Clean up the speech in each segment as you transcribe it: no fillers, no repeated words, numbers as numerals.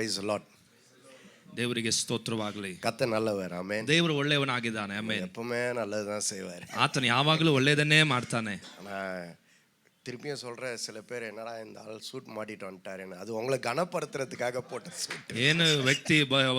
Praise the Lord. ದೇವರಿಗೆ ಸ್ತೋತ್ರವಾಗಲಿ. கர்த்தர் நல்லவர். ஆமென். ದೇವರು ಒಳ್ಳೆಯವನಾಗಿದ್ದಾನೆ. ಆಮೆನ್. எப்பவுமே நல்லதுதான் செய்வார். ಆತನು ಯಾವಾಗಲೂ ಒಳ್ಳೆಯದನ್ನೇ ಮಾಡ್ತಾನೆ. ஆனா திருப்பியும் சொல்ற சில பேர் என்னடா இந்த ஆள் சூட் மாட்டிட்டு வந்துட்டாருன்னு, அது உங்களை கனப்படுத்துறதுக்காக போட்ட சூட். ಏನು ವ್ಯಕ್ತಿ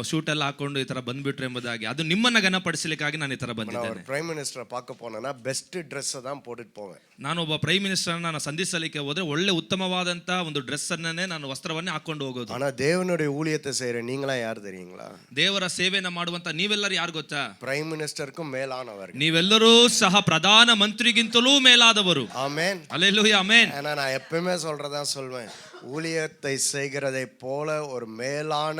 ಶೂಟ್ ಎಲ್ಲ ಹಾಕೊಂಡು ಈ ತರ ಬಂದ್ಬಿಟ್ರೆ ಎಂಬುದಾಗಿ, ಅದು ನಿಮ್ಮನ್ನ ಘನಪಡಿಸಲಿಕ್ಕಾಗಿ ನಾನು ಈ ತರ ಬಂದಿದ್ದೇನೆ. பிரைம் மினிஸ்டரை பார்க்க போனேன்னா பெஸ்ட் ட்ரெஸ்ஸை தான் போட்டுட்டு போவேன். ನಾನು ಒಬ್ಬ ಪ್ರೈಮ್ ಮಿನಿಸ್ಟರ್ ನಾನು ಸಂಧಿಸಲಿಕ್ಕೆ ಹೋದ್ರೆ ಒಳ್ಳೆ ಉತ್ತಮವಾದಂತ ಒಂದು ಡ್ರೆಸ್ ಅನ್ನೇ ನಾನು ವಸ್ತ್ರವನ್ನೇ ಹಾಕೊಂಡು ಹೋಗೋದು. ஆனா தேவனுடைய ஊழியத்தை செய்யற நீங்களா யார் தெரியுங்களா? ದೇವರ ಸೇವೆನ ಮಾಡುವಂತ ನೀವೆಲ್ಲರೂ ಯಾರು ಗೊತ್ತಾ? பிரைம் மினிஸ்டருக்கும் மேலானவர். ನೀವೆಲ್ಲರೂ ಸಹ ಪ್ರಧಾನ ಮಂತ್ರಿಗಿಂತಲೂ ಮೇಲಾದವರು. ஆமென். அல்லேலூயா. ஆமென். நான் எப்பவுமே சொல்றதா சொல்வேன், ஊழியத்தை செய்கிறதை போல ஒரு மேலான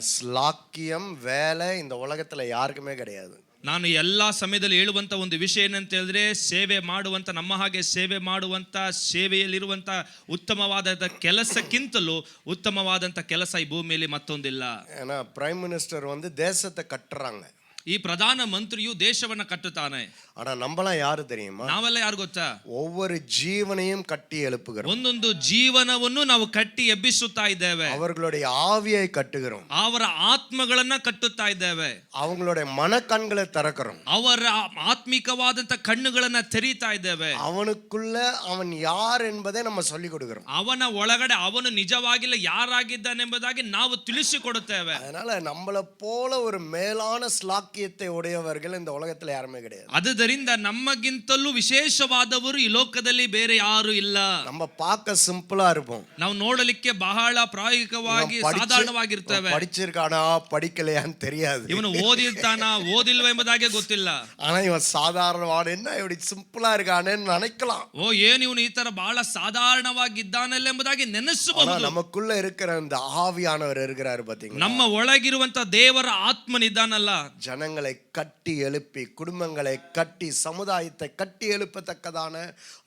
ஸ்லாக்கியம் வேலை இந்த உலகத்துல யாருக்குமே கிடையாது. ನಾನು ಎಲ್ಲ ಸಮಯದಲ್ಲಿ ಹೇಳುವಂತ ಒಂದು ವಿಷಯ ಏನಂತ ಹೇಳಿದ್ರೆ, ಸೇವೆ ಮಾಡುವಂತ ನಮ್ಮ ಹಾಗೆ ಸೇವೆ ಮಾಡುವಂತ ಸೇವೆಯಲ್ಲಿರುವಂತ ಉತ್ತಮವಾದ ಕೆಲಸಕ್ಕಿಂತಲೂ ಉತ್ತಮವಾದಂತ ಕೆಲಸ ಈ ಭೂಮಿಯಲ್ಲಿ ಮತ್ತೊಂದಿಲ್ಲ. ஏன்னா பிரைம் மினிஸ்டர் தேசத்தை கட்டுறாங்க. ಈ ಪ್ರಧಾನ ಮಂತ್ರಿಯು ದೇಶವನ್ನ ಕಟ್ಟುತ್ತಾನೆ. ஆனா நம்மலாம் யாரு தெரியுமா? ನಾವೆಲ್ಲ ಯಾರು ಗೊತ್ತಾ? ஒவ்வொரு ஜீவனையும் கட்டி எழுப்புகிறோம். ಒಂದೊಂದು ಜೀವನವನ್ನು ನಾವು ಕಟ್ಟಿ ಎಬ್ಬಿಸುತ್ತಾ ಇದ್ದೇವೆ. அவர்களுடைய ஆவியை கட்டுகிறோம். ಅವರ ಆತ್ಮಗಳನ್ನ ಕಟ್ಟುತ್ತಾ ಇದ್ದೇವೆ. அவங்களுடைய மனக்கண்களை திறக்கிறோம். ಅವರ ಆತ್ಮಿಕವಾದಂತ ಕಣ್ಣುಗಳನ್ನ ತೆರೀತಾ ಇದ್ದೇವೆ. அவனுக்குள்ள அவன் யார் என்பதை நம்ம சொல்லி கொடுக்கிறோம். ಅವನ ಒಳಗಡೆ ಅವನು ನಿಜವಾಗಿಲ್ಲ ಯಾರಾಗಿದ್ದಾನೆಂಬುದಾಗಿ ನಾವು ತಿಳಿಸಿಕೊಡುತ್ತೇವೆ. அதனால நம்மள போல ஒரு மேலான ஸ்லாக்கியத்தை உடையவர்கள் இந்த உலகத்துல யாருமே கிடையாது. ಅದರಿಂದ ನಮಗಿಂತಲೂ ವಿಶೇಷವಾದವರು ಈ ಲೋಕದಲ್ಲಿ ಬೇರೆ ಯಾರು ಇಲ್ಲ. நம்ம பார்க்க சிம்பிளா இருப்போம். ನಾವು ನೋಡಲಿಕ್ಕೆ ಬಹಳ ಪ್ರಾಯೋಗಿಕವಾಗಿ ಸಾಧಾರಣವಾಗಿರ್ತೇವೆ. படிச்சிருக்கானா படிக்கலையான்னு தெரியாது. ಇವನು ಓದಿರ್ತಾನಾ ಓದಿಲ್ವ ಎಂಬುದಾಗೆ ಗೊತ್ತಿಲ್ಲ. ஆனா இவன் சாதாரணவான என்ன இப்படி சிம்பிளா இருக்கானேன்னு நினைக்கலாம். ಓ ಏನು ಇವನು ಈ ತರ ಬಹಳ ಸಾಧಾರಣವಾಗಿದ್ದಾನಲ್ಲ ಎಂಬುದಾಗಿ ನೆನೆಸಬಹುದು. நமக்குள்ள இருக்கிற அந்த ஆவியானவர் இருக்கிறாரு பாத்தீங்களா? ನಮ್ಮ ಒಳಗಿರುವಂತ ದೇವರ ಆತ್ಮನಿದ್ದಾನಲ್ಲ, ஜனங்களை கட்டி எழுப்பி குடும்பங்களை கட்டி சமுதாயத்தை கட்டி எழுப்பத்தக்கதான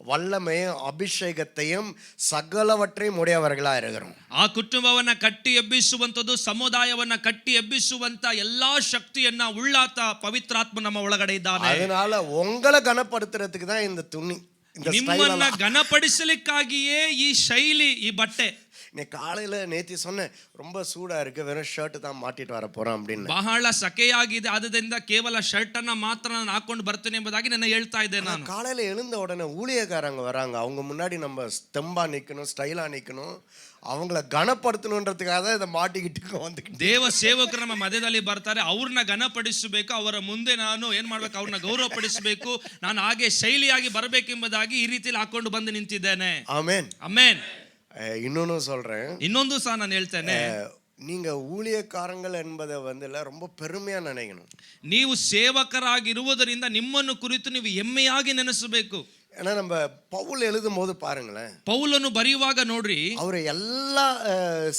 வல்லமையும் அபிஷேகத்தையும் சகலவற்றையும் உடையவர்களா இருக்கிறோம். ಆ ಕುಟುಂಬವನ್ನ ಕಟ್ಟಿ ಎಬ್ಬಿಸುವಂತದ್ದು, ಸಮುದಾಯವನ್ನ ಕಟ್ಟಿ ಎಬ್ಬಿಸುವಂತ ಎಲ್ಲಾ ಶಕ್ತಿಯನ್ನ ಉಳ್ಳಾತ ಪವಿತ್ರಾತ್ಮ ನಮ್ಮ ಒಳಗಡೆ ಇದ್ದಾನೆ. அதனால உங்களை கனப்படுத்துறதுக்கு தான் இந்த துணி, இந்த ನಿಮ್ಮನ್ನ ಘನಪಡಿಸಲಿಕ್ಕಾಗಿಯೇ ಈ ಶೈಲಿ, ಈ ಬಟ್ಟೆ. காலையில நேத்தி சொன்னேன், ரொம்ப சூடா இருக்கு, வெறும் ஷர்ட் தான் மாட்டிட்டு வர போறோம் அப்படின்னு. ಬಹಳ ಸೆಕೆಯಾಗಿದೆ, ಆದ್ದರಿಂದ ಕೇವಲ ಶರ್ಟ್ ಅನ್ನ ಮಾತ್ರ ನಾನು ಹಾಕೊಂಡು ಬರ್ತೇನೆ ಎಂಬುದಾಗಿ ನನ್ನ ಹೇಳ್ತಾ ಇದ್ದೆ. ನಾನು காலையில எழுந்த உடனே ஊழியக்காரங்க வராங்க, அவங்க முன்னாடி நம்ம தெம்பா நிக்கணும், ஸ்டைலா நிக்கணும், அவங்கள ಘನಪಡಿಸணுன்றதுக்காக இதை மாட்டிக்கிட்டு வந்து ದೇವ ಸೇವಕರು ನಮ್ಮ ಮಧ್ಯದಲ್ಲಿ ಬರ್ತಾರೆ, ಅವ್ರನ್ನ ಘನಪಡಿಸಬೇಕು, ಅವರ ಮುಂದೆ ನಾನು ಏನ್ ಮಾಡ್ಬೇಕು, ಅವ್ರನ್ನ ಗೌರವ ಪಡಿಸಬೇಕು, ನಾನು ಹಾಗೆ ಶೈಲಿಯಾಗಿ ಬರಬೇಕೆಂಬುದಾಗಿ ಈ ರೀತಿಯಲ್ಲಿ ಹಾಕೊಂಡು ಬಂದು ನಿಂತಿದ್ದೇನೆ. ಆಮೆನ್. ಆಮೆನ್. இன்னொன்னு சொல்றேன், ಇನ್ನೊಂದು ಸಹ ನಾನು ಹೇಳ್ತೇನೆ, நீங்க ஊழியக்காரங்கள் என்பதை ரொம்ப பெருமையா நினைக்கணும். ನೀವು ಸೇವಕರಾಗಿರುವುದರಿಂದ ನಿಮ್ಮನ್ನು ಕುರಿತು ನೀವು ಹೆಮ್ಮೆಯಾಗಿ ನೆನೆಸಬೇಕು. ஏன்னா நம்ம பவுல் எழுதும் போது பாருங்களேன், ಪೌಲನು ಬರೆಯುವಾಗ ನೋಡ್ರಿ, அவர் எல்லா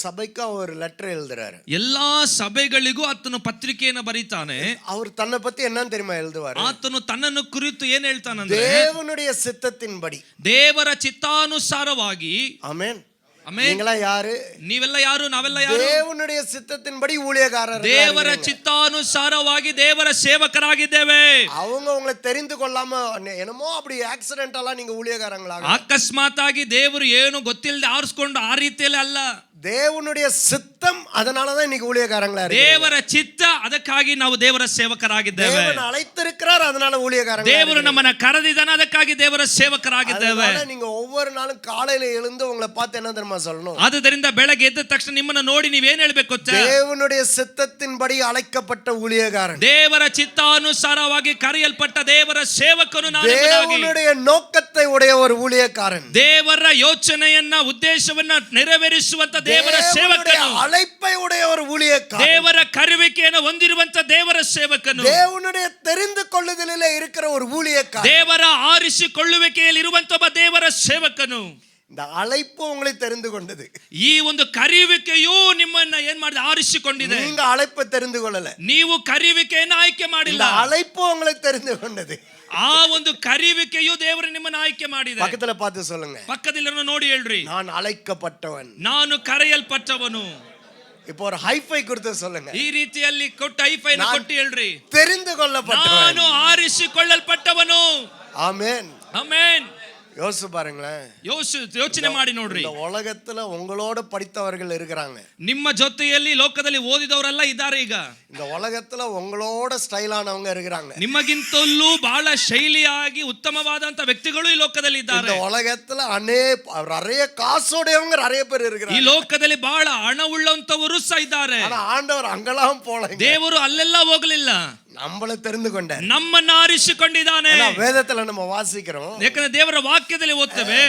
சபைக்கும் ஒரு லெட்டர் எழுதுறாரு. ಎಲ್ಲಾ ಸಭೆಗಳಿಗೂ ಆತನು ಪತ್ರಿಕೆಯನ್ನು ಬರೀತಾನೆ. அவர் தன்னை பத்தி என்னன்னு தெரியுமா எழுதுவாரு? ಆತನು ತನ್ನನ್ನು ಕುರಿತು ಏನ್ ಹೇಳ್ತಾನಂದ್ರೆ, தேவனுடைய சித்தத்தின்படி, ದೇವರ ಚಿತ್ತಾನುಸಾರವಾಗಿ. ಆಮೆನ್. ನೀವೆಲ್ಲ ಯಾರು, ನಾವೆಲ್ಲ ಯಾರು? தேவனுடைய சித்தத்தின்படி ஊழியக்காரர். ದೇವರ ಚಿತ್ತಾನುಸಾರವಾಗಿ ದೇವರ ಸೇವಕರಾಗಿದ್ದೇವೆ. அவங்க உங்களை தெரிந்து கொள்ளாம என்னமோ அப்படி ಆಕ್ಸಿಡೆಂಟಲ್ಲ நீங்க ஊழியக்காரங்களா? ಅಕಸ್ಮಾತ್ ಆಗಿ ದೇವರು ಏನು ಗೊತ್ತಿಲ್ಲದೆ ಆರಿಸಿಕೊಂಡು ಆ ರೀತಿಯಲ್ಲಿ ಅಲ್ಲ, தேவனுடைய சித்தம், அதனாலதான் இன்னைக்கு ஊழியக்காரங்களா இருக்கு. ದೇವರ ಚಿತ್ತ, ಅದಕ್ಕಾಗಿ ನಾವು ದೇವರ ಸೇವಕರಾಗಿದ್ದೇವೆ. தேவன் அழைத்திருக்கிறார், அதனால ஊழியக்காரங்க. ದೇವರು ನಮ್ಮನ್ನ ಕರೆದಿದ್ದಾನೆ, ಅದಕ್ಕಾಗಿ ದೇವರ ಸೇವಕರಾಗಿದ್ದೇವೆ. நீங்க ஒவ்வொரு நாளும் காலையில எழுந்து உங்களை பார்த்து என்ன தெரியுமா சொல்லணும்? ಆದ್ದರಿಂದ ಬೆಳಗ್ಗೆ ಎದ್ದ ತಕ್ಷಣ ನಿಮ್ಮನ್ನ ನೋಡಿ ನೀವೇನ್ ಹೇಳ್ಬೇಕು ಗೊತ್ತಾ? தேவனுடைய சித்தத்தின்படி அழைக்கப்பட்ட ஊழியக்காரன், ದೇವರ ಚಿತ್ತಾನುಸಾರವಾಗಿ ಕರೆಯಲ್ಪಟ್ಟ ದೇವರ ಸೇವಕನು ನಾನು. தேவனுடைய நோக்கத்தை உடைய ஒரு ஊழியக்காரன், ದೇವರ ಯೋಚನೆಯನ್ನ ಉದ್ದೇಶವನ್ನ ನೆರವೇರಿಸುವಂತ ದೇವರ ಸೇವಕನು, அழைப்பை உடைய ஒரு ஊழியக்காரன், ದೇವರ ಕರೆಯುವಿಕೆಯನ್ನು ಹೊಂದಿರುವಂತ ದೇವರ ಸೇವಕನು, தேவனுடைய தெரிந்து கொள்ளுதலிலே இருக்கிற ஒரு ஊழியக்காரன், ದೇವರ ಆರಿಸಿಕೊಳ್ಳುವಿಕೆಯಲ್ಲಿ ಇರುವಂತ ಒಬ್ಬ ದೇವರ ಸೇವಕನು. இந்த அழைப்பு உங்களை தெரிந்து கொண்டது. ಈ ಒಂದು ಕರೆಯುವಿಕೆಯು ನಿಮ್ಮನ್ನ ಏನ್ ಮಾಡಿದೆ, ಆರಿಸಿಕೊಂಡಿದೆ. நீங்க அழைப்பை தெரிந்து கொள்ளல, ನೀವು ಕರೆಯುವಿಕೆಯನ್ನು ಆಯ್ಕೆ ಮಾಡಿಲ್ಲ, அழைப்பு உங்களை தெரிந்து கொண்டது. ಆ ಒಂದು ಕರೆಯುವಿಕೆಯು ದೇವರು ನಿಮ್ಮನ್ನ ಆಯ್ಕೆ ಮಾಡಿದೆ. பக்கத்துல பார்த்து சொல்லுங்க, ಪಕ್ಕದಲ್ಲಿ ನೋಡಿ ಹೇಳ್ರಿ, நான் அழைக்கப்பட்டவன், ನಾನು ಕರೆಯಲ್ಪಟ್ಟವನು. இப்போ ஒரு ஹைஃபை கொடுத்து சொல்லுங்க, ಈ ರೀತಿಯಲ್ಲಿ ಕೊಟ್ಟು ಹೈಫೈನ ಕೊಟ್ಟು ಹೇಳ್ರಿ, தெரிந்து கொள்ளப்பட்டவன், ನಾನು ಆರಿಸಿಕೊಳ್ಳಲ್ಪಟ್ಟವನು. ஆமென். ಆಮೆನ್. யோசிச்சு பாருங்களேன். ಯೋಚನೆ ಮಾಡಿ ನೋಡ್ರಿ. இந்த உலகத்துல உங்களோட படித்தவர்கள் இருக்கிறாங்க. ನಿಮ್ಮ ಜೊತೆಯಲ್ಲಿ ಲೋಕದಲ್ಲಿ ಓದಿದವರೆಲ್ಲ ಇದ್ದಾರೆ ಈಗ. இந்த உலகத்துல உங்களோட ஸ்டைலானவங்க இருக்கிறாங்க. ನಿಮಗಿಂತಲೂ ಬಹಳ ಶೈಲಿಯಾಗಿ ಉತ್ತಮವಾದಂತ ವ್ಯಕ್ತಿಗಳು ಈ ಲೋಕದಲ್ಲಿ ಇದ್ದಾರೆ. இந்த உலகத்துல நிறைய காசோடையவங்க நிறைய பேர் இருக்கிறாங்க. ಈ ಲೋಕದಲ್ಲಿ ಬಹಳ ಹಣವುಳ್ಳಂತವರು ಸಹ ಇದ್ದಾರೆ. ஆனா ஆண்டவர் அங்கெல்லாம் போல. ದೇವರು ಅಲ್ಲೆಲ್ಲ ಹೋಗಲಿಲ್ಲ. நம்மள தெரிந்து கொண்டார். ನಮ್ಮನ್ನ ಆರಿಸಿಕೊಂಡಿದ್ದಾನೆ. வேதத்துல நம்ம வாசிக்கிறோம். ಯಾಕಂದ್ರೆ ದೇವರ ವಾಕ್ಯದಲ್ಲಿ ಓದ್ತೇವೆ,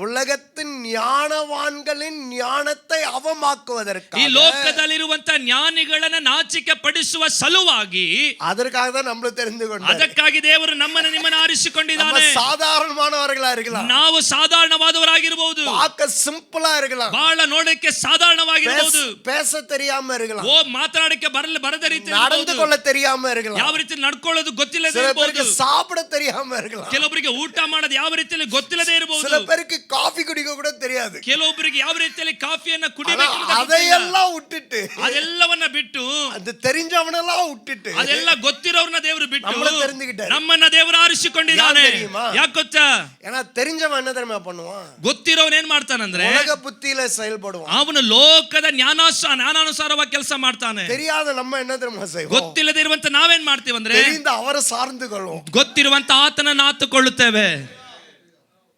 உலகத்தின் ஞானவான்களின் ஞானத்தை அவமாக்குவதற்காக, ಈ ಲೋಕದಲ್ಲಿರುವಂತ ಜ್ಞಾನಿಗಳನ್ನ ನಾಚಿಕೆ ಪಡಿಸುವ ಸಲುವಾಗಿ, அதற்காக தான் நம்மள தெரிந்து கொண்டார். ಅದಕ್ಕಾಗಿ ದೇವರು ನಿಮ್ಮನ್ನ ಆರಿಸಿಕೊಂಡಿದ್ದಾನೆ. சாதாரணமானவர்களா இருக்கலாம், ನಾವು ಸಾಧಾರಣವಾದವರಾಗಿರಬಹುದು, பார்க்க ಸಿಂಪಲா இருக்கலாம், ಬಹಳ ನೋಡಕ್ಕೆ ಸಾಧಾರಣವಾಗಿರಬಹುದು, பேச தெரியாம இருக்கலாம், ಮಾತನಾಡಕ್ಕೆ ಬರದ ರೀತಿ, நடந்து கொள்ள தெரியாம இருக்கலாம், ಯಾವ ರೀತಿ ನಡ್ಕೊಳ್ಳೋದು ಗೊತ್ತಿಲ್ಲದೆ சில ಇರಬಹುದು, பேருக்கு சாப்பிட தெரியாம இருக்கலாம், ಕೆಲವೊಬ್ಬರಿಗೆ ಊಟ ಮಾಡೋದು ಯಾವ ರೀತಿಯಲ್ಲಿ ಗೊತ್ತಿಲ್ಲದೆ ಇರಬಹುದು, சில பேருக்கு காபி குடிக்க கூட தெரியாது, ಕೆಲವೊಬ್ಬರಿಗೆ ಯಾವ ರೀತಿಯಲ್ಲಿ ಕಾಫಿಯನ್ನ ಕುಡಿಬೇಕು ಅದೆல்லாம் விட்டுட்டு, ಅದೆಲ್ಲವನ್ನ ಬಿಟ್ಟು, ಅದು தெரிஞ்சவனெல்லாம் விட்டுட்டு, ಅದೆಲ್ಲ ಗೊತ್ತಿರೋರ್ನ ದೇವರು ಬಿಟ್ಟು நம்மள தெரிஞ்சுக்கிட்டாரு. ನಮ್ಮನ್ನ ದೇವರು ಆರಿಸಿಕೊಂಡಿದ್ದಾನೆ. ಯಾಕೆ ಗೊತ್ತಾ? ஏன்னா தெரிஞ்சவன் என்ன தெரியுமா பண்ணுவான்? ಗೊತ್ತಿರೋನ್ ಏನ್ ಮಾಡ್ತಾನಂದ್ರೆ உலக புத்தியில செயல்படுவான். ಅವನು ಲೋಕದ ಜ್ಞಾನಾನುಸಾರವಾಗಿ ಕೆಲಸ ಮಾಡ್ತಾನೆ. தெரியாத நம்ம என்ன தெரியுமா செய்வோம்? ಗೊತ್ತಿಲ್ಲದೆ ಇರುವಂತ ನಾವೇನ್ ಮಾಡ್ತೀವಿ ಅಂದ್ರೆ, தெரிந்த அவரை சார்ந்து கொள்வோம். ಗೊತ್ತಿರುವಂತ ಆತನನ್ನು ಆತುಕೊಳ್ಳುತ್ತೇವೆ.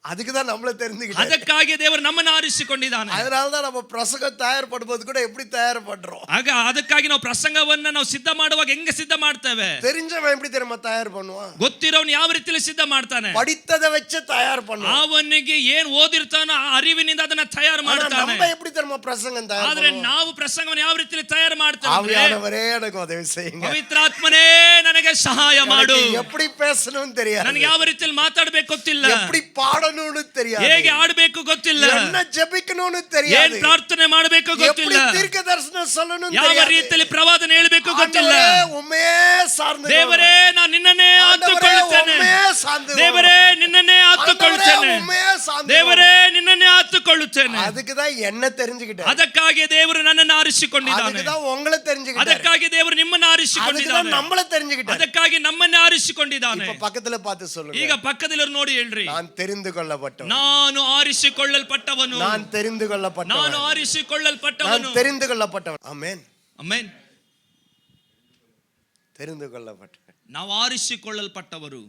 அதுக்கு தான் நம்மள தெரிஞ்சுக்கிட்டாரு. ಅದಕ್ಕಾಗಿ ದೇವರು ನಮ್ಮನ್ನ ಆರಿಸಿಕೊಂಡಿದ್ದಾನೆ. அதனால தான் நம்ம பிரசங்கம் தயார்படும்போது கூட எப்படி தயார்படுறோம்? ಅದಕ್ಕಾಗಿ ನಾವು ಪ್ರಸಂಗವನ್ನ ನಾವು ಸಿದ್ಧ ಮಾಡುವಾಗ ಹೆಂಗೆ ಸಿದ್ಧ ಮಾಡ್ತೇವೆ? தெரிஞ்சவன் எப்படி தெரியுமா தயார் பண்ணுவான்? ಗೊತ್ತಿರೋನು ಯಾವ ರೀತಿಯಲ್ಲಿ ಸಿದ್ಧ ಮಾಡ್ತಾನೆ? படித்ததை வச்சு தயார் பண்ணுவான். ಅವನಿಗೆ ಏನ್ ಓದಿರ್ತಾನೋ ಆ ಅರಿವಿನಿಂದ ಅದನ್ನ ತಯಾರು ಮಾಡ್ತಾನೆ. நம்ம எப்படி தெரியுமா பிரசங்கம் தயார் ಆದ್ರೆ ನಾವು ಪ್ರಸಂಗವನ್ನು ಯಾವ ರೀತಿಯಲ್ಲಿ ತಯಾರು ಮಾಡ್ತೇವೆ? ஆவியானவரே எனக்கு உதவி செய்யுங்க. ಪವಿತ್ರಾತ್ಮನೇ ನನಗೆ ಸಹಾಯ ಮಾಡು. எப்படி பேசணும்னு தெரியாது, ನನಗೆ ಯಾವ ರೀತಿಯಲ್ಲಿ ಮಾತಾಡಬೇಕು ಗೊತ್ತಿಲ್ಲ, எப்படி பாடணும்னு தெரியாது, ಹೇಗೆ ಆಡಬೇಕು ಗೊತ್ತಿಲ್ಲ, என்ன ಜೆபிக்கணும்னு தெரியாது, ಏನ್ ಪ್ರಾರ್ಥನೆ ಮಾಡಬೇಕು ಗೊತ್ತಿಲ್ಲ, எப்படி தீர்க்கதரிசனம் சொல்லணும்னு ಯಾವ தெரியாது, ರೀತಿಯಲ್ಲಿ ಪ್ರವಾದನೆ ಹೇಳಬೇಕು ಗೊತ್ತಿಲ್ಲ. உம்மையே சார்ந்து ದೇವರೇ ನಾನು ನಿನ್ನನ್ನೇ ಆತುಕೊಳ್ಳುತ್ತೇನೆ, ದೇವರೇ ನಿನ್ನನ್ನೇ ಆತುಕೊಳ್ಳುತ್ತೇನೆ, ದೇವರೇ ನಿನ್ನನ್ನೇ ಆತುಕೊಳ್ಳುತ್ತೇನೆ. அதுக்கு தான் என்ன தெரிஞ்சுக்கிட்டாரு, ಅದಕ್ಕಾಗಿ ದೇವರು ನನ್ನನ್ನು ಆರಿಸಿಕೊಂಡಿದ್ದಾನೆ. அதுக்கு தான் உங்களை தெரிஞ்சுக்கிட்டாரு, ಅದಕ್ಕಾಗಿ ದೇವರು ನಿಮ್ಮನ್ನು ಆರಿಸಿಕೊಂಡಿದ್ದಾನೆ. நம்மள தெரிஞ்சுக்கிட்டாரு, ಅದಕ್ಕಾಗಿ ನಮ್ಮನ್ನೇ ಆರಿಸಿಕೊಂಡಿದ್ದಾನೆ. இப்ப பக்கத்துல பார்த்து சொல்லுங்க, ಈಗ ಪಕ್ಕದಲ್ಲಿರು ನೋಡಿ ಹೇಳ್ರಿ, நான் தெரிந்து கொள்ளப்பட்டவன், ನಾನು ಆರಿಸಿಕೊಳ್ಳಲ್ಪಟ್ಟವನು, நான் தெரிந்து கொள்ளப்பட்டவன், ನಾನು ಆರಿಸಿಕೊಳ್ಳಲ್ಪಟ್ಟವನು, நான் தெரிந்து கொள்ளப்பட்டவன். ஆமென், ಆಮೆನ್. தெரிந்து கொள்ளப்பட்டவன், ನಾವು ಆರಿಸಿಕೊಳ್ಳಲ್ಪಟ್ಟವರು.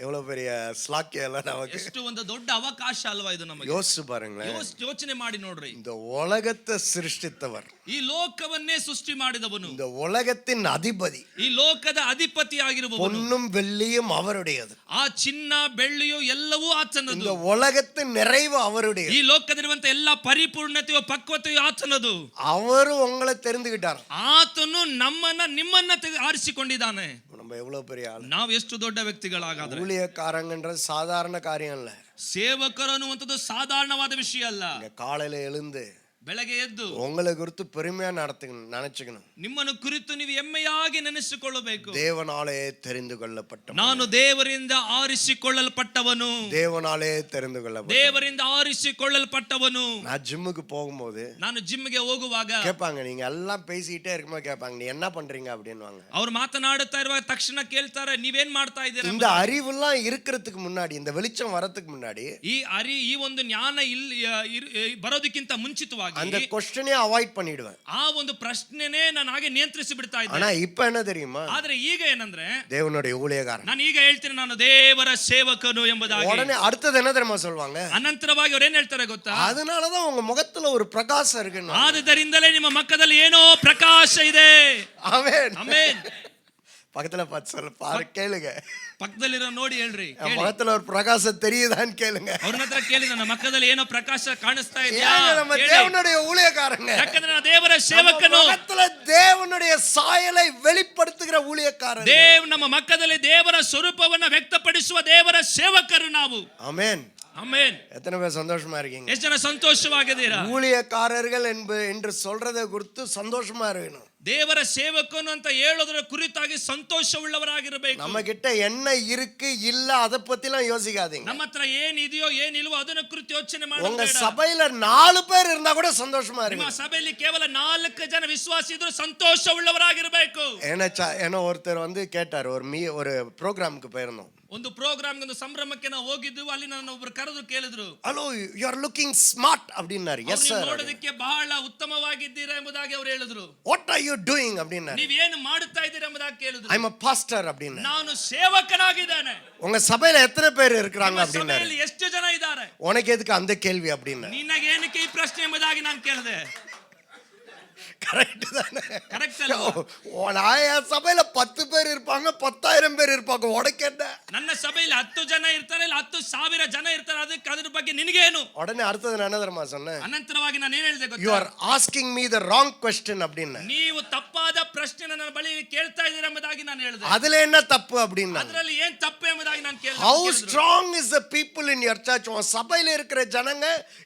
எவ்வளவு பெரிய ஸ்லாக்கியம் எல்லாம் நமக்கு. ಎಷ್ಟು ಒಂದು ದೊಡ್ಡ ಅವಕಾಶ ಅಲ್ವಾ ಇದು ನಮಗೆ? யோசிச்சு பாருங்களேன். ಯೋಚನೆ ಮಾಡಿ ನೋಡ್ರಿ. இந்த உலகத்தை சிருஷ்டித்தவர், ಈ ಲೋಕವನ್ನೇ ಸೃಷ್ಟಿ ಮಾಡಿದವನು, இந்த உலகத்தின் அதிபதி, ಈ ಲೋಕದ ಅಧಿಪತಿ ಆಗಿರುವವನು, பொன்னும் வெள்ளியும் அவருடையது, ಆ ಚಿನ್ನ ಬೆಳ್ಳಿಯು ಎಲ್ಲವೂ ಆತನದು, இந்த உலகத்தின் நிறைவு அவருடையது, ಈ ಲೋಕದಲ್ಲಿರುವಂತ ಎಲ್ಲ ಪರಿಪೂರ್ಣತೆಯು ಪಕ್ವತೆಯು ಆತನದು. அவரு உங்களை தெரிந்துகிட்டார், ಆತನು ನಿಮ್ಮನ್ನ ಆರಿಸಿಕೊಂಡಿದ್ದಾನೆ. நம்ம எவ்வளவு பெரிய ஆளு, ನಾವು ಎಷ್ಟು ದೊಡ್ಡ ವ್ಯಕ್ತಿಗಳಾಗಾದ್ರೆ. ஊழியக்காரங்கன்றது சாதாரண காரியம் இல்ல. ಸೇವಕರು ಅನ್ನುವಂಥದ್ದು ಸಾಧಾರಣವಾದ ವಿಷಯ ಅಲ್ಲ. காலையில எழுந்து ಬೆಳಗ್ಗೆ ಎದ್ದು உங்களை குறித்து பெருமையா நினைச்சுக்கணும், ನಿಮ್ಮನ್ನು ಕುರಿತು ನೀವು ಹೆಮ್ಮೆಯಾಗಿ ನೆನೆಸಿಕೊಳ್ಳಬೇಕು. தேவனாலே தெரிந்து கொள்ளப்பட்ட, ನಾನು ದೇವರಿಂದ ಆರಿಸಿಕೊಳ್ಳಲ್ಪಟ್ಟವನು, தேவனாலே தெரிந்து கொள்ளப்பட்ட, ದೇವರಿಂದ ಆರಿಸಿಕೊಳ್ಳಲ್ಪಟ್ಟವನು. நான் ஜிம்முக்கு போகும்போது, ನಾನು ಜಿಮ್ಗೆ ಹೋಗುವಾಗ கேட்பாங்க, நீங்க எல்லாம் பேசிக்கிட்டே இருக்கும்போது கேட்பாங்க, நீ என்ன பண்றீங்க அப்படின்னுவாங்க. ಅವ್ರು ಮಾತನಾಡುತ್ತಾ ಇರುವಾಗ ತಕ್ಷಣ ಕೇಳ್ತಾರೆ, ನೀವೇನ್ ಮಾಡ್ತಾ ಇದ್ದೀರಾ? இந்த அறிவுலாம் இருக்கிறதுக்கு முன்னாடி, இந்த வெளிச்சம் வரதுக்கு முன்னாடி, ಈ ಒಂದು ಜ್ಞಾನ ಇಲ್ಲಿ ಬರೋದಕ್ಕಿಂತ ಮುಂಚಿತವಾಗಿ அந்த ಕ್ವೆಶ್ಚನ್ ಅವಾಯ್ಡ್ பண்ணிடுவேன். ಆ ಒಂದು ಪ್ರಶ್ನೆನೇ ನಾನು ಹಾಗೆ ನಿಯಂತ್ರಿಸಿ ಬಿಡ್ತಾ ಇದ್ದೆ. ஆனா இப்ப என்ன தெரியுமா? ಆದ್ರೆ ಈಗ ಏನಂದ್ರೆ, தேவனுடைய ஊழியக்காரன், ನಾನು ಈಗ ಹೇಳ್ತೀನಿ ನಾನು ದೇವರ ಸೇವಕನು ಎಂಬುದಾಗಿ. உடனே அடுத்தது என்ன தெரியுமா சொல்வாங்க? ಅನಂತರವಾಗಿ ಅವ್ರು ಏನ್ ಹೇಳ್ತಾರೆ ಗೊತ್ತಾ? அதனாலதான் உங்க முகத்துல ஒரு பிரகாசம் இருக்கு. ಆದ್ದರಿಂದಲೇ ನಿಮ್ಮ ಮುಖದಲ್ಲಿ ಏನೋ ಪ್ರಕಾಶ ಇದೆ. Amen, amen. பக்கத்துல பார்த்து சொல்ல பாரு, கேளுங்க, ಪಕ್ಕದಲ್ಲಿರೋ ನೋಡಿ ಹೇಳ್ರಿ, முகத்துல ஒரு பிரகாசம் தெரியுதான்னு கேளுங்க. ಅವ್ರನ್ನ ಹತ್ರ ಕೇಳಿ, ನನ್ನ ಮುಖದಲ್ಲಿ ಏನೋ ಪ್ರಕಾಶ ಕಾಣಿಸ್ತಾ ಇದೆಯಾ? நம்ம தேவனுடைய ஊழியக்காரங்க, ಯಾಕಂದ್ರೆ ನಾನು ದೇವರ ಸೇವಕನು. முகத்துல தேவனுடைய சாயலை வெளிப்படுத்துகிற ஊழியக்காரங்க. ನಮ್ಮ ಮುಖದಲ್ಲಿ ದೇವರ ಸ್ವರೂಪವನ್ನ ವ್ಯಕ್ತಪಡಿಸುವ ದೇವರ ಸೇವಕರು ನಾವು. Amen, amen. எத்தனை பேர் சந்தோஷமா இருக்கீங்க? ಎಷ್ಟು ಜನ ಸಂತೋಷವಾಗಿದ್ದೀರಾ? ஊழியக்காரர்கள் என்று சொல்றதை குறித்து சந்தோஷமா இருக்கணும். ದೇವರ ಸೇವಕನು ಅಂತ ಹೇಳೋದ್ರ ಕುರಿತಾಗಿ ಸಂತೋಷವುಳ್ಳವರಾಗಿರಬೇಕು. நம்ம கிட்ட என்ன இருக்கு இல்ல அத பத்திலாம் யோசிக்காதீங்க. ನಮ್ಮ ಹತ್ರ ಏನಿದೆಯೋ ಏನಿಲ್ವೋ ಅದನ್ನ ಕುರಿತು ಯೋಚನೆ ಮಾಡಬೇಡಿ. உங்க சபையில 4 பேர் இருந்தா கூட சந்தோஷமா இருங்க. ನಿಮ್ಮ ಸಭೆಯಲ್ಲಿ ಕೇವಲ 4 ಜನ ವಿಶ್ವಾಸಿ ಇದ್ರೂ ಸಂತೋಷವುಳ್ಳವರಾಗಿರಬೇಕು. ஏன்னா ஒருத்தர் வந்து கேட்டார், ஒரு ப்ரோகிராமுக்கு போயிருந்தோம். ಒಂದು ಪ್ರೋಗ್ರಾಮ್ ಒಂದು ಸಂಭ್ರಮಕ್ಕೆ ನಾವು ಹೋಗಿದ್ವು. ಅಲ್ಲಿ ನನ್ನ ಒಬ್ರು ಕರೆದು ಕೇಳಿದ್ರು, hello you are looking smart அப்படின்னாரு. எஸ் ನೀವು சார். ನೋಡೋದಕ್ಕೆ ಬಹಳ ಉತ್ತಮವಾಗಿದ್ದೀರಾ ಎಂಬುದಾಗಿ ಅವರು ಹೇಳಿದ್ರು. வாட் ஆர் யூ டூயிங் அப்படின்னாரு. ನೀವು ಏನು ಮಾಡುತ್ತಾ ಇದ್ದೀರಾ ಎಂಬುದಾಗಿ ಕೇಳಿದ್ರು. ஐ அம் a பாஸ்டர் அப்படின்னாரு. ನಾನು ಸೇವಕನಾಗಿದ್ದೇನೆ. உங்க சபையில எத்தனை பேர் இருக்காங்க ನಿಮ್ಮ அப்படின்னாரு. ಸಭೆಯಲ್ಲಿ ಎಷ್ಟು ಜನ ಇದ್ದಾರೆ? உனக்கு எதுக்கு அந்த கேள்வி அப்படின்னா? ನಿನಗೆ ಏನಕ್ಕೆ ಈ ಪ್ರಶ್ನೆ ಎಂಬುದಾಗಿ ನಾನು ಕೇಳಿದೆ. கரெக்ட் தானே? ಕರೆಕ್ಟ್ ಅಲ್ವಾ? நான் சபையில 10 பேர் இருப்பாங்க, 10,000 பேர் இருப்பாங்க, உனக்கு என்ன? ನನ್ನ ಸಭೆಯಲ್ಲಿ 10 ಜನ ಇರ್ತಾರೆ, ಇಲ್ಲ 10,000 ಜನ ಇರ್ತಾರೆ, ಅದಕ್ಕೆ ಅದ್ರ ಬಗ್ಗೆ ನಿನಗೇನು? உடனே அடுத்தது நான் என்ன தெரியுமா சொன்னேன்? ಅನಂತರವಾಗಿ ನಾನು ಏನು ಹೇಳಿದೆ யூ ಗೊತ್ತಾ? R asking me the wrong question அப்படின்னு. ನೀವು ತಪ್ಪಾದ ಪ್ರಶ್ನೆ ನನ್ನ ಬಳಿ ಕೇಳ್ತಾ ಇದ್ದೀರಾ ಎಂಬುದಾಗಿ ನಾನು ಹೇಳಿದೆ. அதுல என்ன தப்பு அப்படின்னா? ಅದರಲ್ಲಿ ಏನ್ ತಪ್ಪು ಎಂಬುದಾಗಿ ನಾನು ಕೇಳಿದೆ. How strong is the people in your church? உன் சபையில இருக்கிற ஜனங்க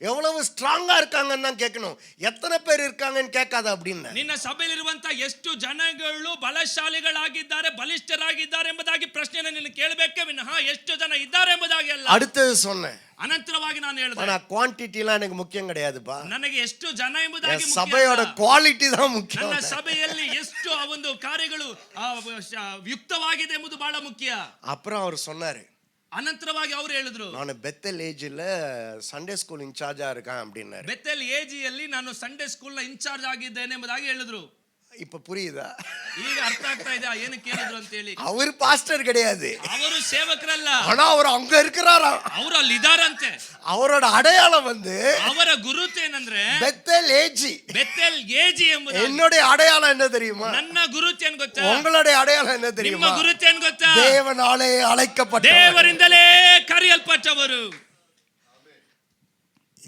எவ்வளவு ஸ்ட்ராங்கா இருக்காங்கன்னு தான் கேட்கணும். எத்தனை பேர் இருக்காங்கன்னு கேட்காத அப்படின்னு. ನಿನ್ನ ಸಭೆಯಲ್ಲಿರುವಂತ ಎಷ್ಟು ಜನಗಳು ಬಲಶಾಲಿಗಳಾಗಿದ್ದಾರೆ, ಬಲಿಷ್ಠರಾಗಿದ್ದಾರೆ ಎಂಬುದಾಗಿ ಪ್ರಶ್ನೆಯನ್ನು ನೀನು ಕೇಳಬೇಕೇ ವಿನಃ ಎಷ್ಟು ಜನ ಇದ್ದಾರೆ ಎಂಬುದಾಗಿ ಅಲ್ಲ. அடுத்தது சொன்னேன். ಅನಂತರವಾಗಿ ನಾನು ಹೇಳಿದೆ, ஆனா குவாண்டிட்டி எல்லாம் எனக்கு முக்கியம் கிடையாதுப்பா. ನನಗೆ ಎಷ್ಟು ಜನ ಎಂಬುದಾಗಿ ಮುಖ್ಯ சபையோட ಅಲ್ಲ. குவாலிட்டி தான் முக்கியம். ನನ್ನ ಸಭೆಯಲ್ಲಿ ಎಷ್ಟು ಆ ಒಂದು ಕಾರ್ಯಗಳು ಯುಕ್ತವಾಗಿದೆ ಎಂಬುದು ಬಹಳ ಮುಖ್ಯ. அப்புறம் அவர் சொன்னாரு, ಅನಂತರವಾಗಿ ಅವರು ಹೇಳಿದ್ರು, நான் பெத்தல் ஏஜ்ல சண்டே ஸ்கூல் இன்சார்ஜா இருக்கேன் அப்படின்னாரு. ಬೆತೆಲ್ ಏಜಿಯಲ್ಲಿ ನಾನು ಸಂಡೇ ಸ್ಕೂಲ್ ನ ಇನ್ಚಾರ್ಜ್ ಆಗಿದ್ದೇನೆ ಎಂಬುದಾಗಿ ಹೇಳಿದ್ರು. இப்ப புரியுதா? ಈಗ ಅರ್ಥ ಆಗ್ತಾ ಇದೆ ಏನು ಕೇಳಿದ್ರು ಅಂತ ಹೇಳಿ. அவர் பாஸ்டர் கிடையாது, ಅವರು ಸೇವಕರಲ್ಲ, ஆனா அவர் அங்க இருக்கிறாராம். ಅವರು ಅಲ್ಲಿ ಇದಾರಂತೆ. அவரோட அடையாளம் வந்து ಅವರ ಗುರುತು ಏನಂದ್ರೆ பெத்தல் ஏஜி. ಬೆತೆಲ್ ಏಜಿ ಎಂಬುದು. என்னுடைய அடையாளம் என்ன தெரியுமா? ನನ್ನ ಗುರುತು ಏನ್ ಗೊತ್ತಾ? உங்களுடைய அடையாளம் என்ன ನಿಮ್ಮ தெரியுமா? ಗುರುತು ಏನ್ ಗೊತ್ತಾ? தேவனாலே அழைக்கப்பட்ட ದೇವರಿಂದಲೇ ಕರೆಯಲ್ಪಟ್ಟವರು.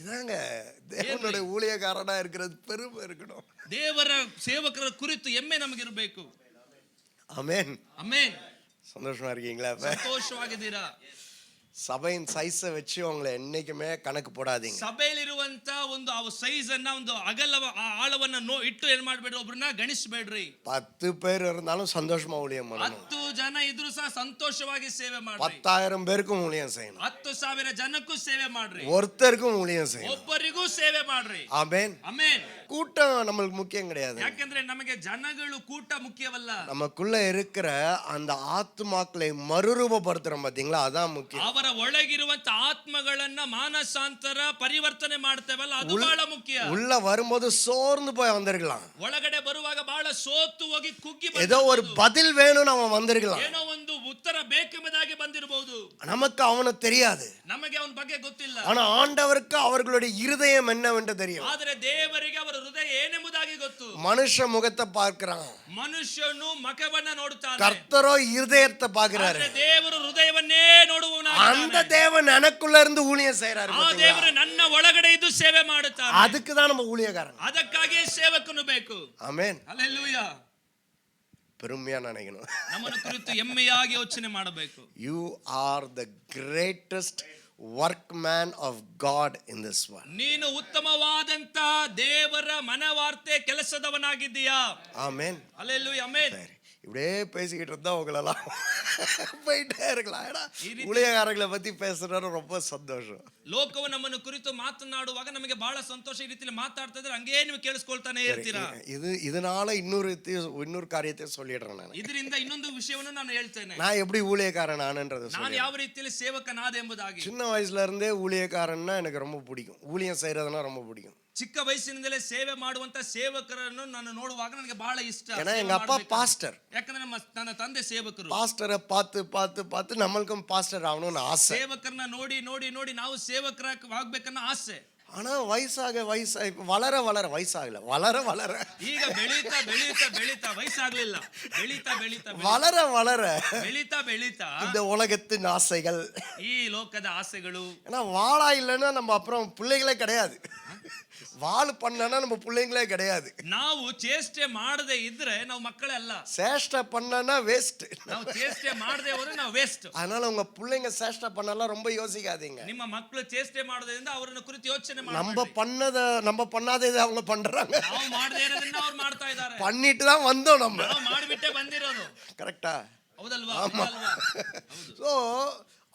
இதாங்க தேவனுடைய ஊழியக்காரனா இருக்கிறது பெருமை இருக்கணும். ದೇವರ ಸೇವಕರ ಕುರಿತು ಹೆಮ್ಮೆ ನಮಗಿರಬೇಕು. ஆமென். ಆಮೆನ್. சந்தோஷமா இருக்கீங்களா? ಸಂತೋಷವಾಗಿದ್ದೀರಾ? சபையின் சைஸை வச்சு உங்களை என்னைக்குமே கணக்கு போடாதீங்க. ಸಭೆಯಲ್ಲಿರುವಂತ ಒಂದು ಸೈಜ್ ಅನ್ನ ಒಂದು ಆಳವನ್ನ ಇಟ್ಟು ಏನ್ ಮಾಡ್ಬೇಡ್ರಿ, ಒಬ್ರನ್ನ ಗಣಿಸಬೇಡ್ರಿ. 10 பேர் இருந்தாலும் சந்தோஷமா ஊழியம் பண்ணணும். 10 ಜನ ಇದ್ರು ಸಹ ಸಂತೋಷವಾಗಿ ಸೇವೆ ಮಾಡ್ರಿ. 10,000 பேருக்கும் ஊழியம் செய்யணும். 10,000 ಜನಕ್ಕೂ ಸೇವೆ ಮಾಡ್ರಿ. ஒருத்தருக்கும் ஊழியம் செய்யணும். ಒಬ್ಬರಿಗೂ ಸೇವೆ ಮಾಡ್ರಿ. ஆமென். ಆಮೆನ್. கூட்டம் நம்மளுக்கு முக்கியம் கிடையாது. ಯಾಕಂದ್ರೆ ನಮಗೆ ಜನಗಳು ಕೂಟ ಮುಖ್ಯವಲ್ಲ. நமக்குள்ள இருக்கிற அந்த ஆத்துமாக்களை மறுரூபப்படுத்துறோம் பாத்தீங்களா, அதான் முக்கியம். ಅವರ ಒಳಗಿರುವಂತ ಆತ್ಮಗಳನ್ನ ಮಾನಸಾಂತರ ಪರಿವರ್ತನೆ ಮಾಡ್ತೇವಲ್ಲ, ಅದು ಬಹಳ ಮುಖ್ಯ. உள்ள வரும்போது சோர்ந்து போய் வந்திருக்கலாம், ಒಳಗಡೆ ಬರುವಾಗ ಬಹಳ ಸೋತು ಹೋಗಿ ಕುಗ್ಗಿ ஏதோ ஒரு பதில் வேணும்னு அவன் வந்திருக்கலாம். ಏನೋ ಒಂದು ಉತ್ತರ ಬೇಕೆಂಬುದಾಗಿ ಬಂದಿರಬಹುದು. நமக்கு அவனுக்கு தெரியாது, ನಮಗೆ ಅವನ ಬಗ್ಗೆ ಗೊತ್ತಿಲ್ಲ. ஆனா ஆண்டவருக்கு அவர்களுடைய இருதயம் என்னவென்று தெரியும். ಆದರೆ ದೇವರಿಗೆ ಅವರ ಹೃದಯ ಏನೆಂಬುದಾಗಿ ಗೊತ್ತು. மனுஷ முகத்தை பார்க்கிறான், ಮನುಷ್ಯನು ಮುಖವನ್ನ ನೋಡುತ್ತಾನೆ, கர்த்தரோ இருதயத்தை பார்க்கிறாரு. ಆದರೆ ದೇವರು ಹೃದಯವನ್ನೇ ನೋಡುವವನಾಗಿದ್ದಾನೆ. அந்த தேவன் எனக்குள்ள இருந்து ஊழியம் செய்யறாரு. ಆ ದೇವರು ನನ್ನ ಒಳಗಡೆ ಇದ್ದು ಸೇವೆ ಮಾಡುತ್ತಾನೆ. அதுக்கு தான் நம்ம ஊழியக்காரன். ಅದಕ್ಕಾಗಿ ಸೇವಕನು ಬೇಕು. ಆಮೆನ್. ಹಲ್ಲೆಲೂಯಾ. பெருமையா நினைக்கணும். ನಮ್ಮನ್ನು ಕುರಿತು ಹೆಮ್ಮೆಯಾಗಿ ಯೋಚನೆ ಮಾಡಬೇಕು. You are the greatest workman of God in this world. ನೀನು ಉತ್ತಮವಾದಂತ ದೇವರ ಮನವಾರ್ತೆ ಕೆಲಸದವನಾಗಿದ್ದೀಯಾ. ஆமென். ಹಲ್ಲೆಲೂಯಾ. ಆಮೆನ್. சரி, இப்படியே பேசிக்கிட்டு இருந்தா உங்களெல்லாம் போயிட்டே இருக்கலாம். ஏன்னா ஊழியக்காரர்களை பத்தி பேசுறது ரொம்ப சந்தோஷம். ಲೋಕವು ನಮ್ಮನ್ನು ಕುರಿತು ಮಾತನಾಡುವಾಗ ನಮಗೆ ಬಹಳ ಸಂತೋಷ. ಈ ರೀತಿಯಲ್ಲಿ ಮಾತಾಡ್ತಾ ಇದ್ರೆ ಹಂಗೇ ನೀವು ಕೇಳಿಸ್ಕೊಳ್ತಾನೆ ಇರ್ತೀರಾ. இதனால இன்னொரு காரியத்தை சொல்லிடுறேன் நான். ಇದರಿಂದ ಇನ್ನೊಂದು ವಿಷಯವನ್ನು ನಾನು ಹೇಳ್ತೇನೆ. நான் எப்படி ஊழியக்காரன் ஆனன்றதை ನಾನು ಯಾವ ರೀತಿಯಲ್ಲಿ ಸೇವಕನಾದೆ ಎಂಬುದಾಗಿ. சின்ன வயசுல இருந்தே ஊழியக்காரன்னா எனக்கு ரொம்ப பிடிக்கும். ஊழியம் செய்யறதுனா ரொம்ப பிடிக்கும். ಚಿಕ್ಕ ವಯಸ್ಸಿನಿಂದಲೇ ಸೇವೆ ಮಾಡುವಂತ ಸೇವಕರನ್ನು ನಾನು ನೋಡುವಾಗ ನನಗೆ ಬಹಳ ಇಷ್ಟ. ஏன்னா எங்க அப்பா பாஸ்டர். ಯಾಕಂದ್ರೆ ನನ್ನ ತಂದೆ ಸೇವಕರು. பாஸ்டரை பார்த்து நம்மளுக்கும் பாஸ்டர் ஆகணும்னு ஆசை. ಸೇವಕರನ್ನ ನೋಡಿ ನೋಡಿ ನೋಡಿ ನಾವು ಸೇವಕರಾಗಬೇಕನ್ನೋ ಆಸೆ. ஆனா வயசாக வளர வயசாகல, வளர ಈಗ ಬೆಳೀತಾ ಬೆಳೀತಾ ಬೆಳೀತಾ ವಯಸ್ಸಾಗ್ಲಿಲ್ಲ, ಬೆಳೀತಾ ಬೆಳೀತಾ வளர ಬೆಳೀತಾ இந்த உலகத்தின் ஆசைகள், ಈ ಲೋಕದ ಆಸೆಗಳು. ஏன்னா வாழா இல்லைன்னா நம்ம அப்புறம் பிள்ளைகளே கிடையாது. வாழ பண்ணனா நம்ம பிள்ளைங்களே கிடையாது. ನಾವು ಚೇಷ್ಟೆ ಮಾಡದೆ ಇದ್ರೆ ನಾವು ಮಕ್ಕಳೇ ಅಲ್ಲ. சேஷ்டை பண்ணனா வேஸ்ட். ನಾವು ಚೇಷ್ಟೆ ಮಾಡದೆ ಹೋದ್ರೆ ನಾವು ವೇಸ್ಟ್. அதனால உங்க பிள்ளைங்க சேஷ்டை பண்ணலாம் ரொம்ப யோசிக்காதீங்க. ನಿಮ್ಮ ಮಕ್ಕಳು ಚೇಷ್ಟೆ ಮಾಡೋದ್ರಿಂದ ಅವರನ್ನು ಕುರಿತು ಯೋಚನೆ ಮಾಡಿ. நம்ம பண்ணாததை அவங்க பண்றாங்க. ನಾವು ಮಾಡದೇ ಇರೋದನ್ನ ಅವರು ಮಾಡ್ತಾ ಇದ್ದಾರೆ. பண்ணிட்டு தான் வந்தோம் நம்ம. ನಾವು ಮಾಡಿಬಿಟ್ಟೆ ಬಂದಿರೋದು. கரெக்ட்டா? ಹೌದಲ್ವಾ? சோ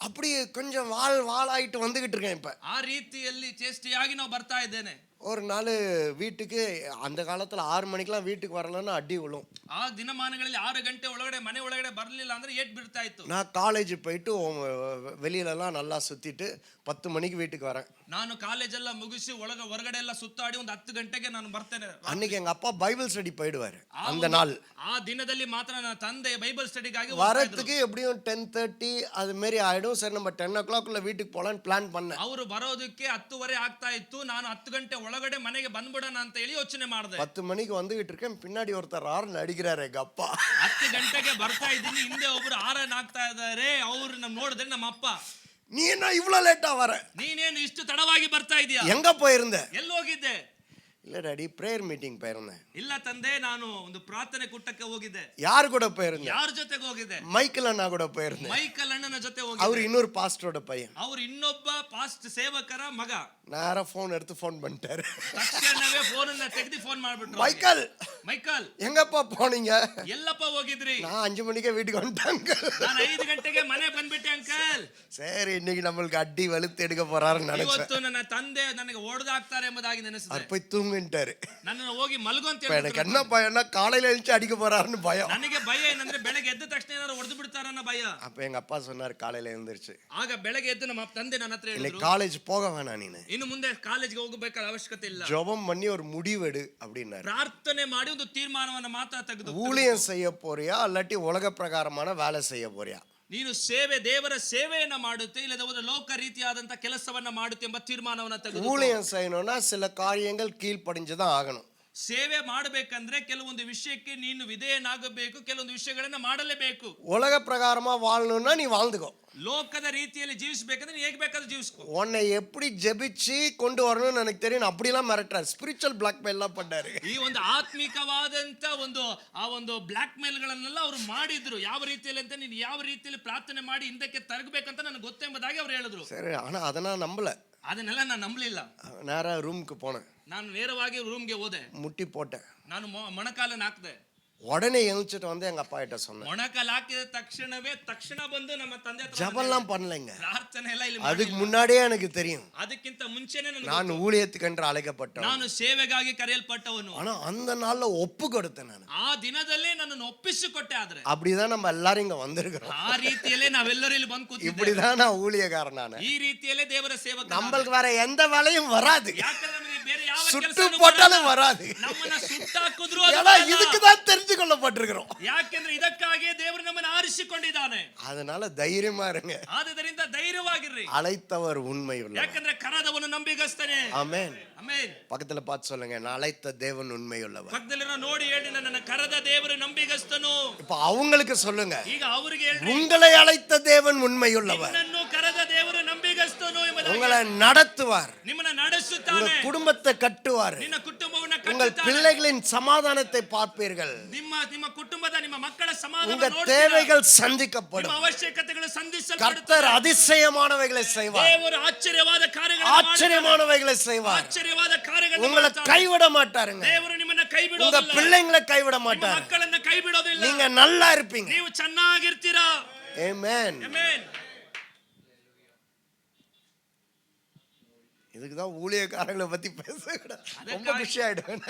அப்படியே கொஞ்சம் வாளாயிட்டு வந்துகிட்டு இருக்கேன் இப்ப. ಆ ರೀತಿಯಲ್ಲಿ ಚೇಷ್ಟೆಯಾಗಿ ನಾವು ಬರ್ತಾ ಇದ್ದೇನೆ. ஒரு நாள் வீட்டுக்கு அந்த காலத்துல 6 மணிக்கெல்லாம் வீட்டுக்கு வரலன்னா அடி விழும். ಆ ದಿನಮಾನಗಳಲ್ಲಿ 6 ಗಂಟೆ ಒಳಗಡೆ ಮನೆ ಒಳಗಡೆ ಬರಲಿಲ್ಲ ಅಂದ್ರೆ ಏಟ್ ಬೀಳ್ತಾ ಇತ್ತು. நான் காலேஜ் போயிட்டு வெளியிலலாம் நல்லா சுத்திட்டு 10 மணிக்கு வீட்டுக்கு வரேன். ನಾನು ಕಾಲೇಜ್ ಎಲ್ಲ ಮುಗಿಸಿ ಹೊರಗಡೆ ಎಲ್ಲ ಸುತ್ತಾಡಿ ಒಂದು 10 ಗಂಟೆಗೆ ನಾನು ಬರ್ತೇನೆ. அன்னைக்கு எங்க அப்பா பைபிள் ஸ்டடி போயிடுவாரு அந்த நாள். ಆ ದಿನದಲ್ಲಿ ಮಾತ್ರ ನನ್ನ ತಂದೆ ಬೈಬಲ್ ಸ್ಟಡಿಗಾಗಿ வரதுக்கு எப்படியும் 10:30 அது மாதிரி ஆயிடும். சரி நம்ம 10 o'clock வீட்டுக்கு போலான்னு பிளான் பண்ணேன். ಅವರು ಬರೋದಕ್ಕೆ 10:30 ಆಗ್ತಾ ಇತ್ತು. ನಾನು 10 ಗಂಟೆ ಒಳಗಡೆ ಮನೆಗೆ ಬಂದ್ಬಿಡೋಣ ಅಂತ ಹೇಳಿ ಯೋಚನೆ ಮಾಡಿದೆ. 10 மணிக்கு வந்துகிட்டு இருக்கேன். பின்னாடி ஒருத்தர் ஆரன் அடிக்கிறாரு எங்க அப்பா. 10 ಗಂಟೆಗೆ ಬರ್ತಾ ಇದ್ದೀನಿ, ಹಿಂದೆ ಒಬ್ರು ಆರನ್ ಆಗ್ತಾ ಇದ್ದಾರೆ. ಅವ್ರು ನಮ್ ನೋಡಿದ್ರೆ ನಮ್ಮ ಅಪ್ಪ, நீ என்ன இவ்வளவு லேட்டா வர? ನೀನೇನು ಇಷ್ಟು ತಡವಾಗಿ ಬರ್ತಾ ಇದೀಯಾ? எங்க போயிருந்த? ಎಲ್ಲಿ ಹೋಗಿದ್ದೆ? இல்ல டாடி பிரேயர் மீட்டிங் போயிருந்தேன். ಇಲ್ಲ ತಂದೆ, ನಾನು ಒಂದು ಪ್ರಾರ್ಥನೆ ಕೂಟಕ್ಕೆ ಹೋಗಿದ್ದೆ. யார் கூட போயிருந்த? ಯಾರ ಜೊತೆಗೆ ಹೋಗಿದ್ದೆ? மைக்கேல் அண்ணா கூட போயிருந்தேன். ಮೈಕಲ್ ಅಣ್ಣನ ಜೊತೆ ಹೋಗಿದ್ದೆ. அவர் இன்னொரு பாஸ்டரோட பையன். ಅವರು ಇನ್ನೊಬ್ಬ ಪಾಸ್ಟ್ ಸೇವಕರ ಮಗ. நேரா ஃபோன் எடுத்து ஃபோன் பண்ணிட்டாரு. ತಕ್ಷಣವೇ ಫೋನ್ ಅನ್ನ ತೆಗೆದು ಫೋನ್ ಮಾಡ್ಬಿಟ್ರು. மைக்கேல் எங்கப்பா போனீங்க? ಎಲ್ಲಪ್ಪ ಹೋಗಿದ್ರಿ? நான் 5 மணிக்கே வீட்டுக்கு வந்துட்டாங்க. ನಾನು 5 ಗಂಟೆಗೆ ಮನೆ ಬಂದ್ಬಿಟ್ಟೆ ಅಂಕಲ್. சரி இன்னைக்கு நம்மளுக்கு அடி வெளுத்து எடுக்க போறாருன்னு நினைச்சேன். ಇವತ್ತು ನನ್ನ ತಂದೆ ನನಗೆ ಹೊಡೆದಾಕ್ತಾರೆ ಎಂಬುದಾಗಿ ನೆನೆಸಿದೆ. அவர் போய் தூங்குன்ட்டாரு. ನನ್ನನ್ನು ಹೋಗಿ ಮಲಗು ಅಂತ எனக்கு ಹೇಳಿದ್ರು. என்ன பயம்னா காலையில எழுந்து அடிக்க போறாருன்னு பயம். ನನಗೆ ಭಯ ಏನಂದ್ರೆ ಬೆಳಗ್ಗೆ ಎದ್ದ ತಕ್ಷಣ ಏನಾದ್ರು ಹೊಡೆದು ಬಿಡ್ತಾರನ್ನ ಭಯ. அப்ப எங்க அப்பா சொன்னாரு காலையில எழுந்திருச்சு, ಆಗ ಬೆಳಗ್ಗೆ ಎದ್ದು ನಮ್ಮ ತಂದೆ ನನ್ನ ಹತ್ರ இல்லை ಹೇಳಿದ್ರು, காலேஜ் போக வேணாம் நீனு, ಇನ್ನು ಮುಂದೆ ಕಾಲೇಜ್ಗೆ ಹೋಗಬೇಕಾದ ಅವಶ್ಯಕತೆ ಇಲ್ಲ. ஜெபம் பண்ணி ஒரு முடிவெடு அப்படின்னாரு. ಪ್ರಾರ್ಥನೆ ಮಾಡಿ ಒಂದು ತೀರ್ಮಾನವನ್ನ ಮಾತ್ರ ತೆಗೆದು. ஊழியம் செய்ய போறியா இல்லாட்டி உலக பிரகாரமான வேலை செய்ய போறியா? ನೀನು ದೇವರ ಸೇವೆಯನ್ನ ಮಾಡುತ್ತೆ, ಇಲ್ಲದ ಒಂದು ಲೋಕ ರೀತಿಯಾದಂತ ಕೆಲಸವನ್ನ ಮಾಡುತ್ತೆ ಎಂಬ ತೀರ್ಮಾನವನ್ನ ತೆಗೆದು. ஊழியம் செய்யணும்னா சில காரியங்கள் கீழ்ப்படிஞ்சுதான் ஆகணும். ಸೇವೆ ಮಾಡಬೇಕಂದ್ರೆ ಕೆಲವೊಂದು ವಿಷಯಕ್ಕೆ ನೀನು ವಿಧೇಯನಾಗಬೇಕು, ಕೆಲವೊಂದು ವಿಷಯಗಳನ್ನ ಮಾಡಲೇಬೇಕು. உலக பிரகாரமா வாழணும்னா நீ வாழ்ந்துக்கோ. ಲೋಕದ ರೀತಿಯಲ್ಲಿ ಜೀವಿಸಬೇಕಂದ್ರೆ ನೀ ಹೇಗೆ ಬೇಕಾದ್ರೂ ಜೀವಿಸ್ಕೋ. உன்னை எப்படி ஜெபிச்சு கொண்டு வரணும்னு எனக்கு தெரியும். அப்படிலாம் மிரட்டாரு, ஸ்பிரிச்சுவல் பிளாக்மெயில் எல்லாம் பண்ணாரு. ಈ ಒಂದು ಆತ್ಮಿಕವಾದಂತ ಒಂದು ಬ್ಲಾಕ್ ಮೇಲ್ ಗಳನ್ನೆಲ್ಲ ಅವರು ಮಾಡಿದ್ರು. ಯಾವ ರೀತಿಯಲ್ಲಿ ಅಂತ, ನೀನು ಯಾವ ರೀತಿಯಲ್ಲಿ ಪ್ರಾರ್ಥನೆ ಮಾಡಿ ಹಿಂದಕ್ಕೆ ತರಗಬೇಕಂತ ನನಗೆ ಗೊತ್ತೆಂಬುದಾಗಿ ಅವ್ರು ಹೇಳಿದ್ರು. சரி, ஆனா அதை நான் நம்பல. ಅದನ್ನೆಲ್ಲ ನಾನು ನಂಬಲಿಲ್ಲ. நேரா ரூமுக்கு போனேன். ನಾನು ನೇರವಾಗಿ ರೂಮ್ಗೆ ಹೋದೆ. முட்டி போட்டேன். ನಾನು ಮೊಣಕಾಲನ್ನ ಹಾಕಿದೆ. உடனே எழுந்துட்டு வந்து எங்க அப்பா கிட்ட சொன்னேன். ಮೊಣಕಾಲು ಹಾಕಿದ ತಕ್ಷಣ ಬಂದು ನಮ್ಮ ತಂದೆ ಹತ್ರ ஜெபம்லாம் பண்ணலைங்க. ಪ್ರಾರ್ಥನೆ ಎಲ್ಲ ಇಲ್ಲಿ அதுக்கு முன்னாடியே எனக்கு தெரியும். ಅದಕ್ಕಿಂತ ಮುಂಚೆನೇ நான் ஊழியத்துக்கென்று அழைக்கப்பட்டவன். ನಾನು ಸೇವೆಗಾಗಿ ಕರೆಯಲ್ಪಟ್ಟವನು. ஆனா அந்த நாள்ல ஒப்பு கொடுத்தேன் நான். ಆ ದಿನದಲ್ಲೇ ನನ್ನನ್ನು ಒಪ್ಪಿಸಿಕೊಟ್ಟೆ. ಆದ್ರೆ அப்படிதான் நம்ம எல்லாரும் இங்க வந்திருக்கிறோம். ಆ ರೀತಿಯಲ್ಲೇ ನಾವೆಲ್ಲರೂ ಇಲ್ಲಿ ಬಂದು ಕೂತಿದ್ದೇವೆ. இப்படிதான் நான் ஊழியக்காரன் நான். ಈ ರೀತಿಯಲ್ಲೇ ದೇವರ ಸೇವಕ. நம்மளுக்கு வேற எந்த வேலையும் வராது. ಯಾಕಂದ್ರೆ ನಮಗೆ ಬೇರೆ ಯಾವ சுட்டு ಕೆಲಸನೂ போட்டாலும் வராது. ನಮ್ಮನ್ನ ಸುಟ್ಟಾಕಿದ್ರು ஏன்னா இதுக்கு தான் தெரிஞ்சு கொள்ளப்பட்டிருக்கிறோம். ಯಾಕೆಂದ್ರೆ ಇದಕ್ಕಾಗಿ ದೇವರು ನಮ್ಮನ್ನು ಆರಿಸಿಕೊಂಡಿದ್ದಾನೆ. அதனால தைரியமா இருங்க. ಆದ್ದರಿಂದ ಧೈರ್ಯವಾಗಿರ್ರಿ. அழைத்தவர் உண்மையுள்ளவர். ಯಾಕಂದ್ರೆ ಕರೆದವನು ನಂಬಿಗಸ್ತನೇ. ஆமென். ಆಮೆನ್. பக்கத்துல பார்த்து சொல்லுங்க, நான் அழைத்த தேவன் உண்மையுள்ளவர். ಪಕ್ಕದಲ್ಲಿರೋ ನೋಡಿ ಹೇಳಿ, ನನ್ನ ಕರೆದ ದೇವರು ನಂಬಿಗಸ್ತನು. இப்ப அவங்களுக்கு சொல்லுங்க, ಈಗ ಅವರಿಗೆ ಹೇಳಿ, உங்களை அழைத்த தேவன் உண்மையுள்ளவர். ನಿನ್ನನ್ನು ಕರೆದ ದೇವರು ನಂಬಿಗಸ್ತನು ಎಂಬುದಾಗಿ. உங்களை நடத்துவார். ನಿಮ್ಮನ್ನ ನಡೆಸುತ್ತಾನೆ. உங்க குடும்பத்தை கட்டுவார். ನಿನ್ನ ಕುಟುಂಬವನ್ನ உங்கள் ಕಟ್ಟುತ್ತಾನೆ. பிள்ளைகளின் சமாதானத்தை பார்ப்பீர்கள். ನಿಮ್ಮ ಕುಟುಂಬದ ನಿಮ್ಮ ಮಕ್ಕಳ உங்க ಸಮಾಧಾನ ನೋಡ್ತೀರಾ. தேவைகள் ನಿಮ್ಮ சந்திக்கப்படும். ಅವಶ್ಯಕತೆಗಳು கர்த்தர் ಸಂಧಿಸಲ್ಪಡುತ್ತವೆ. அதிசயமானவைகளை செய்வார். ದೇವರು ಆಶ್ಚರ್ಯವಾದ ಕಾರ್ಯಗಳನ್ನು ಮಾಡುತ್ತಾನೆ. ஆச்சரியமானவைகளை செய்வார். ಆಶ್ಚರ್ಯವಾದ ಕಾರ್ಯಗಳನ್ನು உங்களை ಮಾಡುತ್ತಾನೆ. கைவிட மாட்டாருங்க. ದೇವರು ನಿಮ್ಮನ್ನ ಕೈ உங்க ಬಿಡೋದಿಲ್ಲ. பிள்ளைங்களை கைவிட ನಿಮ್ಮ மாட்டார். ಮಕ್ಕಳನ್ನ ಕೈ ಬಿಡೋದಿಲ್ಲ. நீங்க நல்லா இருப்பீங்க. ನೀವು ಚೆನ್ನಾಗಿರ್ತೀರಾ. ஆமென். ಆಮೆನ್. இதுக்குதான் ஊழியக்காரங்களை பத்தி பேசக்கூடாது, ரொம்ப குஷி ஆயிடுவேன்.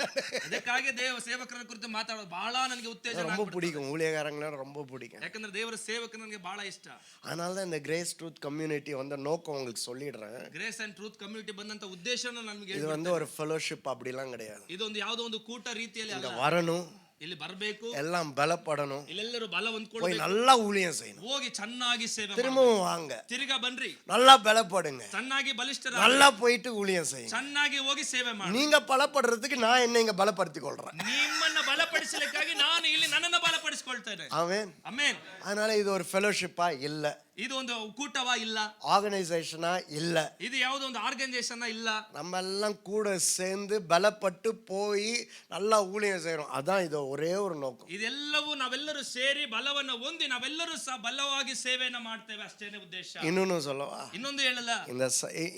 ಅದಕ್ಕಾಗಿ ಸೇವಕರ ಕುರಿತು ಮಾತಾಡೋದು ಬಹಳ ನನಗೆ ಉತ್ತೇಜನ. ரொம்ப பிடிக்கும் ஊழியக்காரங்களை, ரொம்ப பிடிக்கும். ಯಾಕಂದ್ರೆ ದೇವರ ಸೇವಕ ನನಗೆ ಬಹಳ ಇಷ್ಟ. அதனால தான் இந்த கிரேஸ் ட்ரூத் கம்யூனிட்டி வந்த நோக்கம் உங்களுக்கு சொல்லிடுறேன். ಗ್ರೇಸ್ ಅಂಡ್ ಟ್ರೂತ್ ಕಮ್ಯುನಿಟಿ ಬಂದಂತ ಉದ್ದೇಶನ ನಮಗೆ. இது வந்து ஒரு ஃபெலோஷிப் அப்படிலாம் கிடையாது. ಇದೊಂದು ಯಾವುದೋ ಒಂದು ಕೂಟ ರೀತಿಯಲ್ಲಿ இங்க ಅಲ್ಲ. வரணும், ಇಲ್ಲಿ ಬರಬೇಕು, எல்லாம் பலப்படணும், ಇಲ್ಲೆಲ್ಲರೂ ಬಲ போய் ಹೊಂದ್ಕೊಳ್ಬೇಕು, நல்லா ஊழியம் செய்யணும், ಹೋಗಿ ಚೆನ್ನಾಗಿ ಸೇವೆ ಮಾಡಿ திரும்பவும் வாங்க, ತಿರ್ಗಾ ಬನ್ರಿ, நல்லா பலப்படுங்க, ಚೆನ್ನಾಗಿ ಬಲಿಷ್ಠರ, நல்லா போயிட்டு ஊழியம் செய்யுங்க. ಚೆನ್ನಾಗಿ ಹೋಗಿ ಸೇವೆ ಮಾಡಿ. நீங்க பலப்படுறதுக்கு நான் என்ன இங்க பலப்படுத்திக் கொள்றேன். ನಿಮ್ಮನ್ನ ಬಲಪಡಿಸಲಿಕ್ಕಾಗಿ ನಾನು ಇಲ್ಲಿ ನನ್ನನ್ನು ಬಲಪಡಿಸಿಕೊಳ್ತೇನೆ. ஆமென். ಆಮೆನ್. அதனால இது ஒரு ஃபெலோஷிப்பா இல்ல, ಇದು ಒಂದು ಕೂಟವಾ ಇಲ್ಲ, ஆர்கனைசேஷனா இல்ல, ಇದು ಯಾವುದೋ ಒಂದು ಆರ್ಗನೈಸೇಷನ್ ಇಲ್ಲ. நம்ம எல்லாம் கூட சேர்ந்து பலப்பட்டு போய் நல்லா ஊழியம் செய்யறோம். அதான் இது ஒரே ஒரு நோக்கம். ಇದೆಲ್ಲವೂ ನಾವೆಲ್ಲರೂ ಸೇರಿ ಬಲವನ್ನು ಹೊಂದಿ ನಾವೆಲ್ಲರೂ ಸಹ ಬಲವಾಗಿ ಸೇವೆಯನ್ನು ಮಾಡ್ತೇವೆ, ಅಷ್ಟೇನೆ ಉದ್ದೇಶ. இன்னொன்னு சொல்லவா? ಇನ್ನೊಂದು ಹೇಳಲ್ಲ,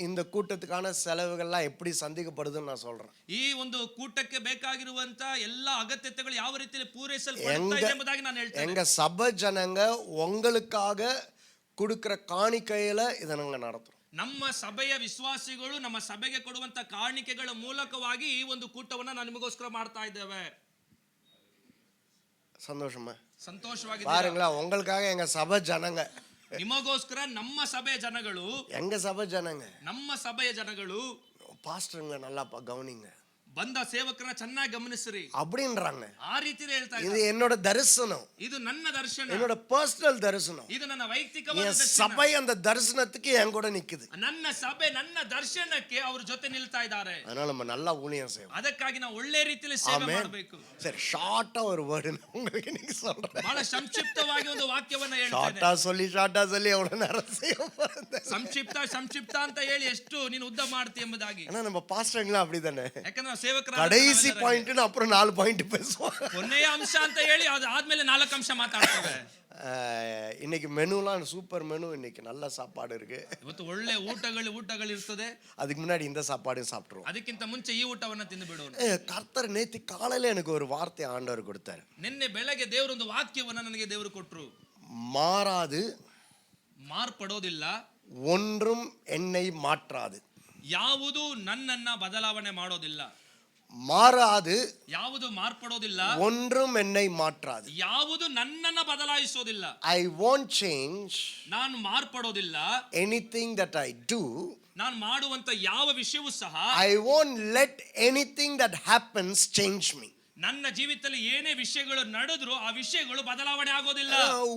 இந்த கூட்டத்துக்கான செலவுகள்லாம் எப்படி சந்திக்கப்படுதுன்னு நான் சொல்றேன். ಈ ಒಂದು ಕೂಟಕ್ಕೆ ಬೇಕಾಗಿರುವಂತ ಎಲ್ಲಾ ಅಗತ್ಯತೆಗಳು ಯಾವ ರೀತಿಯಲ್ಲಿ ಪೂರೈಸಲ್ಪಡುತ್ತಾ ಇದೆ ಎಂಬುದಾಗಿ ನಾನು ಹೇಳ್ತೇನೆ. எங்க சபை ஜனங்க உங்களுக்காக கொடுக்குற காணிக்கையில இதை நாங்கள் நடத்துறோம். ನಮ್ಮ ಸಭೆಯ ವಿಶ್ವಾಸಿಗಳು ನಮ್ಮ ಸಭೆಗೆ ಕೊಡುವಂತ ಕಾಣಿಕೆಗಳ ಮೂಲಕವಾಗಿ ಈ ಒಂದು ಕೂಟವನ್ನ ನಾನು ನಿಮಗೋಸ್ಕರ ಮಾಡ್ತಾ ಇದ್ದೇವೆ. சந்தோஷமா ಸಂತೋಷವಾಗಿ பாருங்களா, உங்களுக்காக எங்க சபை ஜனங்க, ನಿಮಗೋಸ್ಕರ ನಮ್ಮ ಸಭೆಯ ಜನಗಳು, எங்க சபை ஜனங்க, ನಮ್ಮ ಸಭೆಯ ಜನಗಳು, பாஸ்டருங்க நல்லா கவனிங்க, ಬಂದ ಸೇವಕರನ್ನ ಚೆನ್ನಾಗಿ ಗಮನಿಸ್ರಿ அப்படின்றாங்க. ಆ ರೀತಿ ಹೇಳ್ತಾ இது ಇದ್ದಾರೆ. என்னோட தரிசனம், ಇದು ನನ್ನ ದರ್ಶನ, என்னோட பர்சனல் தரிசனம். ಇದು ನನ್ನ ವೈಯಕ್ತಿಕವಾದ என் ದರ್ಶನ. சபை அந்த தரிசனத்துக்கு என் கூட நிக்குது. ನನ್ನ ಸಭೆ ನನ್ನ ದರ್ಶನಕ್ಕೆ ಅವ್ರ ಜೊತೆ ನಿಲ್ತಾ ಇದ್ದಾರೆ. அதனால நம்ம நல்லா ஊழியம் செய்வோம். ಅದಕ್ಕಾಗಿ ನಾವು ಒಳ್ಳೆ ರೀತಿಯಲ್ಲಿ ಸೇವೆ ಮಾಡಬೇಕು. சரி, ஷார்ட்டா ஒரு வேர்டு உங்களுக்கு இன்னைக்கு சொல்றேன். ಬಹಳ ಸಂಕ್ಷಿಪ್ತವಾಗಿ ಒಂದು ವಾಕ್ಯವನ್ನ ಹೇಳ್ತೇನೆ. ஷார்ட்டா சொல்லி எவ்வளவு நேரம் செய்ய போறேன். ಸಂಕ್ಷಿಪ್ತ ಅಂತ ಹೇಳಿ ಎಷ್ಟು ನೀನು ಉದ್ದ ಮಾಡ್ತಿ ಎಂಬುದಾಗಿ. ஏன்னா நம்ம பாஸ்டர்ங்களா அப்படிதானே, ಯಾಕಂದ್ರೆ ನಾವು ಸೇವಕರ கடைசி பாயிண்ட் அப்புறம் 4 பாயிண்ட் பேசுவோம். ಕೊನೆಯ ಅಂಶ ಅಂತ ಹೇಳಿ ಅದು ಆದ್ಮೇಲೆ 4 ಅಂಶ ಮಾತಾಡ್ತೇವೆ. இன்னைக்கு மெனுலாம் சூப்பர் மெனு, இன்னைக்கு நல்ல சாப்பாடு இருக்கு. ಇವತ್ತು ಒಳ್ಳೆ ಊಟಗಳು ಇರ್ತದೆ. அதுக்கு முன்னாடி இந்த சாப்பாடையும் சாப்பிட்டுருவோம். ಅದಕ್ಕಿಂತ ಮುಂಚೆ ಈ ಊಟವನ್ನ ತಿಂದು ಬಿಡೋಣ. கர்த்தர் நேத்து காலையில எனக்கு ஒரு வார்த்தை ஆண்டவர் கொடுத்தாரு. ನಿನ್ನೆ ಬೆಳಗ್ಗೆ ದೇವರೊಂದು ವಾಕ್ಯವನ್ನ ನನಗೆ ದೇವರು ಕೊಟ್ಟರು. மாறாது, ಮಾರ್ಪಡೋದಿಲ್ಲ, ஒன்றும் என்னை மாற்றாது. ಯಾವುದು ನನ್ನನ್ನ ಬದಲಾವಣೆ ಮಾಡೋದಿಲ್ಲ. மாறாது, ಯಾವುದು ಮಾರ್ಪಡೋದಿಲ್ಲ, ஒன்றும் என்னை மாற்றாது. ಯಾವುದು ನನ್ನನ್ನ ಬದಲಾಯಿಸೋದಿಲ್ಲ. I won't change ನಾನು ಮಾರ್ಪಡೋದಿಲ್ಲ. anything that I do. ನಾನು ಮಾಡುವಂತ ಯಾವ ವಿಷಯವೂ ಸಹ I won't let anything that happens change me. ನನ್ನ ಜೀವಿತದಲ್ಲಿ ಏನೇ ವಿಷಯಗಳು ನಡೆದ್ರು ಆ ವಿಷಯಗಳು ಬದಲಾವಣೆ ಆಗೋದಿಲ್ಲ.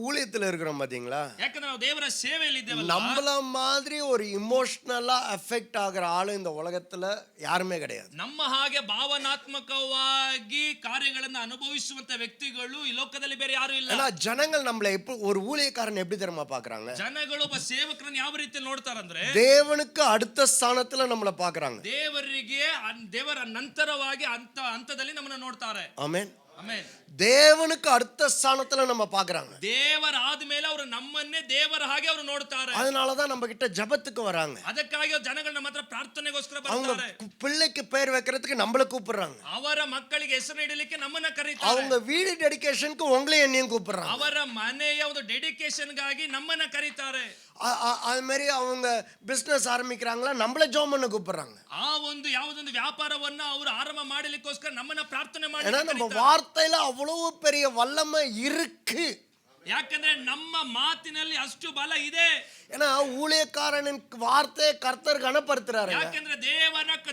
ஊழியத்துல இருக்கிறோம் பாத்தீங்களா, ಯಾಕಂದ್ರೆ ನಾವು ದೇವರ ಸೇವೆಯಲ್ಲಿ ಇದ್ದೇವಲ್ಲ. நம்மள மாதிரி ஒரு இமோஷனலா அஃபெக்ட் ஆகிற ஆளு இந்த உலகத்துல யாருமே கிடையாது. ನಮ್ಮ ಹಾಗೆ ಭಾವನಾತ್ಮಕವಾಗಿ ಕಾರ್ಯಗಳನ್ನು ಅನುಭವಿಸುವಂತ ವ್ಯಕ್ತಿಗಳು ಈ ಲೋಕದಲ್ಲಿ ಬೇರೆ ಯಾರು ಇಲ್ಲ. ஆனா ஜனங்கள் நம்மள ஒரு ஊழியக்காரன் எப்படி தெரியுமா பாக்குறாங்க? ಜನಗಳು ಒಬ್ಬ ಸೇವಕರನ್ನು ಯಾವ ರೀತಿ ನೋಡ್ತಾರಂದ್ರೆ தேவனுக்கு அடுத்த ஸ்தானத்துல நம்மள பாக்குறாங்க. ದೇವರ ನಂತರವಾಗಿ ಹಂತದಲ್ಲಿ ನಮ್ಮನ್ನ ನೋಡ್ತಾರೆ. ஆமென். ಆಮೆನ್. தேவனுக்கு அடுத்த ஸ்தானத்துல நம்ம பாக்குறாங்க. ದೇವರ ಆದ್ಮೇಲೆ ಅವರು ನಮ್ಮನ್ನೇ ದೇವರ ಹಾಗೆ ಅವರು ನೋಡ್ತಾರೆ. அதனாலதான் நம்ம கிட்ட ஜெபத்துக்கு வராங்க. ಅದಕ್ಕಾಗಿ ಜನಗಳು ನಮ್ಮ ಹತ್ರ ಪ್ರಾರ್ಥನೆಗೋಸ್ಕರ அவங்க ಬರ್ತಾರೆ. பிள்ளைக்கு பேர் வைக்கிறதுக்கு நம்மள கூப்பிடுறாங்க. ಅವರ ಮಕ್ಕಳಿಗೆ ಹೆಸರು ಇಡಲಿಕ್ಕೆ ನಮ್ಮನ್ನ ಕರೀತಾರೆ. அவங்க வீடு டெடிகேஷனுக்கு உங்களையும் என்னையும் கூப்பிடுறாங்க. ಅವರ ಮನೆಯ ಒಂದು ಡೆಡಿಕೇಶನ್ ಗಾಗಿ ನಮ್ಮನ್ನ ಕರೀತಾರೆ. அது மாதிரி அவங்க பிசினஸ் ஆரம்பிக்கிறாங்களா, நம்மள ஜெபம் பண்ண கூப்பிடுறாங்க. ಆ ಒಂದು ಯಾವುದೊಂದು ವ್ಯಾಪಾರವನ್ನ ಅವರು ಆರಂಭ ಮಾಡಲಿಕ್ಕೋಸ್ಕರ ನಮ್ಮನ್ನ ಪ್ರಾರ್ಥನೆ ಮಾಡಿ. ஏன்னா நம்ம வார்த்தையில அவ்வளவு பெரிய வல்லமை இருக்கு. ಯಾಕಂದ್ರೆ ನಮ್ಮ ಮಾತಿನಲ್ಲಿ ಅಷ್ಟು ಬಲ ಇದೆ. ஏன்னா ஊழியக்காரனின் வார்த்தையை கர்த்தர் கனப்படுத்துறாரு. ಯಾಕಂದ್ರೆ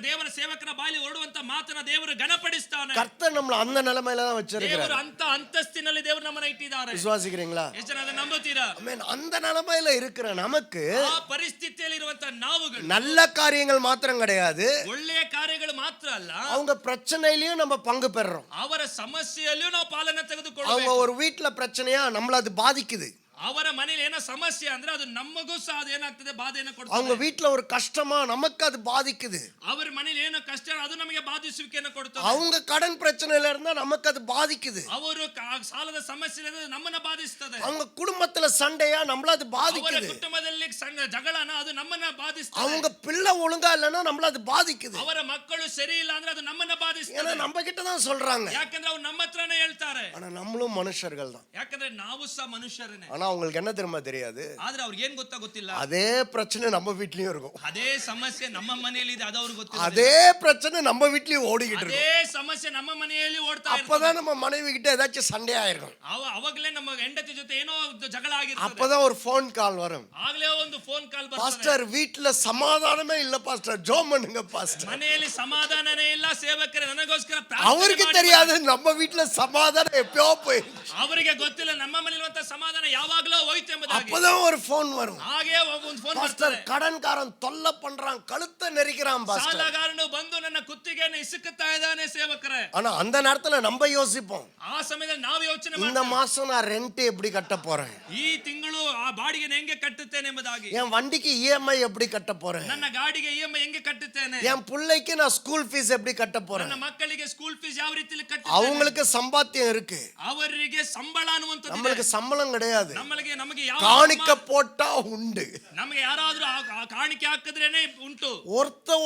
ದೇವರ ಸೇವಕರ ಬಾಯಲ್ಲಿ ಹೊರಡುವಂತ ಮಾತನ್ನ ದೇವರು ಗಣಪಡಿಸ್ತಾನೆ. கர்த்தர் நம்மள அந்த நிலைமையில தான் வச்சிருக்காரு. ದೇವರು ಅಂತ ಅಂತಸ್ತಿನಲ್ಲಿ ದೇವರು ನಮ್ಮನ್ನ ಇಟ್ಟಿದ್ದಾರೆ. விசுவாசிக்கிறீங்களா? ಎಷ್ಟು ಜನ ಅದನ್ನ ನಂಬುತ್ತೀರಾ? ஆமென். அந்த நிலைமையில இருக்கிற நமக்கு ಆ ಪರಿಸ್ಥಿತಿಯಲ್ಲಿ ಇರುವಂತ ನಾವುಗಳು நல்ல காரியங்கள் மாத்திரம் கிடையாது, ಒಳ್ಳೆಯ ಕಾರ್ಯಗಳು ಮಾತ್ರ ಅಲ್ಲ, அவங்க பிரச்சனையிலயும் நம்ம பங்கு பெறறோம். ಅವರ ಸಮಸ್ಯೆಯಲ್ಲಿಯೂ ನಾವು ಪಾಲನೆ அவங்க ತೆಗೆದುಕೊಳ್ಳಬೇಕು. ஒரு வீட்ல பிரச்சனையா நம்மள அது பாதிக்குது. ಅವರ ಮನೆಯಲ್ಲಿ ಏನೋ ಸಮಸ್ಯೆ ಅಂದ್ರೆ ಅದು ನಮಗೂ ಸಹ ಅದು ಏನಾಗ್ತದೆ, ಬಾಧೆಯನ್ನು அவங்க ಕೊಡ್ತದೆ. வீட்ல ஒரு கஷ்டமா நமக்கு அது பாதிக்குது. ಅವರ ಮನೆಯಲ್ಲಿ ಏನೋ ಕಷ್ಟ ಅದು ನಮಗೆ ಬಾಧಿಸುವಿಕೆಯನ್ನು ಕೊಡ್ತದೆ. அவங்க கடன் பிரச்சனையில இருந்தா நமக்கு அது பாதிக்குது. ಅವರು ಸಾಲದ ಸಮಸ್ಯೆ ನಮ್ಮನ್ನ ಬಾಧಿಸ್ತದೆ. அவங்க குடும்பத்துல சண்டையா நம்மள அது ಅವರ பாதிக்குது. ಕುಟುಂಬದಲ್ಲಿ ಜಗಳನ ಅದು ನಮ್ಮನ್ನ ಬಾಧಿಸ್ತದೆ. அவங்க பிள்ளை ஒழுங்கா இல்லைன்னா நம்மள அது பாதிக்குது. ಅವರ ಮಕ್ಕಳು ಸರಿ ಇಲ್ಲ ಅಂದ್ರೆ ಅದು ನಮ್ಮನ್ನ ஏன்னா ಬಾಧಿಸ್ತದೆ. நம்ம கிட்ட தான் சொல்றாங்க. ಯಾಕಂದ್ರೆ ಅವ್ರು ನಮ್ಮ ಹತ್ರನೇ ಹೇಳ್ತಾರೆ. ஆனா நம்மளும் மனுஷர்கள் தான். ಯಾಕಂದ್ರೆ ನಾವು ಸಹ ಮನುಷ್ಯರೇ. ஆனா அவங்களுக்கு என்ன தெரியுமா தெரியாது, ಆದ್ರೆ ಅವ್ರಿಗೆ ಏನ್ ಗೊತ್ತಿಲ್ಲ. அதே பிரச்சனை நம்ம வீட்லயும் இருக்கும். ಅದೇ ಸಮಸ್ಯೆ ನಮ್ಮ ಮನೆಯಲ್ಲಿ ಇದೆ, ಅದು ಅವ್ರಿಗೆ ಗೊತ್ತಿಲ್ಲ. அதே பிரச்சனை நம்ம வீட்லயும் ஓடிக்கிட்டு ಅದೇ இருக்கும். ಸಮಸ್ಯೆ ನಮ್ಮ ಮನೆಯಲ್ಲಿ ಓಡ್ತಾ ಇರ್ತದೆ. அப்பதான் நம்ம மனைவி கிட்ட ஏதாச்சும் சண்டையா இருக்கும். ಅವಾಗಲೇ ನಮ್ಮ ಹೆಂಡತಿ ಜೊತೆ ಏನೋ ಜಗಳ ಆಗಿರ್ತದೆ. அப்பதான் ஒரு ஃபோன் கால் வரும். ಆಗ್ಲೇ ಒಂದು ಫೋನ್ ಕಾಲ್ ಬರ್ತದೆ. பாஸ்டர் வீட்ல சமாதானமே இல்ல பாஸ்டர், ஜெபம் பண்ணுங்க பாஸ்டர். ಮನೆಯಲ್ಲಿ ಸಮಾಧಾನನೇ ಇಲ್ಲ, ಸೇವಕರೇ ನನಗೋಸ್ಕರ ಪ್ರಾರ್ಥನೆ அவருக்கு ಮಾಡಿ. தெரியாது நம்ம வீட்ல சமாதானம் எப்பயோ போயிடுச்சு. ಅವರಿಗೆ ಗೊತ್ತಿಲ್ಲ ನಮ್ಮ ಮನೆಯಲ್ಲಿರುವಂತ ಸಮಾಧಾನ ಯಾವಾಗಲೂ ಹೋಯ್ತು ಎಂಬುದಾಗಿ. அப்பதான் ஒரு ஃபோன் வரும். ಹಾಗೆ ಒಂದು ಫೋನ್ பாஸ்டர் ಬರ್ತದೆ. கடன்காரன் தொல்லை பண்றான், கழுத்தை நெரிக்கிறான் பாஸ்டர். ಸಾಲಗಾರನು ಬಂದು ನನ್ನ ಕುತ್ತಿಗೆಯನ್ನು ಇಸುಕುತ್ತಾ ಇದ್ದಾನೆ ಸೇವಕರೇ. ஆனா அந்த நேரத்துல நம்ம யோசிப்போம், ಆ ಸಮಯದಲ್ಲಿ ನಾವು ಯೋಚನೆ இந்த ಮಾಡ್ತೇವೆ, மாசம் நான் ரெண்ட் எப்படி கட்ட போறேன், ಈ ತಿಂಗಳು ಆ ಬಾಡಿಗೆನ ಹೆಂಗೆ ಕಟ್ಟುತ್ತೇನೆ ಎಂಬುದಾಗಿ, என் வண்டிக்கு இஎம்ஐ எப்படி கட்ட போறேன், ನನ್ನ ಗಾಡಿಗೆ ಇಎಂಐ ಹೆಂಗೆ ಕಟ್ಟುತ್ತೇನೆ, என் பிள்ளைக்கு நான் ஸ்கூல் ஃபீஸ் எப்படி கட்ட போறேன். ನನ್ನ ಮಕ್ಕಳಿಗೆ ಸ್ಕೂಲ್ ಫೀಸ್ ಯಾವ ರೀತಿಯಲ್ಲಿ ಕಟ್ಟುತ್ತೇನೆ. அவங்களுக்கு சம்பாத்தியம் இருக்கு, ಅವರಿಗೆ ಸಂಬಳ ಅನ್ನುವಂಥದ್ದು நம்மளுக்கு சம்பளம் கிடையாது. ನಮಗೆ ಯಾವ காணிக்க போட்டா உண்டு. ನಮಗೆ ಯಾರಾದ್ರೂ ಆ ಕಾಣಿಕೆ ಹಾಕಿದ್ರೇನೆ ಉಂಟು.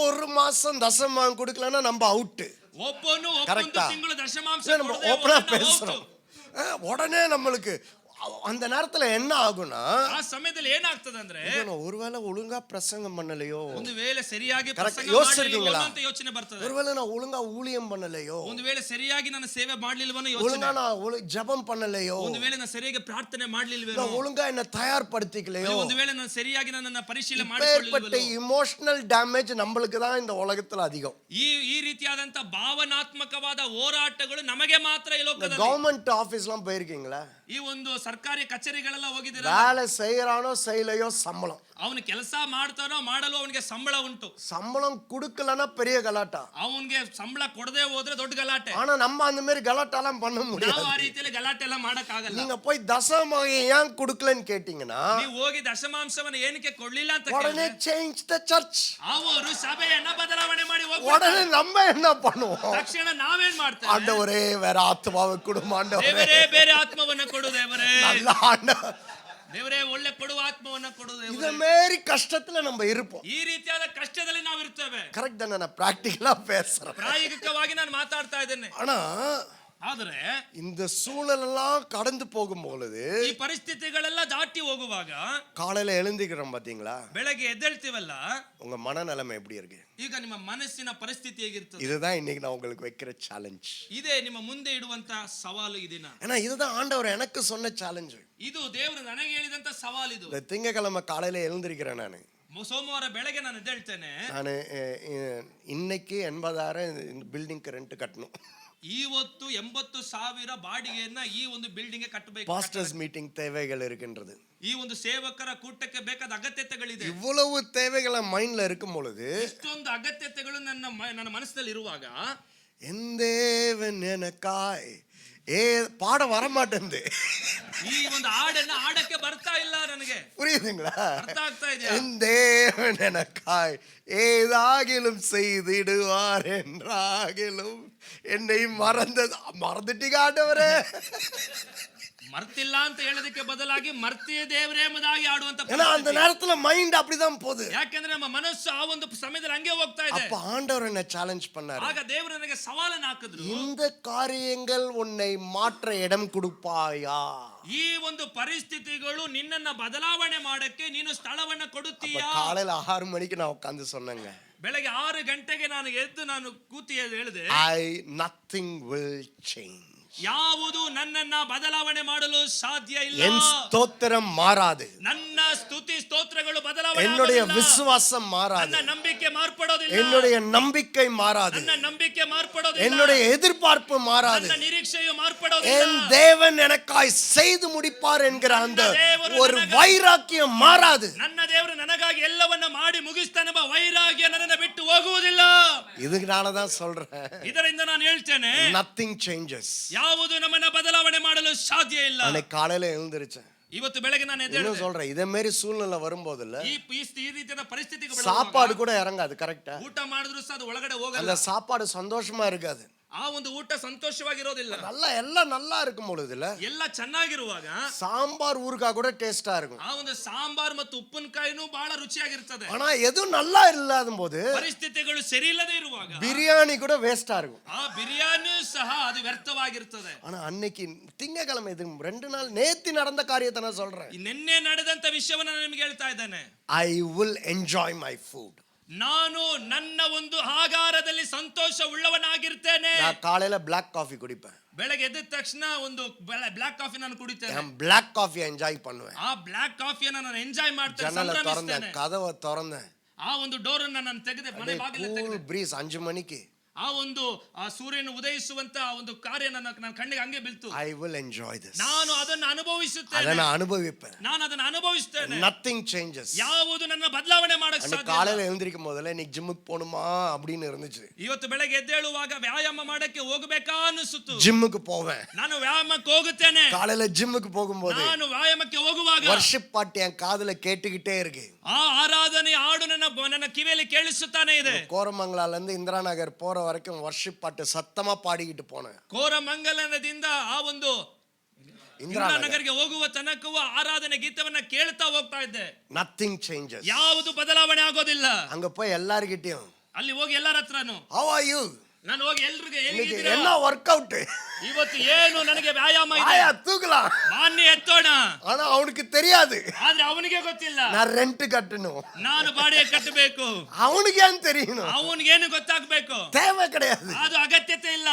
ஒரு மாசம் தசமாம் கொடுக்கலன்னா நம்ம அவுட். ಒಬ್ಬನು Correct-ஆ? ತಿಂಗಳು ದಶಮಾಂಶ நம்ம ஓப்பனா பேசுறோம், உடனே நம்மளுக்கு அந்த நேரத்துல என்ன ஆகும்னா, ಆ ಸಮಯದಲ್ಲಿ ಏನಾಗ್ತದೆ ಅಂದ್ರೆ ஐயோ, ஒருவேளை ஒழுங்கா பிரசங்கம் பண்ணலையோ, ಒಂದು ವೇಳೆ ಸರಿಯಾಗಿ Correct. ಪ್ರಸಂಗ ಯೋಚಿಸಿರ್ತೀங்களா? ಮಾಡಲಿಲ್ವೋ ಅಂತ ಯೋಚನೆ ಬರ್ತದೆ. ஒருவேளை நான் ஒழுங்கா ஊழியம் பண்ணலையோ, ಒಂದು ವೇಳೆ ಸರಿಯಾಗಿ ನಾನು ಸೇವೆ ಮಾಡ್ಲಿಲ್ವೋ ಯೋಚನೆ. ஒழுங்கா நான் ஜெபம் பண்ணலையோ, ಒಂದು ವೇಳೆ ನಾನು ಸರಿಯಾಗಿ ಪ್ರಾರ್ಥನೆ ಮಾಡ್ಲಿಲ್ವೇನೋ, நான் ஒழுங்கா என்ன தயார்படுத்திக்கலையோ, ಒಂದು ವೇಳೆ ನಾನು ಸರಿಯಾಗಿ ನನ್ನನ್ನ ಪರಿಶೀಲನೆ ஏற்பட்ட ಮಾಡಿಕೊಳ್ಳಿಲ್ವೋ. இமோஷனல் டேமேஜ் நம்மளுக்கு தான் இந்த உலகத்துல அதிகம். ಈ ರೀತಿಯಾದಂತ ಭಾವನಾತ್ಮಕವಾದ ಹೋರಾಟಗಳು ನಮಗೆ ಮಾತ್ರ ಈ ಲೋಕದಲ್ಲಿ. கவர்மெண்ட் ஆபீஸ்லாம் போயிருக்கீங்களா? ಈ ಒಂದು ಸರ್ಕಾರಿ ಕಚೇರಿಗಳೆಲ್ಲ ಹೋಗಿದ್ದೀರಾ? வேலை செய்யறானோ செய்யலையோ சம்பளம். ಅವನು ಕೆಲಸ ಮಾಡ್ತಾನೋ ಮಾಡಲು ಅವನಿಗೆ ಸಂಬಳ ಉಂಟು. சம்பளம் கொடுக்கலன்னா பெரிய கலாட்டா. ಅವನಿಗೆ ಸಂಬಳ ಕೊಡದೆ ಹೋದ್ರೆ ದೊಡ್ಡ ಗಲಾಟೆ. ஆனா நம்ம அந்த மாதிரி கலாட்டாலாம் பண்ண ನಾವು முடியாது. ಆ ರೀತಿಯಲ್ಲಿ ಗಲಾಟೆ ಎಲ್ಲ ಮಾಡಕ್ ಆಗಲ್ಲ. நீங்க போய் தசமமாக ஏன் கொடுக்கலன்னு கேட்டீங்கன்னா, ನೀವು ಹೋಗಿ ದಶಮಾಂಶವನ್ನು ಏನಕ್ಕೆ ಕೊಡ್ಲಿಲ್ಲ ಅಂತ உடனே சேஞ்ச் த சர்ச். ಅವರು ಸಭೆಯನ್ನ ಬದಲಾವಣೆ ಮಾಡಿ ಹೋಗ್ತಾರೆ. உடனே நம்ம என்ன பண்ணுவோம்? ತಕ್ಷಣ ನಾವೇನ್ ಮಾಡ್ತೇವೆ? ஆண்டவரே வேற ஆத்மாவை கொடும் ஆண்டவரே. ದೇವರೇ ಬೇರೆ ಆತ್ಮವನ್ನ ಕೊಡು ದೇವರೇ. நல்ல ஆண்டவர். ದೇವರೇ ಒಳ್ಳೆ ಕೊಡುವ ಆತ್ಮವನ್ನ ಕೊಡು ದೇವರೇ. இத மாதிரி கஷ்டத்துல நம்ம இருப்போம். ಈ ರೀತಿಯಾದ ಕಷ್ಟದಲ್ಲಿ ನಾವು ಇರ್ತೇವೆ. கரெக்ட் தானே? நான் பிராக்டிகலா பேசுறேன். ಪ್ರಾಯೋಗಿಕವಾಗಿ ನಾನು ಮಾತಾಡ್ತಾ ಇದ್ದೇನೆ. ஆனா ಆದರೆ இந்த சூழலெல்லாம் கடந்து போகும் பொழுது, ಈ ಪರಿಸ್ಥಿತಿಗಳೆಲ್ಲ ದಾಟಿ ಹೋಗುವಾಗ, காலையில எழுந்திக்கிறோம் பாத்தீங்களா, ಬೆಳಗ್ಗೆ ಎದ್ದೇಳ್ತೀವಲ್ಲ, உங்க மனநிலைமை எப்படி இருக்கு? ಈಗ ನಿಮ್ಮ ಮನಸ್ಸಿನ ಪರಿಸ್ಥಿತಿ ಹೇಗಿರ್ತದೆ? இதுதான் இன்னைக்கு நான் உங்களுக்கு வைக்கிற சேலஞ்ச். ಇದೇ ನಿಮ್ಮ ಮುಂದೆ ಇಡುವಂತ ಸವಾಲು ಈ ದಿನ. ஏன்னா இதுதான் ஆண்டவர் எனக்கு சொன்ன சேலஞ்ச். ಇದು ದೇವರು ನನಗೆ ಹೇಳಿದಂತ ಸವಾಲು ಇದು. இந்த திங்கக்கிழமை காலையில எழுந்திருக்கிறேன் நானு. ಸೋಮವಾರ ಬೆಳಗ್ಗೆ ನಾನು ಎದ್ದೇಳ್ತೇನೆ. நான் இன்னைக்கு 80,000 பில்டிங்க்கு ரெண்ட் கட்டணும். ಇವತ್ತು 80,000 ಬಾಡಿಗೆಯನ್ನ ಈ ಒಂದು ಬಿಲ್ಡಿಂಗ್ ಕಟ್ಟಬೇಕು. பாஸ்டர்ஸ் மீட்டிங் தேவைகள் இருக்கின்றது. ಈ ಒಂದು ಸೇವಕರ ಕೂಟಕ್ಕೆ ಬೇಕಾದ ಅಗತ್ಯತೆಗಳಿದೆ. இவ்வளவு தேவைகளை மைண்ட்ல இருக்கும் பொழுது, ಇಷ್ಟೊಂದು ಅಗತ್ಯತೆಗಳು ನನ್ನ ಮನಸ್ಸಿನಲ್ಲಿ ಇರುವಾಗ, என் தேவன் எனக்காய் பாட வர மாட்டேங்குது. ಈ ಒಂದು ಹಾಡನ್ನ ಹಾಡಕ್ಕೆ ಬರ್ತಾ ಇಲ್ಲ ನನಗೆ. புரியுதுங்களா? ಅರ್ಥ ಆಗ್ತಾ ಇದೆ? என் தேவன் எனக்காய் ஏதாகிலும் செய்திடுவார் என்றாகிலும் என்னை மறந்துட்டீங்க ஆண்டவரே. ಮರ್ತಿಲ್ಲ ಅಂತ ಹೇಳೋದಕ್ಕೆ ಬದಲಾಗಿ ಮರ್ತಿಯ ದೇವರೇ ಎಂಬುದಾಗಿ ಆಡುವಂತ. ஏன்னா அந்த நேரத்துல மைண்ட் அப்படிதான் போகுது. ಯಾಕಂದ್ರೆ ನಮ್ಮ ಮನಸ್ಸು ಆ ಒಂದು ಸಮಯದಲ್ಲಿ ಹಂಗೆ ಹೋಗ್ತಾ ಇದೆ. அப்ப ஆண்டவர் என்ன சேலஞ்ச் பண்ணாரு. ಆಗ ದೇವರು ನನಗೆ ಸವಾಲನ್ನು ಹಾಕಿದ್ರು. இந்த காரியங்கள் உன்னை மாற்ற இடம் கொடுப்பாயா? ಈ ಒಂದು ಪರಿಸ್ಥಿತಿಗಳು ನಿನ್ನನ್ನ ಬದಲಾವಣೆ ಮಾಡಕ್ಕೆ ನೀನು ಸ್ಥಳವನ್ನ ಕೊಡುತ್ತೀಯಾ? காலையில 6 மணிக்கு நான் உட்கார்ந்து சொன்னேங்க. ಬೆಳಗ್ಗೆ 6 ಗಂಟೆಗೆ ನಾನು ಎದ್ದು ನಾನು ಕೂತಿ ಹೇಳಿದೆ, nothing will change. ಯಾವುದು ನನ್ನನ್ನ ಬದಲಾವಣೆ ಮಾಡಲು ಸಾಧ್ಯ ಇಲ್ಲ. என் ஸ்தோத்திரம் மாறாது. ನನ್ನ ಸ್ತುತಿ ಸ್ತೋತ್ರಗಳು ಬದಲಾವಣೆ என்னுடைய ಆಗೋದಿಲ್ಲ. விசுவாசம் மாறாது. ನನ್ನ ನಂಬಿಕೆ ಮಾರ್ಪಡೋದಿಲ್ಲ. என்னுடைய நம்பிக்கை மாறாது. ನನ್ನ ನಂಬಿಕೆ ಮಾರ್ಪಡೋದಿಲ್ಲ. என்னுடைய எதிர்பார்ப்பு மாறாது. ನನ್ನ ನಿರೀಕ್ಷೆಯು ಮಾರ್ಪಡೋದಿಲ್ಲ. என் தேவன் எனக்காய் செய்து முடிப்பார் என்கிற அந்த ஒரு வைராக்கியம் மாறாது. ನನ್ನ ದೇವರು ನನಗಾಗಿ ಎಲ್ಲವನ್ನ ಮಾಡಿ ಮುಗಿಸ್ತಾನೆಂಬ ವೈರಾಗ್ಯ ನನ್ನನ್ನು ಬಿಟ್ಟು ಹೋಗುವುದಿಲ್ಲ. இதுனால தான் சொல்றேன், ಇದರಿಂದ ನಾನು ಹೇಳ್ತೇನೆ, nothing changes. ಯಾವುದು ನಮ್ಮನ್ನ ಬದಲಾವಣೆ ಮಾಡಲು ಸಾಧ್ಯ ಇಲ್ಲ. அன்னைக்கு காலையில எழுந்திருச்சேன். ಇವತ್ತು ಬೆಳಗ್ಗೆ ನಾನು என்ன ಎದ್ದೇಳಿದೆ. சொல்றேன், இதே மாதிரி சூழ்நிலை வரும்போதுல ಈ ರೀತಿಯ ಪರಿಸ್ಥಿತಿಗಳು சாப்பாடு கூட இறங்காது. கரெக்டா? ಊಟ ಮಾಡಿದ್ರು ಸಹ ಅದು ಒಳಗಡೆ ಹೋಗಲ್ಲ. அந்த சாப்பாடு சந்தோஷமா இருக்காது. ಆ ಒಂದು ಊಟ ಸಂತೋಷವಾಗಿರೋದಿಲ್ಲ. நல்லா எல்லாம் நல்லா இருக்கும் பொழுதுல ಎಲ್ಲ ಚೆನ್ನಾಗಿರುವಾಗ சாம்பார் ஊறுகாய் கூட டேஸ்டா இருக்கும். ಆ ಒಂದು ಸಾಂಬಾರ್ ಮತ್ತು ಉಪ್ಪಿನಕಾಯಿನೂ ಬಹಳ ರುಚಿಯಾಗಿರ್ತದೆ. ஆனா எதுவும் நல்லா இல்லாத போது ಪರಿಸ್ಥಿತಿಗಳು ಸರಿ ಇಲ್ಲದೆ ಇರುವಾಗ பிரியாணி கூட வேஸ்டா இருக்கும். ಆ ಬಿರಿಯಾನಿ ಸಹ ಅದು ವ್ಯರ್ಥವಾಗಿರ್ತದೆ. ஆனா அன்னைக்கு திங்கக்கிழமை இது 2 நாள் நேத்து நடந்த காரியத்தை நான் சொல்றேன். ನಿನ್ನೆ ನಡೆದಂತ ವಿಷಯವನ್ನ ನಾನು ನಿಮಗೆ ಹೇಳ್ತಾ ಇದ್ದೇನೆ. I will enjoy my food. ನಾನು ನನ್ನ ಒಂದು ಆಹಾರದಲ್ಲಿ ಸಂತೋಷ ಉಳ್ಳವನಾಗಿರ್ತೇನೆ. நான் காலையில black coffee குடிப்பேன். ಬೆಳಗ್ಗೆ ಎದ್ದ ತಕ್ಷಣ ಒಂದು ಬ್ಲಾಕ್ ಕಾಫಿ ನಾನು ಕುಡಿತೇನೆ. நான் black coffee என்ஜாய் பண்ணுவேன். ಆ ಬ್ಲಾಕ್ ಕಾಫಿಯನ್ನು ನಾನು ಎಂಜಾಯ್ ಮಾಡ್ತೇನೆ, ஜன்னலை ಸಂಭ್ರಮಿಸ್ತೇನೆ. திறந்தேன், கதவை திறந்தேன். ಆ ಒಂದು ಡೋರ್ ಅನ್ನು ನಾನು ತೆಗೆದೆ, ಮನೆ ಬಾಗಿಲು கூல் ತೆಗೆದೆ. ಬ್ರೀಸ್ 5 மணிக்கு ಆ ಒಂದು ಆ ಸೂರ್ಯನ ಉದಯಿಸುವಂತ ಆ ಒಂದು ಕಾರ್ಯ ನನ್ನ ಕಣ್ಣಿಗೆ ಹಂಗೆ ಬೀಳ್ತು. I will enjoy this. ನಾನು ಅದನ್ನು ಅನುಭವಿಸುತ್ತೇನೆ. ಅದನ್ನ ಅನುಭವಿப்பேன். ನಾನು ಅದನ್ನು ಅನುಭವಿಸ್ತೇನೆ. nothing changes. ಯಾವುದು ನನ್ನ ಬದಲಾವಣೆ ಮಾಡಕ್ಕೆ ಸಾಧ್ಯ ಇಲ್ಲ. காலையில எழுந்திருக்கும் போதல்ல நீ ஜிம்முக்கு போணுமா அப்படின்னு இருந்துச்சு. ಇವತ್ತು ಬೆಳಗ್ಗೆ ಎದ್ದೇಳುವಾಗ ವ್ಯಾಯಾಮ ಮಾಡಕ್ಕೆ ಹೋಗಬೇಕಾ ಅನಿಸುತ್ತು. ஜிம்முக்கு போவேன். ನಾನು ವ್ಯಾಯಾಮಕ್ಕೆ ಹೋಗುತ್ತೇನೆ. காலையில ஜிம்முக்கு போகும்போது ನಾನು ವ್ಯಾಯಾಮಕ್ಕೆ ಹೋಗುವಾಗ வர்ஷிப் பாட்டு என் காதுல கேட்டுக்கிட்டே இருக்கு. ಆ ಆರಾಧನೆ ಹಾಡು ನನ್ನ ಕಿವಿಯಲ್ಲಿ ಕೇಳಿಸುತ್ತಾನೆ ಇದೆ. கோரமங்கலால இருந்து இந்திரா நகர் போற வரைக்கும் வர்ஷிப் பாட்டு சத்தமா பாடிக்கிட்டு போனேன். ಕೋರಮಂಗಲದಿಂದ ಆ ಒಂದು ಇಂದಿರಾ ನಗರಿಗೆ ಹೋಗುವ ತನಕವೂ ಆರಾಧನೆ ಗೀತವನ್ನ ಕೇಳ್ತಾ ಹೋಗ್ತಾ ಇದ್ದೆ. nothing changes. ಯಾವುದು ಬದಲಾವಣೆ ಆಗೋದಿಲ್ಲ. அங்க போய் எல்லார்கிட்டயும் ಅಲ್ಲಿ ಹೋಗಿ ಎಲ್ಲರ ಹತ್ರನು how are you ನಾನು ಹೋಗಿ ಎಲ್ರಿಗೆ இன்னைக்கு ಹೇಗಿದ್ದೀರಾ என்ன ஒர்க் அவுட், ಇವತ್ತು ಏನು ನನಗೆ ವ್ಯಾಯಾಮ ಇದೆ, ஆயா தூக்கலாம், ಮಾನ್ಯ ಎತ್ತೋಣ. ஆனா அவனுக்கு தெரியாது ಆದ್ರೆ ಅವನಿಗೆ ಗೊತ್ತಿಲ್ಲ நான் ரெண்ட் கட்டணும், ನಾನು ಬಾಡಿಗೆ ಕಟ್ಟಬೇಕು. அவனுக்கு ஏன் தெரியணும், ಅವನಿಗೇನು ಗೊತ್ತಾಗ್ಬೇಕು, தேவை கிடையாது. ಅದು ಅಗತ್ಯತೆ ಇಲ್ಲ.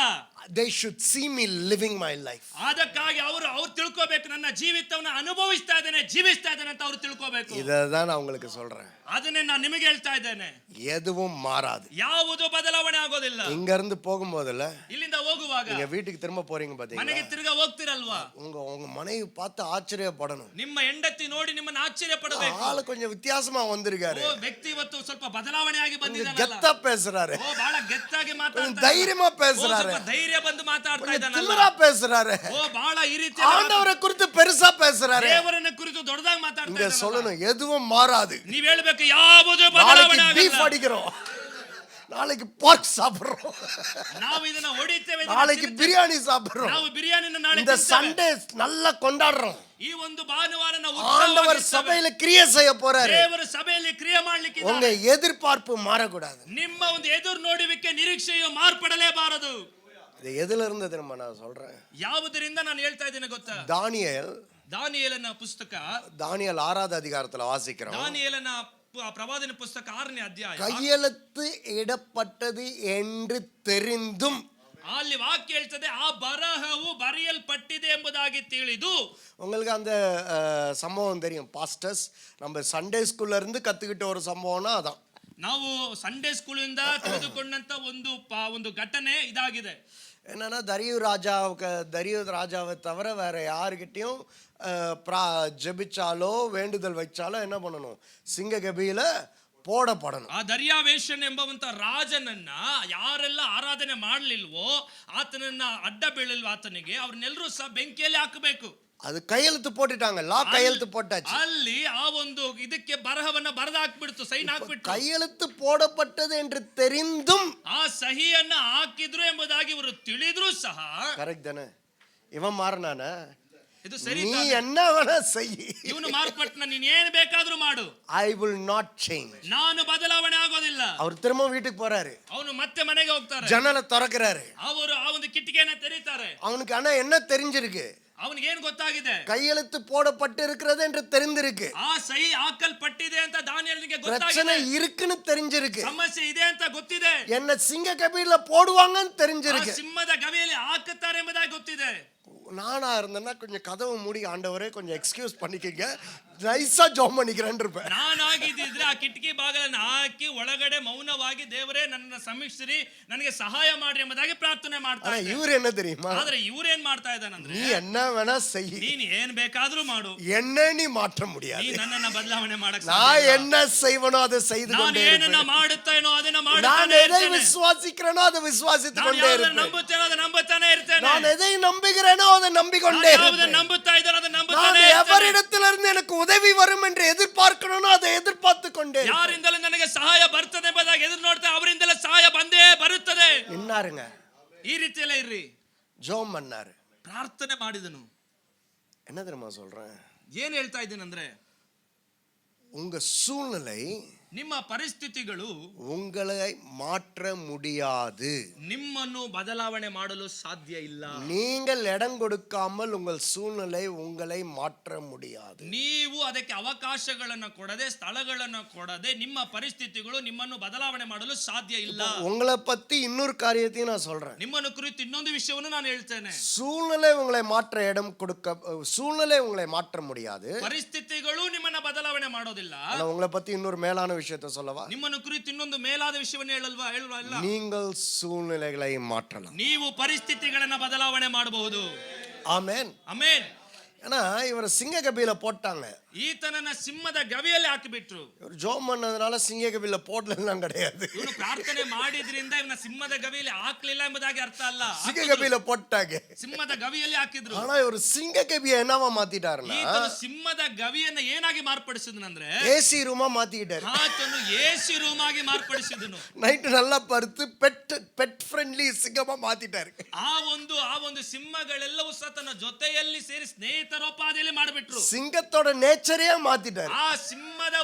They should see me living my life. ಅದಕ್ಕಾಗಿ ಅವರು ತಿಳ್ಕೋಬೇಕು, ನನ್ನ ಜೀವಿತವನ್ನ ಅನುಭವಿಸ್ತಾ ಇದ್ದೇನೆ, ಜೀವಿಸ್ತಾ ಇದ್ದೇನೆ ಅಂತ ಅವ್ರು ತಿಳ್ಕೋಬೇಕು. இததான் நான் உங்களுக்கு சொல்றேன், ಅದನ್ನೇ ನಾನು ನಿಮಗೆ ಹೇಳ್ತಾ ಇದ್ದೇನೆ. எதுவும் மாறாது. ಯಾವುದು ಬದಲಾವಣೆ ಆಗೋದಿಲ್ಲ. இங்க இருந்து போகும்போதுல ಇಲ್ಲಿಂದ ಹೋಗುವಾಗ நீங்க வீட்டுக்கு திரும்ப போறீங்க பாத்தீங்களா, ಮನೆಗೆ ತಿರ್ಗಾ ಹೋಗ್ತಿರಲ್ವಾ, உங்க மனைவி பார்த்து ஆச்சரியப்படணும். ನಿಮ್ಮ ಹೆಂಡತಿ ನೋಡಿ ನಿಮ್ಮನ್ನ ಆಶ್ಚರ್ಯ ಪಡಬೇಕು. ஆளு கொஞ்சம் வித்தியாசமா வந்திருக்காரு, ಓ ವ್ಯಕ್ತಿ ಇವತ್ತು ಸ್ವಲ್ಪ ಬದಲಾವಣೆ ಆಗಿ ಬಂದಿದ್ದಾನಲ್ಲ, கெத்தா பேசுறாரு, ಓ ಬಹಳ ಗೆತ್ತಾಗಿ ಮಾತಾಡ್ತಾ, தைரியமா பேசுறாரு, ಧೈರ್ಯ ಬಂದು ಮಾತಾಡ್ತಾ ಇದ್ದಾನಲ್ಲ, திமிரா பேசுறாரு, ಓ ಬಹಳ ಈ ರೀತಿ ஆண்டவரை குறித்து பெருசா பேசுறாரு. ದೇವರನ್ನ ಕುರಿತು ದೊಡ್ಡದಾಗಿ ಮಾತಾಡ್ತಾ இங்க ಇದ್ದಾನಲ್ಲ. சொல்லணும், எதுவும் மாறாது. ನೀವ್ ಹೇಳ್ಬೇಕು ಯಾವುದು ಬದಲಾವಣೆ நாளைக்கு பீஃப் ಆಗಲ್ಲ. அடிக்கிறோம், நாளைக்கு pork சாப்பிடுறோம், ನಾವು ಇದನ್ನ ಹೊಡಿತೇವೆ, நாளைக்கு பிரியாணி சாப்பிடுறோம், ನಾವು ಬಿರಿಯಾನಿನ ನಾಳೆ இந்த ತಿಂತೇವೆ. சண்டே நல்லா கொண்டாடுறோம். ಈ ಒಂದು ಭಾನುವಾರ ನಾವು ஆண்டவர் ಉತ್ಸವವಾಗಿರ್ತೇವೆ. சபையில கிரியை செய்ய போறாரு. ದೇವರ ಸಭೆಯಲ್ಲಿ ಕ್ರಿಯೆ ಮಾಡ್ಲಿಕ್ಕೆ உங்க எதிர்பார்ப்பு மாறக்கூடாது. ನಿಮ್ಮ ಒಂದು ಎದುರು ನೋಡುವಿಕೆ ನಿರೀಕ್ಷೆಯು ಮಾರ್ಪಡಲೇಬಾರದು. இது எதுல இருந்து தெரியுமா நான் சொல்றேன், ಯಾವುದರಿಂದ ನಾನು ಹೇಳ್ತಾ ಇದ್ದೇನೆ ಗೊತ್ತಾ, தானியேல் ದಾನಿಯೇಲನ ಪುಸ್ತಕ, தானியேல் 6வது அதிகாரத்துல வாசிக்கிறோம். ದಾನಿಯೇಲನ ಪ್ರವಾದನೆ ಪುಸ್ತಕ 6ನೇ ಅಧ್ಯಾಯ. கையெழுத்து இடப்பட்டது என்று தெரிந்தும், ಅಲ್ಲಿ ವಾಕ್ಯ ಹೇಳ್ತದೆ, ಆ ಬರಹವು ಬರೆಯಲ್ಪಟ್ಟಿದೆ ಎಂಬುದಾಗಿ ತಿಳಿದು. உங்களுக்கு அந்த சம்பவம் தெரியும், பாஸ்டர்ஸ் நம்ம சண்டே ஸ்கூல்ல இருந்து கத்துக்கிட்ட ஒரு சம்பவம்னா அதான். ನಾವು ಸಂಡೇ ಸ್ಕೂಲ್ ಇಂದ ತಿಳಿದುಕೊಂಡಂತ ಒಂದು ಘಟನೆ ಇದಾಗಿದೆ. என்னன்னா தரியு ராஜாவை தவிர வேற யாருக்கிட்டையும் ஜெபிச்சாலோ வேண்டுதல் வச்சாலோ என்ன பண்ணணும், சிங்க கபியில போடப்படணும். ಆ ದರ್ಯಾವೇಶನ್ ಎಂಬವಂತ ರಾಜನನ್ನ ಯಾರೆಲ್ಲ ಆರಾಧನೆ ಮಾಡಲಿಲ್ವೋ, ಆತನನ್ನ ಅಡ್ಡ ಬೀಳಲ್ವ ಆತನಿಗೆ, ಅವ್ರನ್ನೆಲ್ಲರೂ ಸಹ ಬೆಂಕಿಯಲ್ಲಿ ಹಾಕಬೇಕು. அது கையெழுத்து போட்டுட்டாங்க, லா கையெழுத்து போட்டாச்சு. ಅಲ್ಲಿ ಆ ಒಂದು ಇದಕ್ಕೆ ಬರಹವನ್ನ ಬರೆದು ಹಾಕ್ಬಿಡ್ತು, ಸೈನ್ ಹಾಕ್ಬಿಟ್ಟು. கையெழுத்து போடப்பட்டது என்று தெரிந்தும், ಆ ಸಹಿಯನ್ನ ಹಾಕಿದ್ರು ಎಂಬುದಾಗಿ ಇವರು ತಿಳಿದ್ರು ಸಹ. கரெக்ட் தானே, இவன் மாறினானா, ಇದು ಸರಿ, நீ என்ன வேணா செய், ಇವನು ಮಾರ್ಪಟ್ಟನ, ನೀನ್ ಏನ್ ಬೇಕಾದ್ರೂ ಮಾಡು, ஐ வில் நாட் சேஞ்ச். ನಾನು ಬದಲಾವಣೆ ಆಗೋದಿಲ್ಲ. அவர் திரும்ப வீட்டுக்கு போறாரு, ಅವನು ಮತ್ತೆ ಮನೆಗೆ ಹೋಗ್ತಾರೆ, ஜன்னலை திறக்கிறாரு, ಅವರು ಆ ಒಂದು ಕಿಟಕಿಯನ್ನ ತೆರೀತಾರೆ. அவனுக்கு ஆனா என்ன தெரிஞ்சிருக்கு, ಅವನಿಗೆ ಏನ್ ಗೊತ್ತಾಗಿದೆ, கையெழுத்து போடப்பட்டு இருக்கிறது என்று தெரிந்திருக்கு, ಆ ಸಹಿ ಹಾಕಲ್ಪಟ್ಟಿದೆ ಅಂತ ದಾನಿಯೇಲನಿಗೆ பிரச்சனை ಗೊತ್ತಾಗಿದೆ, இருக்குன்னு தெரிஞ்சிருக்கு, ಸಮಸ್ಯೆ ಇದೆ ಅಂತ ಗೊತ್ತಿದೆ, என்ன சிங்க கபியில போடுவாங்கன்னு ಆ தெரிஞ்சிருக்கு. ಸಿಂಹದ ಗವಿಯಲ್ಲಿ ಹಾಕುತ್ತಾರೆ ಎಂಬುದಾಗಿ ಗೊತ್ತಿದೆ. நானா இருந்தேன்னா கொஞ்சம் கதவு மூடி, ஆண்டவரே கொஞ்சம் எக்ஸ்கியூஸ் பண்ணிக்கங்க, நைஸா ஜாம் பண்ணிக்கிறேன்னு இருப்பேன். ನಾನಾಗಿದ್ದಿದ್ರೆ ಆ ಕಿಟಕಿ ಬಾಗಿಲನ್ನು ಹಾಕಿ ಒಳಗಡೆ ಮೌನವಾಗಿ, ದೇವರೇ ನನ್ನ ಸಮೀಕ್ಷಿಸಿ ನನಗೆ ಸಹಾಯ ಮಾಡ್ರಿ ಎಂಬುದಾಗಿ ಪ್ರಾರ್ಥನೆ ಮಾಡ್ತಾ ஆனா ಇದ್ದೆ. இவர் என்ன தெரியுமா, ಆದ್ರೆ ಇವ್ರೇನ್ ಮಾಡ್ತಾ ಇದ್ದಾನಂದ್ರೆ, நீ என்ன வேணா செய், ನೀನ್ ಏನ್ ಬೇಕಾದ್ರೂ ಮಾಡು, என்ன நீ மாற்ற ನೀ முடியாது, ನನ್ನನ್ನ ಬದಲಾವಣೆ ಮಾಡಕ್ நான் ಸಾಧ್ಯ ಇಲ್ಲ. என்ன செய்வனோ அதை செய்து ನಾನು கொண்டே ಏನನ್ನ இருப்பேன், ಮಾಡುತ್ತೇನೋ ಅದನ್ನ நான் ಮಾಡುತ್ತಾನೆ எதை ಇರ್ತೇನೆ. விசுவாசிக்கிறேனோ அதை விசுவாசித்து ನಾನು கொண்டே ಯಾವುದನ್ನ இருப்பேன், ನಂಬುತ್ತೇನೋ ಅದನ್ನ ನಂಬುತ್ತಾನೆ ಇರ್ತೇನೆ. நான் எதை நம்புகிறேனோ அதை நம்பிக்கொண்டே ನಾನು ಯಾವುದನ್ನ இருப்பேன், ನಂಬುತ್ತಾ ಇದ್ದಾನೋ ಅದನ್ನ நான் ನಂಬುತ್ತಾನೆ ಇರ್ತೇನೆ. எவரிடத்திலிருந்து எனக்கு உதவி வரும் என்று எதிர்பார்க்கணும்னோ அதை எதிர்பார்த்து கொண்டே இருப்பேன். ಯಾರಿಂದಲೂ ನನಗೆ ಸಹಾಯ ಬರ್ತದೆ ಎಂಬುದಾಗಿ ಎದುರು ನೋಡ್ತಾ ಅವರಿಂದಲೇ ಸಹಾಯ ಬಂದೇ ಬರುತ್ತದೆ. நின்னாருங்க, ಈ ರೀತಿಯಲ್ಲ ಇರ್ರಿ, ஜோம் பண்ணாரு. ಪ್ರಾರ್ಥನೆ ಮಾಡಿದನು. என்ன தெரியுமா சொல்றேன், ಏನ್ ಹೇಳ್ತಾ ಇದ್ದೀನಂದ್ರೆ, உங்க சூழ்நிலை ನಿಮ್ಮ ಪರಿಸ್ಥಿತಿಗಳು உங்களை மாற்ற முடியாது, ನಿಮ್ಮನ್ನು ಬದಲಾವಣೆ ಮಾಡಲು ಸಾಧ್ಯ ಇಲ್ಲ. நீங்கள் இடம் கொடுக்காமல் உங்கள் சூழ்நிலை உங்களை மாற்ற முடியாது. ನೀವು ಅದಕ್ಕೆ ಅವಕಾಶಗಳನ್ನು ಕೊಡದೆ, ಸ್ಥಳಗಳನ್ನು ಕೊಡದೆ, ನಿಮ್ಮ ಪರಿಸ್ಥಿತಿಗಳು ನಿಮ್ಮನ್ನು ಬದಲಾವಣೆ ಮಾಡಲು ಸಾಧ್ಯ ಇಲ್ಲ. உங்களை பத்தி இன்னொரு காரியத்தையும் நான் சொல்றேன், ನಿಮ್ಮನ್ನು ಕುರಿತು ಇನ್ನೊಂದು ವಿಷಯವನ್ನು ನಾನು ಹೇಳ್ತೇನೆ. சூழ்நிலை உங்களை மாற்ற இடம் கொடுக்க, சூழ்நிலை உங்களை மாற்ற முடியாது, ಪರಿಸ್ಥಿತಿಗಳು ನಿಮ್ಮನ್ನ ಬದಲಾವಣೆ ಮಾಡೋದಿಲ್ಲ. ஆனா உங்களை பத்தி இன்னொரு மேலான விஷயத்தை சொல்லவா, ನಿಮ್ಮನ್ನು ಕುರಿತು ಇನ್ನೊಂದು ಮೇಲಾದ ವಿಷಯವನ್ನು ಹೇಳಲ್ವಾ ಇಲ್ಲ, நீங்கள் சூழ்நிலைகளை மாற்றலாம். ನೀವು ಪರಿಸ್ಥಿತಿಗಳನ್ನ ಬದಲಾವಣೆ ಮಾಡಬಹುದು. ஆமென். ಆಮೆನ್. ஏன்னா இவரை சிங்க கபியில போட்டாங்க, ಈತನನ್ನ ಸಿಂಹದ ಗವಿಯಲ್ಲಿ ಹಾಕಿಬಿಟ್ರು. இவர் ஜோம் பண்ணதுனால சிங்க கபியில போடலாம் கிடையாது, ಇವನು ಪ್ರಾರ್ಥನೆ ಮಾಡಿದ್ರಿಂದ ಇವನ ಸಿಂಹದ ಗವಿಯಲ್ಲಿ ಹಾಕ್ಲಿಲ್ಲ ಎಂಬುದಾಗಿ ಅರ್ಥ ಅಲ್ಲ. சிங்க கபியில போட்டாங்க, ಸಿಂಹದ ಗವಿಯಲ್ಲಿ ಹಾಕಿದ್ರು. ஆனா இவர் சிங்க கபியை என்னவா மாத்திட்டாருன்னா ಈತನು ಸಿಂಹದ ಗವಿಯನ್ನ ಏನಾಗಿ ಮಾರ್ಪಡಿಸಿದನಂದ್ರೆ, ஏசி ரூமா மாத்திட்டாரு. ಆತನು ಎಸಿ ರೂಮ್ ಆಗಿ ಮಾರ್ಪಡಿಸಿದನು. நைட்டு நல்லா படுத்து பெட் ಫ್ರೆಂಡ್ಲಿ ಸಿಂಗமா ಮಾத்திட்டாரு. ಆ ಒಂದು ಸಿಂಹಗಳೆಲ್ಲವೂ ಸಹ ತನ್ನ ಜೊತೆಯಲ್ಲಿ ಸೇರಿ ಸ್ನೇಹಿತರೋಪಾದಿಯಲ್ಲಿ ಮಾಡಿಬಿಟ್ರು. ಸಿಂಗத்தோட நேச்சரே மாத்திட்டாரு. ಆ ಸಿಂಹದ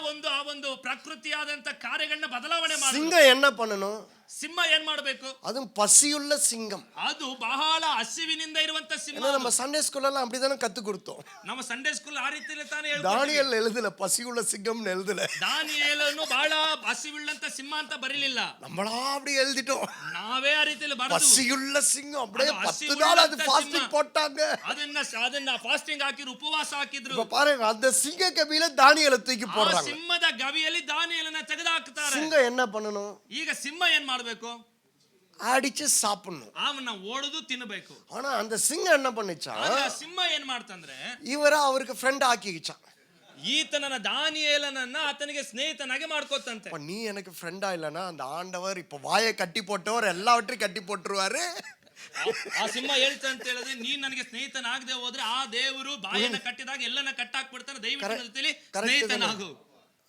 ಒಂದು ಪ್ರಕೃತಿಯಾದಂತ ಕಾರ್ಯಗಳನ್ನ ಬದಲಾವಣೆ ಮಾಡಿ. சிங்கம் என்ன பண்ணணும், ಸಿಂಹ ಏನ್ ಮಾಡಬೇಕು? அதுவும் பசியுள்ள சிங்கம். ಅದು ಬಹಳ ಹಸಿವಿನಿಂದ ಇರುವಂತ ಸಿಂಹ. ஏன்னா நம்ம சண்டே ஸ்கூல்ல அப்படிதானே கத்து கொடுத்தோம். ನಮ್ಮ ಸಂಡೇ ಸ್ಕೂಲ್ ಆ ರೀತಿಯಲ್ಲಿ ತಾನೇ ಹೇಳ್ಕೊಡ್ತೀವಿ. தானியேல் எழுதல பசியுள்ள சிங்கம்னு எழுதல. ದಾನಿಯೇಲನು ಬಹಳ ಹಸಿವುಳ್ಳಂತ ಸಿಂಹ ಅಂತ ಬರೀಲಿಲ್ಲ. நம்மளா அப்படி எழுதிட்டோம். ನಾವೇ ಆ ರೀತಿಯಲ್ಲಿ ಬರೆದು பசியுள்ள சிங்கம் அப்படியே ಅದು 10 நாள் அது ಹಸಿವುಳ್ಳಂತ ஃபாஸ்டிங் ಸಿಂಹ. போட்டாங்க. ಅದನ್ನ ಫಾಸ್ಟಿಂಗ್ ಹಾಕಿದ್ರು, ಉಪವಾಸ ಹಾಕಿದ್ರು. இப்ப பாருங்க அந்த சிங்க கபில தானியேலை தூக்கி ಆ போடுறாங்க. ಸಿಂಹದ ಗವಿಯಲ್ಲಿ ದಾನಿಯೇಲನ ತೆಗೆದುಹಾಕ್ತಾರೆ. சிங்கம் என்ன பண்ணணும்? ಈಗ ಸಿಂಹ ಏನ್ ಮಾಡ್ಬೇಕು? அடிச்சு சாப்பிடணும். ಅವನ್ನ ಓಡುದು ತಿನ್ನಬೇಕು. ஆனா அந்த சிங்கம் என்ன பண்ணுச்சா? ಆಗ ಸಿಂಹ ಏನ್ ಮಾಡ್ತಂದ್ರೆ இவர அவருக்கு ஃப்ரெண்ட் ஆக்கிக்கிச்சான். ಈತನನ್ನ ದಾನಿಯೇಲನನ್ನ ಆತನಿಗೆ ಸ್ನೇಹಿತನಾಗಿ ಮಾಡ್ಕೋತಂತೆ. அப்ப நீ எனக்கு ஃப்ரெண்டா இல்லனா அந்த ஆண்டவர் இப்ப வாயை கட்டி போட்டவர் எல்லாவற்றையும் கட்டி போட்டுருவாரு. ಆ ಸಿಂಹ ಹೇಳ್ತಾ ಅಂತ ಹೇಳಿದ್ರೆ, ನೀನ್ ನನಗೆ ಸ್ನೇಹಿತನಾಗದೆ ಹೋದ್ರೆ ಆ ದೇವರು ಬಾಯನ್ನ ಕಟ್ಟಿದಾಗ ಎಲ್ಲನ್ನ ಕಟ್ಟಾಕ್ಬಿಡ್ತಾನೆ. ದಯವಿಟ್ಟು ಜೊತೆಲಿ ಸ್ನೇಹಿತನಾಗು.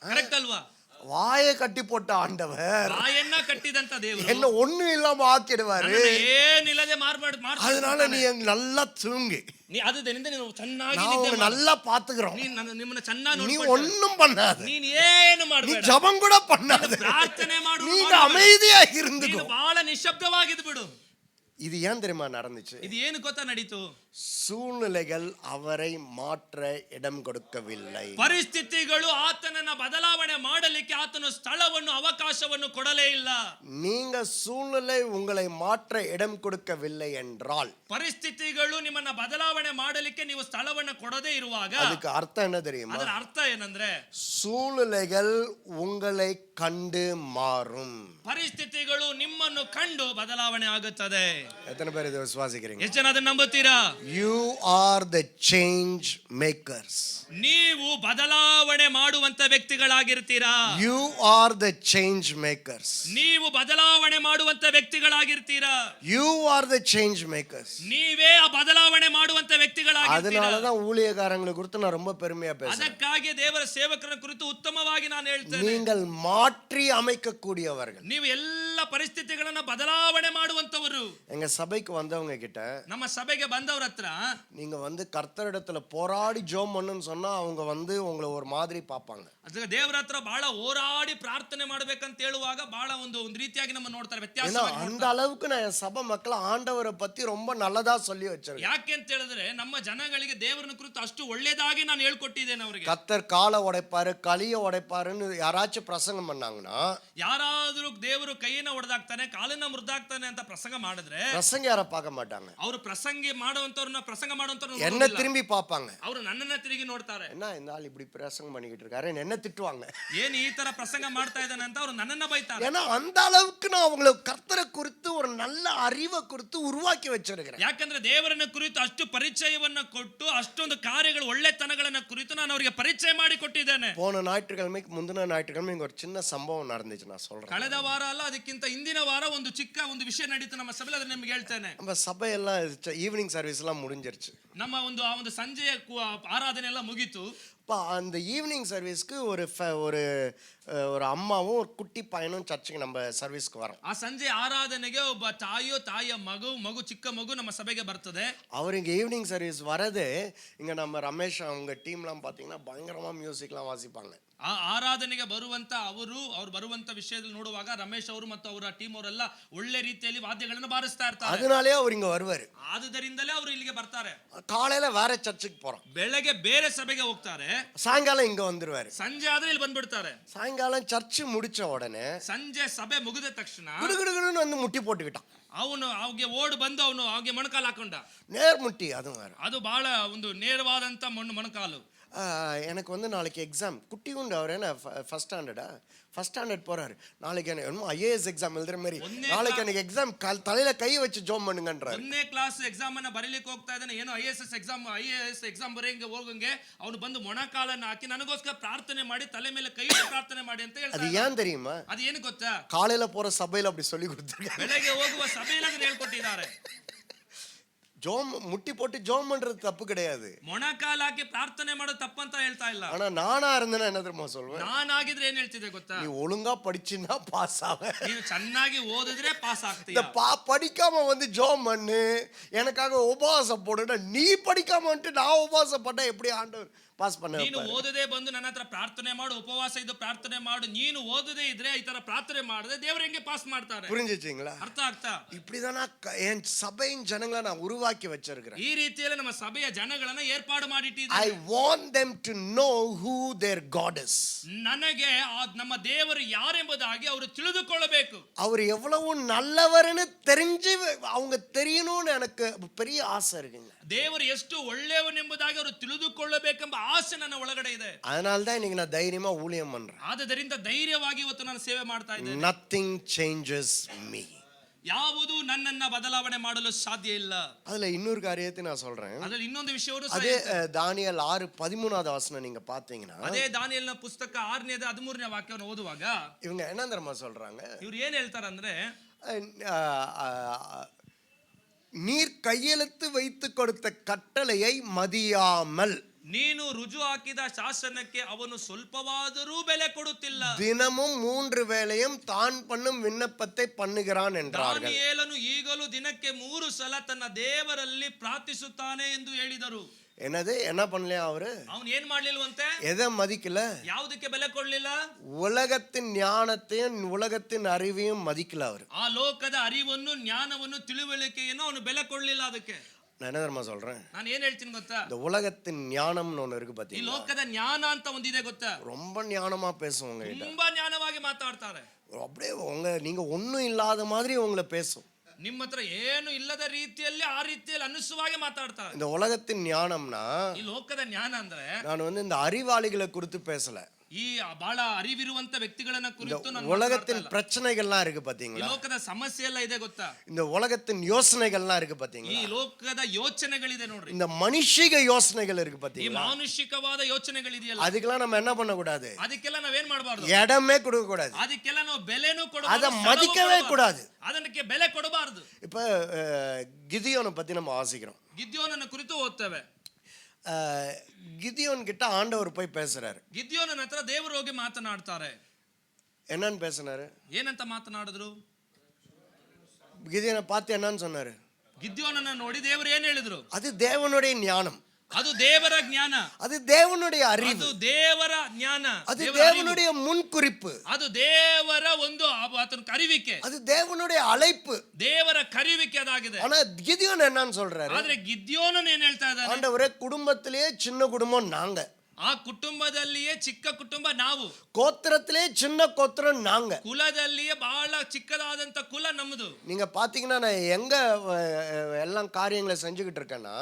ಕರೆಕ್ಟ್ ಅಲ್ವಾ? வாயை கட்டி போட்ட ஆண்டவர் ಬಾಯನ್ನ ಕಟ್ಟಿದಂತ ದೇವರು என்ன ஒண்ணும் இல்லாம ஆக்கிடுவாரு. ಏನಿಲ್ಲದೆ அதனால நீ நல்லா தூங்கு. ನೀ ಅದರಿಂದ ನೀನು ಚೆನ್ನಾಗಿ நான் உன்னை நல்லா பாத்துக்கிறோம். ನಿಮ್ಮನ್ನ ಚೆನ್ನಾಗಿ நீ ஒண்ணும் பண்ணாத. ನೀನ್ ಏನು நீ ಮಾಡಬೇಡ. ஜெபம் கூட பண்ணாத. ಪ್ರಾರ್ಥನೆ ಮಾಡು. நீ அமைதியா இருந்துக்கோ. ನೀನು ಬಹಳ ನಿಶ್ಶಬ್ದವಾಗಿದ್ದು ಬಿಡು. இது ஏன் தெரியுமா நடந்துச்சு? ಇದು ಏನು ಗೊತ್ತಾ ನಡೀತು? சூழ்நிலைகள் அவரை மாற்ற இடம் கொடுக்கவில்லை. ಪರಿಸ್ಥಿತಿಗಳು ಆತನನ್ನ ಬದಲಾವಣೆ ಮಾಡಲಿಕ್ಕೆ ಆತನು ಸ್ಥಳವನ್ನು ಅವಕಾಶವನ್ನು ಕೊಡಲೇ ಇಲ್ಲ. நீங்க சூழ்நிலை உங்களை மாற்ற இடம் கொடுக்கவில்லை என்றால், ಪರಿಸ್ಥಿತಿಗಳು ನಿಮ್ಮನ್ನ ಬದಲಾವಣೆ ಮಾಡಲಿಕ್ಕೆ ನೀವು ಸ್ಥಳವನ್ನು ಕೊಡದೇ ಇರುವಾಗ அதுக்கு அர்த்தம் என்ன தெரியுமா? ಅದರ ಅರ್ಥ ಏನಂದ್ರೆ, சூழ்நிலைகள் உங்களை கண்டு மாறும். ಪರಿಸ್ಥಿತಿಗಳು ನಿಮ್ಮನ್ನು ಕಂಡು ಬದಲಾವಣೆ ಆಗುತ್ತದೆ. எத்தனை பேர் இதை விசுவாசிக்கிறீங்க? ಎಷ್ಟು ಜನ ಅದನ್ನ ನಂಬುತ್ತೀರಾ? You are the change makers. ನೀವು ಬದಲಾವಣೆ ಮಾಡುವಂತ ವ್ಯಕ್ತಿಗಳಾಗಿರ್ತೀರಾ. You are the change makers. ನೀವು ಬದಲಾವಣೆ ಮಾಡುವಂತ ವ್ಯಕ್ತಿಗಳಾಗಿರ್ತೀರಾ. You are the change makers. ನೀವೇ ಆ ಬದಲಾವಣೆ ಮಾಡುವಂತ ವ್ಯಕ್ತಿಗಳಾಗಿರ್ತೀರಾ. அதனால தான் ஊழியக்காரங்களை குறித்து நான் ரொம்ப பெருமையா பேசுறேன். ಅದಕ್ಕಾಗಿ ದೇವರ ಸೇವಕರ ಕುರಿತು ಉತ್ತಮವಾಗಿ ನಾನು ಹೇಳ್ತೇನೆ. நீங்கள் மாற்றி அமைக்கக்கூடியவர்கள். ನೀವು ಎಲ್ಲ ಪರಿಸ್ಥಿತಿಗಳನ್ನ ಬದಲಾವಣೆ ಮಾಡುವಂತವರು. எங்க சபைக்கு வந்தவங்க கிட்ட ನಮ್ಮ ಸಭೆಗೆ ಬಂದವರ ಹತ್ರ நீங்க கர்த்தரிடத்துல போராடி ஜெபம் பண்ணுன்னு சொன்னா அவங்க உங்களை ஒரு மாதிரி பார்ப்பாங்க. ಅದಕ್ಕೆ ದೇವರ ಹತ್ರ ಬಹಳ ಹೋರಾಡಿ ಪ್ರಾರ್ಥನೆ ಮಾಡಬೇಕಂತ ಹೇಳುವಾಗ ಬಹಳ ಒಂದು ರೀತಿಯಾಗಿ ನಮ್ಮ ನೋಡ್ತಾರೆ, ವ್ಯತ್ಯಾಸವಾಗಿ அந்த அளவுக்கு நான் என் சபை மக்களை ஆண்டவரை பத்தி ரொம்ப நல்லதா சொல்லி வச்சிருக்கேன். ಯಾಕೆ ಅಂತ ಹೇಳಿದ್ರೆ ನಮ್ಮ ಜನಗಳಿಗೆ ದೇವರನ್ನ ಕುರಿತು ಅಷ್ಟು ಒಳ್ಳೆಯದಾಗಿ ನಾನು ಹೇಳ್ಕೊಟ್ಟಿದ್ದೇನೆ ಅವರಿಗೆ. கர்த்தர் காலை உடைப்பாரு களிய உடைப்பாருன்னு யாராச்சும் பிரசங்கம் பண்ணாங்கன்னா, ಯಾರಾದ್ರೂ ದೇವರು ಕೈಯನ್ನ ಒಡೆದಾಕ್ತಾನೆ ಕಾಲನ್ನ ಮುರಿದಾಕ್ತಾನೆ ಅಂತ ಪ್ರಸಂಗ ಮಾಡಿದ್ರೆ பிரசங்க யாரை பார்க்க மாட்டாங்க. ಅವರು ಪ್ರಸಂಗಿ ಮಾಡುವಂತವ್ರನ್ನ ಪ್ರಸಂಗ ಮಾಡುವಂತವ್ರನ್ನ என்ன திரும்பி பார்ப்பாங்க. ಅವರು ನನ್ನನ್ನ ತಿರುಗಿ ನೋಡ್ತಾರೆ. என்ன இந்த ஆள் இப்படி பிரசங்கம் பண்ணிக்கிட்டு இருக்காரு, என்ன திட்டுவாங்க. ಏನ್ ಈ ತರ ಪ್ರಸಂಗ ಮಾಡ್ತಾ ಇದ್ದಾನೆ ಅಂತ ಅವರು ನನ್ನನ್ನ ಬೈತಾರೆ. ஏன்னா அந்த அளவுக்கு நான் அவங்களுக்கு கர்த்தரை குறித்து ஒரு நல்ல அறிவை குறித்து உருவாக்கி வச்சிருக்கிறேன். ಯಾಕಂದ್ರೆ ದೇವರನ್ನ ಕುರಿತು ಅಷ್ಟು ಪರಿಚಯವನ್ನ ಕೊಟ್ಟು ಅಷ್ಟೊಂದು ಕಾರ್ಯಗಳು ಒಳ್ಳೆತನಗಳನ್ನ ಕುರಿತು ನಾನು ಅವರಿಗೆ ಪರಿಚಯ ಮಾಡಿ ಕೊಟ್ಟಿದ್ದೇನೆ. போன ஞாயிற்றுக்கிழமைக்கு முந்தின ஞாயிற்றுக்கிழமை இங்க ஒரு சின்ன சம்பவம் நடந்துச்சு, நான் சொல்றேன். ಕಳೆದ ವಾರ ಅಲ್ಲ ಅದಕ್ಕಿಂತ ಹಿಂದಿನ ವಾರ ಒಂದು ಚಿಕ್ಕ ವಿಷಯ ನಡೀತು ನಮ್ಮ ಸಭೆಯಲ್ಲಿ, ಅದನ್ನ ನಿಮ್ಗೆ ಹೇಳ್ತೇನೆ. நம்ம சபையெல்லாம் ஈவினிங் சர்வீஸ் எல்லாம் முடிஞ்சிருச்சு. ನಮ್ಮ ಒಂದು ಸಂಜೆಯ ಆರಾಧನೆ ಎಲ್ಲ ಮುಗೀತು. அந்த ஈவினிங் சர்வீஸ்க்கு ஒரு அம்மாவும் ஒரு குட்டி பையனும் சர்ச்சுக்கு நம்ம சர்வீஸ்க்கு வரோம். ಆ ಸಂಜೆ ಆರಾಧನೆಗೆ ಒಬ್ಬ ತಾಯಿಯ ಮಗು ಚಿಕ್ಕ ಮಗು ನಮ್ಮ ಸಭೆಗೆ ಬರ್ತದೆ. அவர் இங்க ஈவினிங் சர்வீஸ் வரது, இங்க நம்ம ரமேஷ் அவங்க டீம்லாம் பாத்தீங்கன்னா பயங்கரமா மியூசிக்லாம் வாசிப்பாங்க. ಆ ಆರಾಧನೆಗೆ ಬರುವಂತ ಅವರು ಬರುವಂತ ವಿಷಯದಲ್ಲಿ ನೋಡುವಾಗ ರಮೇಶ್ ಅವರು ಮತ್ತು ಅವರ ಟೀಮ್ ಅವರೆಲ್ಲ ಒಳ್ಳೆ ರೀತಿಯಲ್ಲಿ ವಾದ್ಯಗಳನ್ನು ಬಾರಿಸ್ತಾ ಇರ್ತಾರೆ. அதனாலே அவர் இங்க வருவாரு. ಆದುದರಿಂದಲೇ ಅವರು ಇಲ್ಲಿಗೆ ಬರ್ತಾರೆ. காலையில வேற சர்ச்சுக்கு போறோம், ಬೆಳಗ್ಗೆ ಬೇರೆ ಸಭೆಗೆ ಹೋಗ್ತಾರೆ, சாயங்காலம் இங்க வந்துருவாரு. ಸಂಜೆ ಆದ್ರೆ ಇಲ್ಲಿ ಬಂದ್ಬಿಡ್ತಾರೆ. சாயங்காலம் சர்ச்சு முடிச்ச உடனே ಸಂಜೆ ಸಭೆ ಮುಗಿದ ತಕ್ಷಣ குடுகுடுன்னு வந்து முட்டி போட்டுக்கிட்டான். ಅವನು ಅವ್ಗೆ ಓಡ್ ಬಂದು ಅವನು ಅವ್ಗೆ ಮೊಣಕಾಲು ಹಾಕೊಂಡ. நேர் முட்டி, அதுவும் வேற. ಅದು ಬಹಳ ಒಂದು ನೇರವಾದಂತ ಮೊಣಕಾಲು. எனக்கு நாளைக்கு எக்ஸாம். குட்டி உண்டு, அவர் என்ன ஃபர்ஸ்ட் ஸ்டாண்டர்ட் போறாரு. நாளைக்கு என்ன ஐஏஎஸ் எக்ஸாம் எழுதுற மாதிரி, நாளைக்கு எனக்கு எக்ஸாம் தலையில கை வச்சு ஜோம் பண்ணுங்கன்றாரு. ಒಂದನೇ ಕ್ಲಾಸ್ ಎಕ್ಸಾಮ್ ಅನ್ನ ಬರೀಲಿಕ್ಕೆ ಹೋಗ್ತಾ ಇದ್ದಾನೆ. ಏನೋ ಐಎಎಸ್ ಎಕ್ಸಾಮ್ ಬರೆಯಂಗೆ ಹೋಗಂಗೆ ಅವನು ಬಂದು ಮೊಣಕಾಲನ್ನ ಹಾಕಿ ನನಗೋಸ್ಕರ ಪ್ರಾರ್ಥನೆ ಮಾಡಿ ತಲೆ ಮೇಲೆ ಕೈ ಪ್ರಾರ್ಥನೆ ಮಾಡಿ ಅಂತ ಹೇಳ್ತಾರೆ. ಅದು ಏನ್ தெரியுமா? ಅದು ಏನು ಗೊತ್ತಾ? காலையில போற சபையில அப்படி சொல்லி கொடுத்திருக்காங்க. ಬೆಳಗ್ಗೆ ಹೋಗುವ ಸಭೆಯಲ್ಲಿ ಅದನ್ನ ಹೇಳ್ಕೊಟ್ಟಿದ್ದಾರೆ. ஜோம் முட்டி போட்டு ஜோம் பண்றது தப்பு கிடையாது. ಮೊಣಕಾಲು ಹಾಕಿ ಪ್ರಾರ್ಥನೆ ಮಾಡೋದು ತಪ್ಪಂತ ಹೇಳ್ತಾ ಇಲ್ಲ. ஆனா நானா இருந்தேன்னா என்ன தெரியுமா சொல்வேன்? ನಾನಾಗಿದ್ರೆ ಏನ್ ಹೇಳ್ತಿದ್ದೆ ಗೊತ್ತಾ? நீ ஒழுங்கா படிச்சினா பாஸ் ஆவ. ನೀನು ಚೆನ್ನಾಗಿ ಓದಿದ್ರೆ ಪಾಸ್ ಆಗ್ತೀಯ. இந்த படிக்காம வந்து ஜோம் பண்ணு, எனக்காக உபவாசம் போடுனா, நீ படிக்காம வந்து நான் உபவாசம் பண்ணா எப்படி ஆண்டவர் பாஸ் பண்ண ನೀನು வைப்பாரு. ಓದದೆ ಬಂದು ನನ್ನ ಹತ್ರ ಪ್ರಾರ್ಥನೆ ಮಾಡು, ಉಪವಾಸ ಇದ್ದು ಪ್ರಾರ್ಥನೆ ಮಾಡು. ನೀನು ಓದದೇ ಇದ್ರೆ ಈ ತರ ಪ್ರಾರ್ಥನೆ ಮಾಡದೆ ದೇವರು ಹೆಂಗೆ ಪಾಸ್ ಮಾಡ್ತಾರೆ? புரிஞ்சுச்சுங்களா? ಅರ್ಥ ಆಗ್ತಾ? இப்படிதான் என் சபையின் ஜனங்களை நான் உருவாக்கி வச்சிருக்கிறேன். ಈ ರೀತಿಯಲ್ಲಿ ನಮ್ಮ ಸಭೆಯ ಜನಗಳನ್ನ ಏರ್ಪಾಡು I ಮಾಡಿಟ್ಟಿದ್ದಾರೆ. want them to know who their God is. ನನಗೆ ನಮ್ಮ ದೇವರು ಯಾರೆಂಬುದಾಗಿ ಅವರು ತಿಳಿದುಕೊಳ್ಳಬೇಕು. அவர் எவ்வளவு நல்லவர்னு தெரிஞ்சு அவங்க தெரியணும்னு எனக்கு பெரிய ஆசை இருக்குங்க. ದೇವರು ಎಷ್ಟು ಒಳ್ಳೆಯವನೆಂಬುದಾಗಿ ಅವರು ತಿಳಿದುಕೊಳ್ಳಬೇಕೆಂಬ ಆಸೆ ನನ್ನ ಒಳಗಡೆ ಇದೆ. அதனால தான் இன்னைக்கு நான் தைரியமா ஊழியம் பண்றேன். ಆದ್ದರಿಂದ ಧೈರ್ಯವಾಗಿ ಇವತ್ತು ನಾನು ಸೇವೆ ಮಾಡ್ತಾ ಇದ್ದೇನೆ. Nothing changes me. ಯಾವುದು ನನ್ನನ್ನ ಬದಲಾವಣೆ ಮಾಡಲು ಸಾಧ್ಯ ಇಲ್ಲ. அதுல இன்னொரு காரியத்தை நான் சொல்றேன். ಅದರಲ್ಲಿ ಇನ್ನೊಂದು ವಿಷಯವನ್ನು அதே தானியேல் 6:13 வசனம் நீங்க பாத்தீங்கன்னா, ಅದೇ ದಾನಿಯೇಲನ ಪುಸ್ತಕ 6ನೇ 13ನೇ ವಾಕ್ಯವನ್ನು ಓದುವಾಗ இவங்க என்ன தெரியுமா சொல்றாங்க? ಇವ್ರು ಏನ್ ಹೇಳ್ತಾರಂದ್ರೆ, நீர் கையெழுத்து வைத்து கொடுத்த கட்டளையை மதியாமல், ನೀನು ರುಜು ಹಾಕಿದ ಶಾಸನಕ್ಕೆ ಅವನು ಸ್ವಲ್ಪವಾದರೂ ಬೆಲೆ ಕೊಡುತ್ತಿಲ್ಲ. தினமும் 3 வேளையும் தான் பண்ணும் விண்ணப்பத்தை பண்ணுகிறான் என்றார்கள். ದಾನಿಯೇಲನು ಈಗಲೂ ದಿನಕ್ಕೆ 3 ಸಲ ತನ್ನ ದೇವರಲ್ಲಿ ಪ್ರಾರ್ಥಿಸುತ್ತಾನೆ ಎಂದು ಹೇಳಿದರು. என்னது என்ன பண்ணலையா அவரு? ಅವನು ಏನ್ ಮಾಡ್ಲಿಲ್ವಂತೆ? எதை மதிக்கல? ಯಾವುದಕ್ಕೆ ಬೆಲೆ ಕೊಡ್ಲಿಲ್ಲ? உலகத்தின் ஞானத்தையும் உலகத்தின் அறிவையும் மதிக்கல அவரு. ಆ ಲೋಕದ ಅರಿವನ್ನು, ಜ್ಞಾನವನ್ನು, ತಿಳುವಳಿಕೆಯನ್ನು ಅವನು ಬೆಲೆ ಕೊಡ್ಲಿಲ್ಲ ಅದಕ್ಕೆ. நான் என்ன தெரியுமா சொல்றேன்? ನಾನು ಏನ್ ಹೇಳ್ತೀನಿ ಗೊತ್ತಾ? இந்த உலகத்தின் ஞானம்னு ஒண்ணு இருக்கு ಈ பாத்தீங்களா? ಲೋಕದ ಜ್ಞಾನ ಅಂತ ಒಂದಿದೆ ಗೊತ್ತಾ? ரொம்ப ஞானமா பேசுவாங்க கிட்ட. ತುಂಬಾ ಜ್ಞಾನವಾಗಿ ಮಾತಾಡ್ತಾರೆ. அப்படியே நீங்க ஒண்ணும் இல்லாத மாதிரி உங்களை பேசும். ನಿಮ್ಮ ಹತ್ರ ಏನು ಇಲ್ಲದ ರೀತಿಯಲ್ಲಿ ಆ ರೀತಿಯಲ್ಲಿ ಅನ್ನಿಸುವಾಗೆ ಮಾತಾಡ್ತಾರೆ. இந்த உலகத்தின் ஞானம்னா, ಈ ಲೋಕದ ಜ್ಞಾನ ಅಂದ್ರೆ நான் இந்த அறிவாளிகளை குறித்து பேசல. ಈ ಬಹಳ ಅರಿವಿರುವಂತ ವ್ಯಕ್ತಿಗಳನ್ನ ಕುರಿತು ನಾನು உலகத்தின் பிரச்சனைகள்லாம் இருக்கு ಈ பாத்தீங்களா? ಲೋಕದ ಸಮಸ್ಯೆ ಎಲ್ಲ ಇದೆ ಗೊತ್ತಾ? இந்த உலகத்தின் யோசனைகள்லாம் இருக்கு ಈ பாத்தீங்களா? ಲೋಕದ ಯೋಚನೆಗಳಿದೆ ನೋಡ್ರಿ. இந்த மனுஷிக யோசனைகள் இருக்கு ಈ பாத்தீங்களா? ಮಾನುಷಿಕವಾದ ಯೋಚನೆಗಳಿದೆಯಲ್ಲ, அதுக்கெல்லாம் நம்ம என்ன பண்ண கூடாது? ಅದಕ್ಕೆಲ್ಲ ನಾವೇನ್ ಮಾಡಬಾರ್ದು? இடமே கொடுக்க கூடாது. ಅದಕ್ಕೆಲ್ಲ ನಾವು ಬೆಲೆನೂ அத ಕೊಡಬಾರದು, மதிக்கவே கூடாது. ಅದಕ್ಕೆ ಬೆಲೆ ಕೊಡಬಾರದು. இப்ப கிதியோனை பத்தி நம்ம வாசிக்கிறோம். ಗಿದ್ಯೋನನ ಕುರಿತು ಓದ್ತೇವೆ. கிதியோன் கிட்ட ஆண்டவர் போய் பேசுறாரு. ಗಿದ್ಯೋನನ ಹತ್ರ ದೇವರು ಹೋಗಿ ಮಾತನಾಡ್ತಾರೆ. என்னன்னு பேசினாரு? ಏನಂತ ಮಾತನಾಡಿದ್ರು? கிதியோனை பார்த்து என்னன்னு சொன்னாரு? ಗಿದ್ಯೋನನ ನೋಡಿ ದೇವರು ಏನ್ ಹೇಳಿದ್ರು? அது தேவனுடைய ஞானம், ಅದು ದೇವರ ಜ್ಞಾನ, அது தேவனுடைய அறிவு, ಅದು ದೇವರ ಜ್ಞಾನ, அது தேவனுடைய முன்குறிப்பு, ಅದು ದೇವರ ಒಂದು ಆತನ ಕರಿವಿಕೆ, அது தேவனுடைய அழைப்பு. ದೇವರ ಕರಿವಿಕೆ ಅದಾಗಿದೆ. ஆனா கிதியோன் என்னன்னு சொல்றாரு? ಆದ್ರೆ ಗಿದ್ಯೋನನ್ ಏನ್ ಹೇಳ್ತಾ ಇದ್ದಾನೆ? ஆண்டவரே, குடும்பத்திலேயே சின்ன குடும்பம் நாங்க, ಆ ಕುಟುಂಬದಲ್ಲಿಯೇ ಚಿಕ್ಕ ಕುಟುಂಬ ನಾವು, கோத்திரத்திலே சின்ன கோத்திரம் நாங்க. ಕುಲದಲ್ಲಿಯೇ ಬಹಳ ಚಿಕ್ಕದಾದಂತ ಕುಲ ನಮ್ಮದು. நீங்க பாத்தீங்கன்னா நான் எங்க எல்லாம் காரியங்களை செஞ்சுக்கிட்டு இருக்கேன்னா,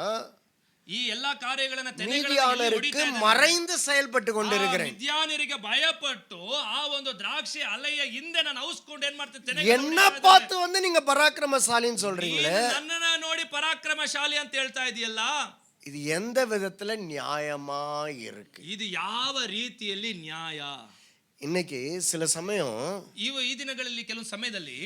ಈ ಎಲ್ಲಾ ಕಾರ್ಯಗಳನ್ನ மீதியானருக்கு மறைந்து செயல்பட்டு கொண்டிருக்கிறேன். ಮಿದ್ಯಾನರಿಗೆ ಭಯಪಟ್ಟು ಆ ಒಂದು ದ್ರಾಕ್ಷಿ ಅಲೆಯ ಹಿಂದೆ ನಾನು ಔಸ್ಕೊಂಡು ಏನ್ ಮಾಡ್ತೇನೆ? என்ன பார்த்து நீங்க பராக்கிரமசாலின்னு சொல்றீங்களே, ನನ್ನನ್ನ ನೋಡಿ ಪರಾಕ್ರಮಶಾಲಿ ಅಂತ ಹೇಳ್ತಾ ಇದೆಯಲ್ಲ, இது எந்த விதத்துல நியாயமா இருக்கு? ಇದು ಯಾವ ರೀತಿಯಲ್ಲಿ ನ್ಯಾಯ? இன்னைக்கு சில சமயம் ಈ ದಿನಗಳಲ್ಲಿ ಕೆಲವು ಸಮಯದಲ್ಲಿ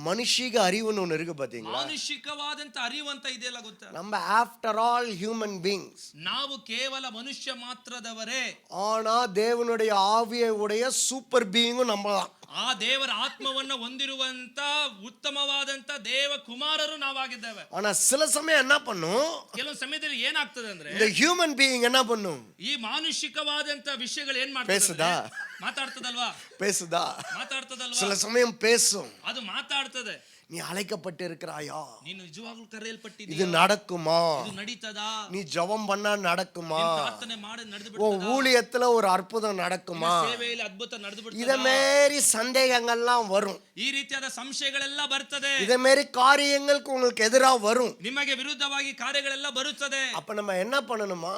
மனுஷிக அறிவுன்னு ஒண்ணு இருக்கு பாத்தீங்களா? ಮಾನುಷಿಕವಾದಂತ ಅರಿವಂತ ಇದೆಯಲ್ಲ ಗೊತ್ತಾ? நம்ம ஆஃப்டர் ஆல் ஹியூமன் பீயிங்ஸ், ನಾವು ಕೇವಲ ಮನುಷ್ಯ ಮಾತ್ರದವರೇ. ஆனா தேவனுடைய ஆவியை உடைய சூப்பர் பீயிங்கும் நம்ம தான். ಆ ದೇವರ ಆತ್ಮವನ್ನ ಹೊಂದಿರುವಂತ ಉತ್ತಮವಾದಂತ ದೇವ ಕುಮಾರರು ನಾವಾಗಿದ್ದೇವೆ. ஆனா சில சமயம் என்ன பண்ணும்? ಕೆಲವು ಸಮಯದಲ್ಲಿ ಏನಾಗ್ತದೆ ಅಂದ್ರೆ, இந்த ஹியூமன் பீயிங் என்ன பண்ணும்? ಈ ಮಾನುಷಿಕವಾದಂತ ವಿಷಯಗಳು ಏನ್ ಮಾಡ್ತದೆ? பேசுதா? ಮಾತಾಡ್ತದಲ್ವಾ? பேசுதா? ಮಾತಾಡ್ತದಲ್ವಾ? சில சமயம் பேசும். ಅದು ಮಾತಾಡ್ತದೆ. நீ அழைக்கப்பட்டு இருக்கிறாயா? ನೀನು ನಿಜವಾಗ್ಲೂ ಕರೆಯಲ್ಪಟ್ಟಿದ್ದೀಯಾ? இது நடக்குமா? ಇದು ನಡೀತದಾ? நீ ஜெபம் பண்ணா நடக்குமா? ಪ್ರಾರ್ಥನೆ ಮಾಡಿ ನಡೆದು உன் ಬಿಡ್ತದಾ? ஊழியத்துல ஒரு அற்புதம் நடக்குமா? ಸೇವೆಯಲ್ಲಿ ಅದ್ಭುತ ನಡೆದು இத ಬಿಡ್ತದಾ? மாதிரி சந்தேகங்கள்லாம் வரும். ಈ ರೀತಿಯಾದ ಸಂಶಯಗಳೆಲ್ಲ ಬರ್ತದೆ. இத மாதிரி காரியங்களுக்கு உங்களுக்கு எதிரா வரும். ನಿಮಗೆ ವಿರುದ್ಧವಾಗಿ ಕಾರ್ಯಗಳೆಲ್ಲ ಬರುತ್ತದೆ. அப்ப நம்ம என்ன பண்ணணுமா?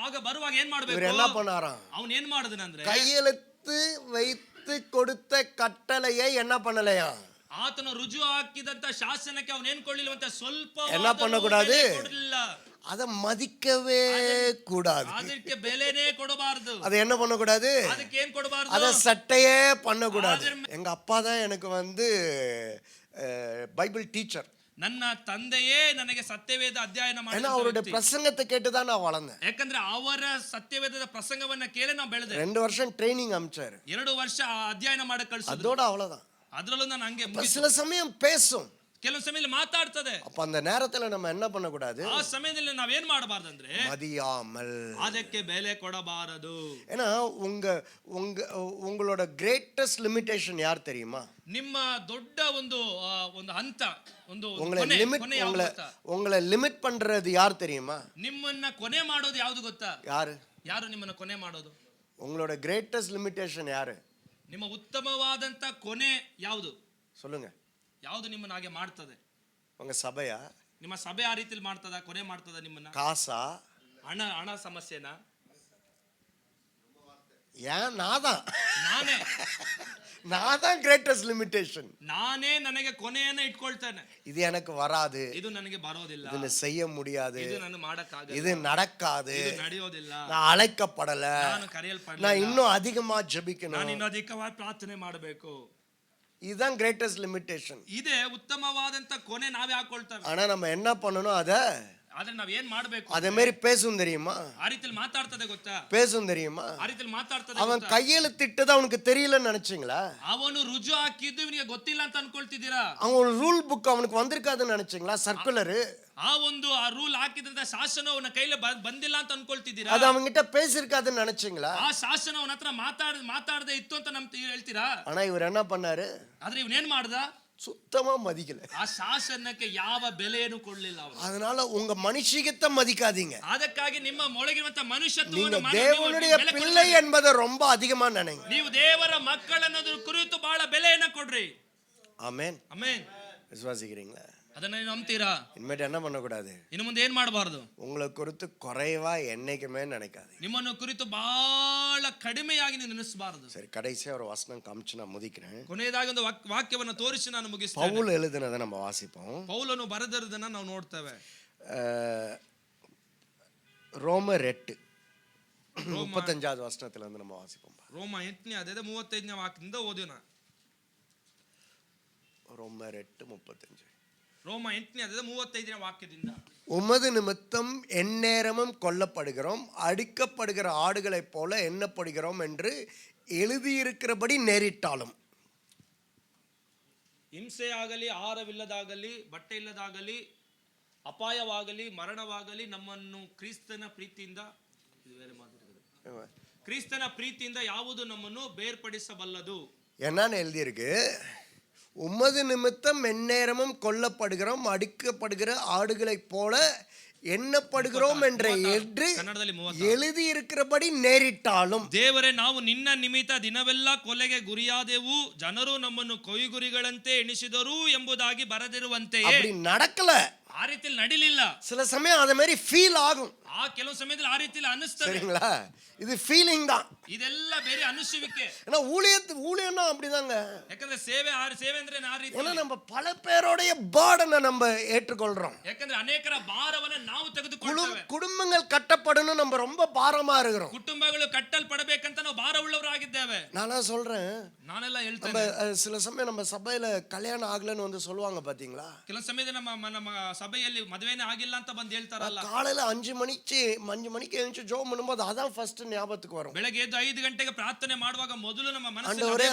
ಆಗ ಬರುವಾಗ ಏನ್ இவர் ಮಾಡಬೇಕು? என்ன பண்ணாராம்? ಅವನು ಏನ್ ಮಾಡಿದನಂದ್ರೆ, கையெழுத்து வைத்து கொடுத்த கட்டளையை என்ன பண்ணலையா? ಆತನ ರುಜು ಹಾಕಿದಂತ ಶಾಸನಕ್ಕೆ ಅವನು ಏನ್ ಕೊಡ್ಲಿಲ್ವಂತ? ಸ್ವಲ್ಪ என்ன பண்ணக்கூடாது? ಕೊಡಲಿಲ್ಲ. அதை மதிக்கவே கூடாது. ಅದಕ್ಕೆ ಬೆಲೆನೇ ಕೊಡಬಾರದು. அதை என்ன பண்ணக்கூடாது? ಅದಕ್ಕೆ ಏನ್ ಕೊಡಬಾರದು? அதை சட்டையே பண்ணக்கூடாது. எங்க அப்பா தான் எனக்கு பைபிள் டீச்சர். ನನ್ನ ತಂದೆಯೇ ನನಗೆ ಸತ್ಯವೇದ ಅಧ್ಯಯನ ಮಾಡಿ, ஏன்னா அவருடைய பிரசங்கத்தை கேட்டு தான் நான் வளர்ந்தேன். ಯಾಕಂದ್ರೆ ಅವರ ಸತ್ಯವೇದದ ಪ್ರಸಂಗವನ್ನ ಕೇಳಿ ನಾವು ಬೆಳೆದೆ. 2 வருஷம் ட்ரைனிங் அமிச்சாரு. 2 ವರ್ಷ ಅಧ್ಯಯನ ಮಾಡಿ ಕಳಿಸಿದ್ರು. அதோட அவ்வளவுதான். ಅದ್ರಲ್ಲೂ ನಾನು ಹಂಗೆ சில சமயம் பேசும். ಕೆಲವು ಸಮಯದಲ್ಲಿ ಮಾತಾಡ್ತದೆ. அப்ப அந்த நேரத்துல நம்ம என்ன பண்ணக்கூடாது? ಆ ಸಮಯದಲ್ಲಿ ನಾವೇನ್ ಮಾಡಬಾರ್ದಂದ್ರೆ மதியாமல். ಅದಕ್ಕೆ ಬೆಲೆ ಕೊಡಬಾರದು. ஏன்னா உங்களோட கிரேட்டஸ்ட் லிமிட்டேஷன் யார் தெரியுமா? ನಿಮ್ಮ ದೊಡ್ಡ ಒಂದು ಹಂತ, ಒಂದು உங்களை லிமிட் பண்றது யார் தெரியுமா? ನಿಮ್ಮನ್ನ ಕೊನೆ ಮಾಡೋದು ಯಾವುದು ಗೊತ್ತಾ? ಯಾರು ನಿಮ್ಮನ್ನ ಕೊನೆ ಮಾಡೋದು? உங்களோட கிரேட்டஸ்ட் லிமிட்டேஷன் யாரு? ನಿಮ್ಮ ಉತ್ತಮವಾದಂತ ಕೊನೆ ಯಾವುದು? சொல்லுங்க. ಯಾವುದು ನಿಮ್ಮನ್ನ ಹಾಗೆ ಮಾಡ್ತದೆ? உங்க சபையா? ನಿಮ್ಮ ಸಭೆ ಆ ರೀತಿಯಲ್ಲಿ ಮಾಡ್ತದ, ಕೊನೆ ಮಾಡ್ತದ ನಿಮ್ಮನ್ನ? காசா? ಹಣ ಸಮಸ್ಯೆನಾ? ஏன் ನಾನೇ கிரேட்டஸ்ட் லிமிட்டேஷன். ನಾನೇ ನನಗೆ ಕೊನೆಯನ್ನ ಇಟ್ಕೊಳ್ತೇನೆ. இது எனக்கு வராது, ಇದು ನನಗೆ ಬರೋದಿಲ್ಲ, இது செய்ய முடியாது, ಇದು ನಾನು ಮಾಡಕ್ಕಾಗಲ್ಲ, இது நடக்காது, ಇದು ನಡೆಯೋದಿಲ್ಲ, நான் அழைக்கப்படல, ನಾನು ಕರೆಯಲ್ಪಡಲ್ಲ, நான் இன்னும் அதிகமா ஜெபிக்கணும், ನಾನು ಇನ್ನೂ ಅಧಿಕವಾಗಿ ಪ್ರಾರ್ಥನೆ ಮಾಡಬೇಕು. இதுதான் கிரேட்டஸ்ட் லிமிட்டேஷன். ಇದೇ ಉತ್ತಮವಾದಂತ ಕೊನೆ ನಾವೇ ಹಾಕೊಳ್ತೇವೆ. ஆனா நம்ம என்ன பண்ணணும்? ಆದ್ರೆ ನಾವ್ ಏನ್ ಮಾಡ್ಬೇಕು? அதே மாதிரி பேசும் தெரியுமா? ಆ ರೀತಿಯಲ್ಲಿ ಮಾತಾಡ್ತದೆ ಗೊತ್ತಾ? பேசும் தெரியுமா? ಆ ರೀತಿಯಲ್ಲಿ ಮಾತಾಡ್ತದೆ. அவன் கையெழுத்திட்டது அவனுக்கு தெரியலன்னு நினைச்சீங்களா? ಅವನು ರುಜು ಹಾಕಿದ್ದು ಇವನಿಗೆ ಗೊತ್ತಿಲ್ಲ ಅಂತ ಅನ್ಕೊಳ್ತಿದ್ದೀರಾ? அவன் ரூல் புக் அவனுக்கு வந்திருக்காதுன்னு நினைச்சீங்களா? சர்க்குலர் ಆ ರೂಲ್ ಹಾಕಿದಂತ ಶಾಸನ ಅವನ ಕೈಲಿ ಬಂದಿಲ್ಲ ಅಂತ ಅನ್ಕೊಳ್ತಿದ್ದೀರಾ? ಅದು ಅವನಿಗಿட்ட பேசிருக்காதுன்னு நினைச்சீங்களா? ಆ ಶಾಸನ ಅವನ ಹತ್ರ ಮಾತಾಡದೆ ಇತ್ತು ಅಂತ ಹೇಳ್ತೀರಾ? ஆனா இவர் என்ன பண்ணாரு? ಆದ್ರೆ ಇವನೇನ್ ಮಾಡ್ದ? சுத்தமா மதிக்கல. ಆ ಶಾಸನಕ್ಕೆ ಯಾವ ಬೆಲೆಯನ್ನು ಕೊಡಲಿಲ್ಲ ಅವರು. அதனால உங்க மனுஷிகத்தை மதிக்காதீங்க. ಅದಕ್ಕಾಗಿ ನಿಮ್ಮ ಒಳಗಿರುವಂತ ಮನುಷ್ಯತ್ವವನ್ನು தேவனுடைய பிள்ளை என்பதை ரொம்ப அதிகமா நினைங்க. ನೀವು ದೇವರ ಮಕ್ಕಳನ್ನೋದ್ರ ಕುರಿತು ಬಹಳ ಬೆಲೆಯನ್ನು ಕೊಡ್ರಿ. ಆಮೆನ್. ಆಮೆನ್. விசுவாசிக்கிறீங்களா? ಅದನ್ನ ನೀವು ನಂಬ್ತೀರಾ? இனிமேட்டு என்ன பண்ணக்கூடாது? ಇನ್ನು ಮುಂದೆ ಏನ್ ಮಾಡಬಾರದು? உங்களை குறித்து குறைவா என்னைக்குமே நினைக்காது. ನಿಮ್ಮನ್ನು ಕುರಿತು ಬಹಳ ಕಡಿಮೆಯಾಗಿ ನೆನೆಸಬಾರದು. சரி, கடைசியா ஒரு வசனம் காமிச்சு நான் முதிக்கிறேன். ಕೊನೆಯದಾಗಿ ಒಂದು ವಾಕ್ಯವನ್ನು ತೋರಿಸಿ ನಾನು ಮುಗಿಸ್ತೇನೆ. பவுல் எழுதினதை நம்ம வாசிப்போம். ಪೌಲನು ಬರೆದಿರುವುದನ್ನ ನಾವು ನೋಡ್ತೇವೆ. ரோமர் 8:35 வசனத்துல இருந்து நம்ம வாசிப்போம். ರೋಮ 8ನೇ ಅಧ್ಯಾಯದ 35ನೇ ವಾಕ್ಯದಿಂದ ಓದೋಣ. ரோமர் 8:35. ரோಮ 8ನೇ ಅಧ್ಯಾಯದ 35ನೇ ವಾಕ್ಯದಿಂದ, உமது நிமித்தம் எந்நேரமும் கொல்லப்படுகிறோம், அடிக்கப்படுகிற ஆடுகளைப் போல எண்ணப்படுகிறோம் என்று எழுதியிருக்கிறபடி நேரிட்டாலும். ಹಿಂಸೆ ಆಗಲಿ, ಆಹಾರವಿಲ್ಲದಾಗಲಿ, ಬಟ್ಟೆ ಇಲ್ಲದಾಗಲಿ, ಅಪಾಯವಾಗಲಿ, ಮರಣವಾಗಲಿ ನಮ್ಮನ್ನು ಕ್ರಿಸ್ತನ ಪ್ರೀತಿಯಿಂದ ಯಾವುದು ನಮ್ಮನ್ನು ಬೇರ್ಪಡಿಸಬಲ್ಲದು. என்னன்னு எழுதியிருக்கு? உமது நிமித்தம் எந்நேரமும் கொல்லப்படுகிறோம், அடிக்கப்படுகிற ஆடுகளைப் போல எண்ணப்படுகிறோம் என்று எழுதி இருக்கிறபடி நேரிட்டாலும். ದೇವರೇ, ನಾವು ನಿನ್ನ ನಿಮಿತ್ತ ದಿನವೆಲ್ಲ ಕೊಲೆಗೆ ಗುರಿಯಾದೆವು, ಜನರು ನಮ್ಮನ್ನು ಕೊಯ್ಗುರಿಗಳಂತೆ ಎಣಿಸಿದರು ಎಂಬುದಾಗಿ ಬರೆದಿರುವಂತೆಯೇ. அப்படி நடக்கல, ಆ ರೀತಿಯಲ್ಲಿ ನಡಿಲಿಲ್ಲ. சில சமயம் அத மாதிரி ஃபீல் ஆகும். ಆ ಕೆಲವು ಸಮಯದಲ್ಲಿ ಆ ರೀತಿಯಲ್ಲಿ ಅನಿಸ್ತದೆ. சரிங்களா? இது ஃபீலிங் தான். ಇದೆಲ್ಲ ಬೇರೆ ಅನಿಸುವಿಕೆ. ஏன்னா ஊழியம்னா அப்படிதாங்க. ಯಾಕಂದ್ರೆ ಸೇವೆ ಅಂದ್ರೆ ಆ ರೀತಿ. ஏன்னா நம்ம பல பேரோடைய பர்டனை நம்ம ஏற்றுக்கொள்றோம். ಯಾಕಂದ್ರೆ ಅನೇಕರ ಭಾರವನ್ನು ನಾವು ತೆಗೆದುಕೊಳ್ಳುತ್ತೇವೆ. குடும்பங்கள் கட்டப்படணும், நம்ம ரொம்ப பாரமா இருக்கிறோம். ಕುಟುಂಬಗಳು ಕಟ್ಟಲ್ಪಡಬೇಕಂತ ನಾವು ಭಾರವುಳ್ಳವರಾಗಿದ್ದೇವೆ. நானா சொல்றேன், ನಾನೆಲ್ಲ ಹೇಳ್ತೇನೆ. சில சமயம் நம்ம சபையில கல்யாணம் ஆகலன்னு வந்து சொல்லுவாங்க பாத்தீங்களா? ಕೆಲವು ಸಮಯದಲ್ಲಿ ನಮ್ಮ ಸಭೆಯಲ್ಲಿ ಮದುವೆನೇ ಆಗಿಲ್ಲ ಅಂತ ಬಂದು ಹೇಳ್ತಾರಲ್ಲ. காலையில 5 மணிக்கு எழுந்து ஜெபம் பண்ணும்போது அதான் ஃபர்ஸ்ட் ஞாபகத்துக்கு வரும். ಬೆಳಗ್ಗೆ ಎದ್ದು 5 ಗಂಟೆಗೆ ಪ್ರಾರ್ಥನೆ ಮಾಡುವಾಗ ಮೊದಲು ನಮ್ಮ ஆண்டவரே,